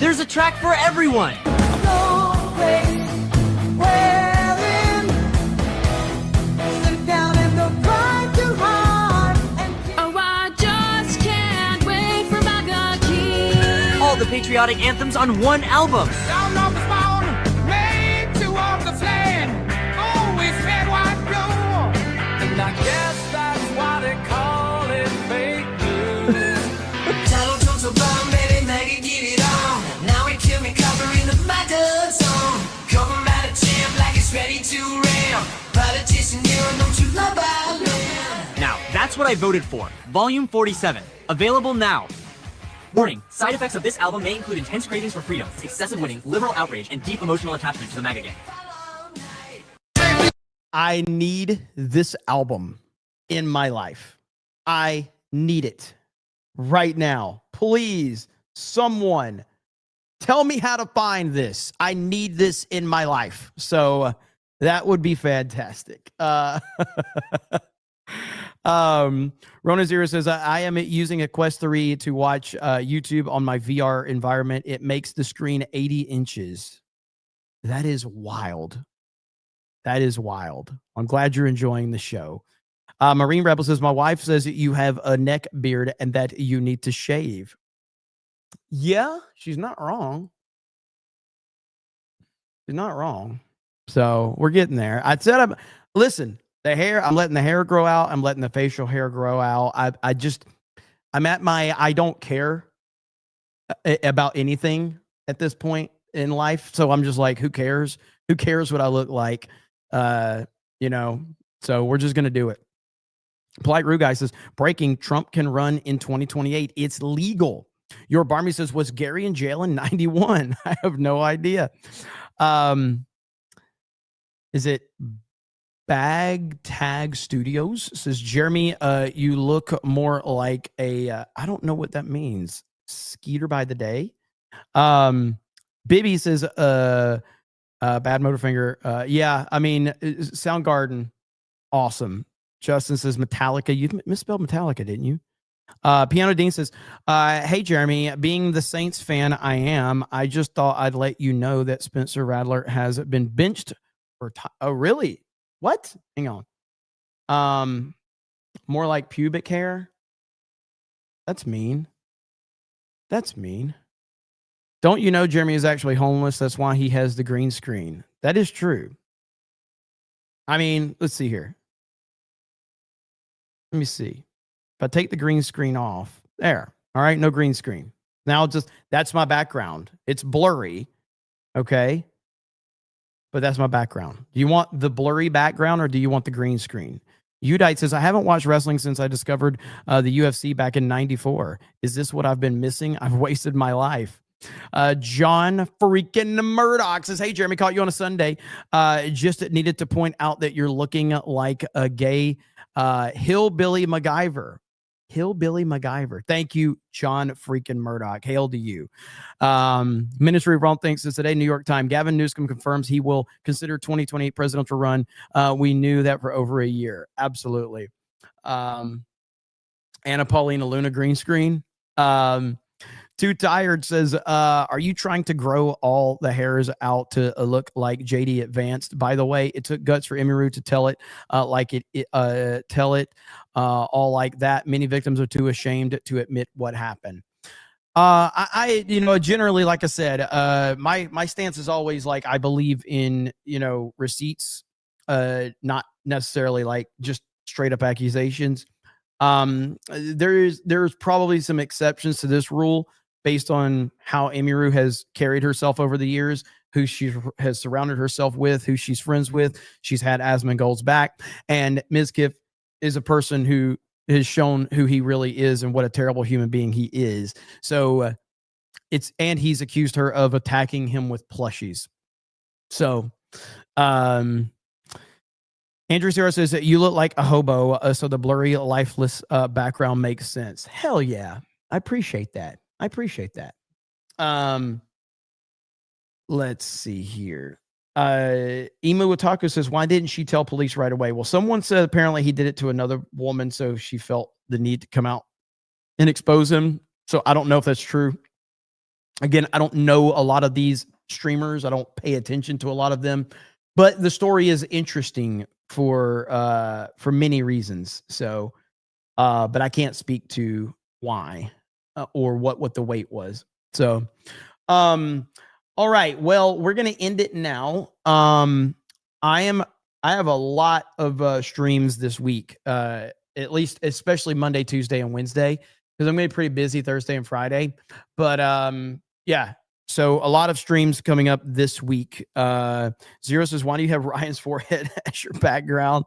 There's a track for everyone. All the patriotic anthems on one album. And I guess that's why they call it fake news. Now, that's what I voted for. Volume 47. Available now. Warning, side effects of this album may include intense cravings for freedom, excessive winning, liberal outrage, and deep emotional attachment to the MAGA gang. I need this album in my life. I need it right now. Please, someone tell me how to find this. I need this in my life. So that would be fantastic. Rona Zero says, I am using a Quest 3 to watch YouTube on my VR environment. It makes the screen 80 inches. That is wild. That is wild. I'm glad you're enjoying the show. Marine Rebel says, my wife says that you have a neck beard and that you need to shave. Yeah, she's not wrong. She's not wrong. So we're getting there. I said, listen, the hair, I'm letting the hair grow out. I'm letting the facial hair grow out. I'm at my, I don't care about anything at this point in life. So I'm just like, who cares? Who cares what I look like? So we're just going to do it. Polite Rue Guy says, breaking, Trump can run in 2028. It's legal. Your Barmy says, was Gary in jail in 91? I have no idea. Is it Bag Tag Studios? Says, Jeremy, you look more like a, I don't know what that means. Skeeter by the day. Bibby says, Bad Motorfinger. Yeah, I mean, Soundgarden, awesome. Justin says Metallica. You misspelled Metallica, didn't you? Piano Dean says, hey, Jeremy, being the Saints fan I am, I just thought I'd let you know that Spencer Rattler has been benched for oh, really? What? Hang on. More like pubic hair? That's mean. That's mean. Don't you know Jeremy is actually homeless? That's why he has the green screen. That is true. I mean, let's see here. Let me see. If I take the green screen off, there. All right, no green screen. Now that's my background. It's blurry, okay? But that's my background. Do you want the blurry background or do you want the green screen? Udite says, I haven't watched wrestling since I discovered the UFC back in 94. Is this what I've been missing? I've wasted my life. John freaking Murdoch says, hey, Jeremy, caught you on a Sunday. Just needed to point out that you're looking like a gay hillbilly MacGyver. Hillbilly MacGyver. Thank you, John freaking Murdoch. Hail to you. Ministry of Wrong thinks this today, New York Times. Gavin Newsom confirms he will consider 2028 presidential run. We knew that for over a year. Absolutely. Anna Paulina Luna green screen. Too Tired says, are you trying to grow all the hairs out to look like JD Advanced? By the way, it took guts for Emiru to tell it all like that. Many victims are too ashamed to admit what happened. I generally, like I said, my stance is always like, I believe in, receipts, not necessarily like just straight up accusations. There's probably some exceptions to this rule based on how Emiru has carried herself over the years, who she has surrounded herself with, who she's friends with. She's had Asmongold's back. And Mizkif is a person who has shown who he really is and what a terrible human being he is. So and he's accused her of attacking him with plushies. So, Andrew Zero says that you look like a hobo, so the blurry, lifeless background makes sense. Hell yeah. I appreciate that. Let's see here. Imu Otaku says, why didn't she tell police right away? Well, someone said apparently he did it to another woman, so she felt the need to come out and expose him. So I don't know if that's true. Again, I don't know a lot of these streamers. I don't pay attention to a lot of them, but the story is interesting for many reasons. So, but I can't speak to why or what the wait was. So, all right. Well, we're going to end it now. I have a lot of streams this week, at least, especially Monday, Tuesday, and Wednesday, because I'm going to be pretty busy Thursday and Friday. But yeah. So a lot of streams coming up this week. Zero says, why do you have Ryan's forehead as your background?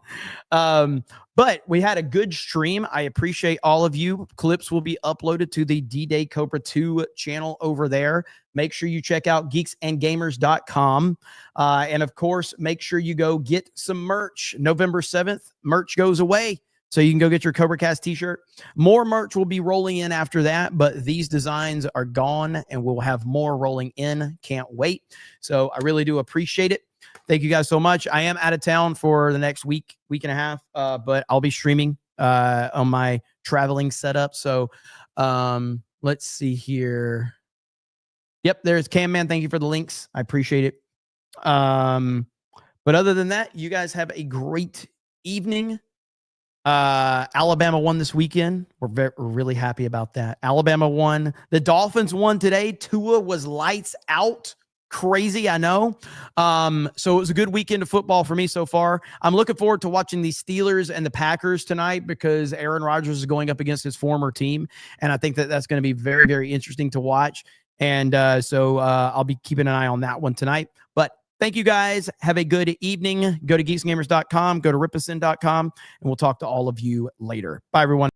But we had a good stream. I appreciate all of you. Clips will be uploaded to the D-Day Cobra 2 channel over there. Make sure you check out geeksandgamers.com. And of course, make sure you go get some merch. November 7th, merch goes away. So you can go get your CobraCast t-shirt. More merch will be rolling in after that, but these designs are gone and we'll have more rolling in. Can't wait. So I really do appreciate it. Thank you guys so much. I am out of town for the next week and a half, but I'll be streaming on my traveling setup. So let's see here. Yep, there's Cam Man. Thank you for the links. I appreciate it. But other than that, you guys have a great evening. Alabama won this weekend. We're really happy about that. Alabama won. The Dolphins won today. Tua was lights out. Crazy, I know. So it was a good weekend of football for me so far. I'm looking forward to watching the Steelers and the Packers tonight because Aaron Rodgers is going up against his former team, and I think that that's going to be very, very interesting to watch. And so I'll be keeping an eye on that one tonight. But thank you guys. Have a good evening. Go to geeksgamers.com, go to ripasin.com, and we'll talk to all of you later. Bye, everyone.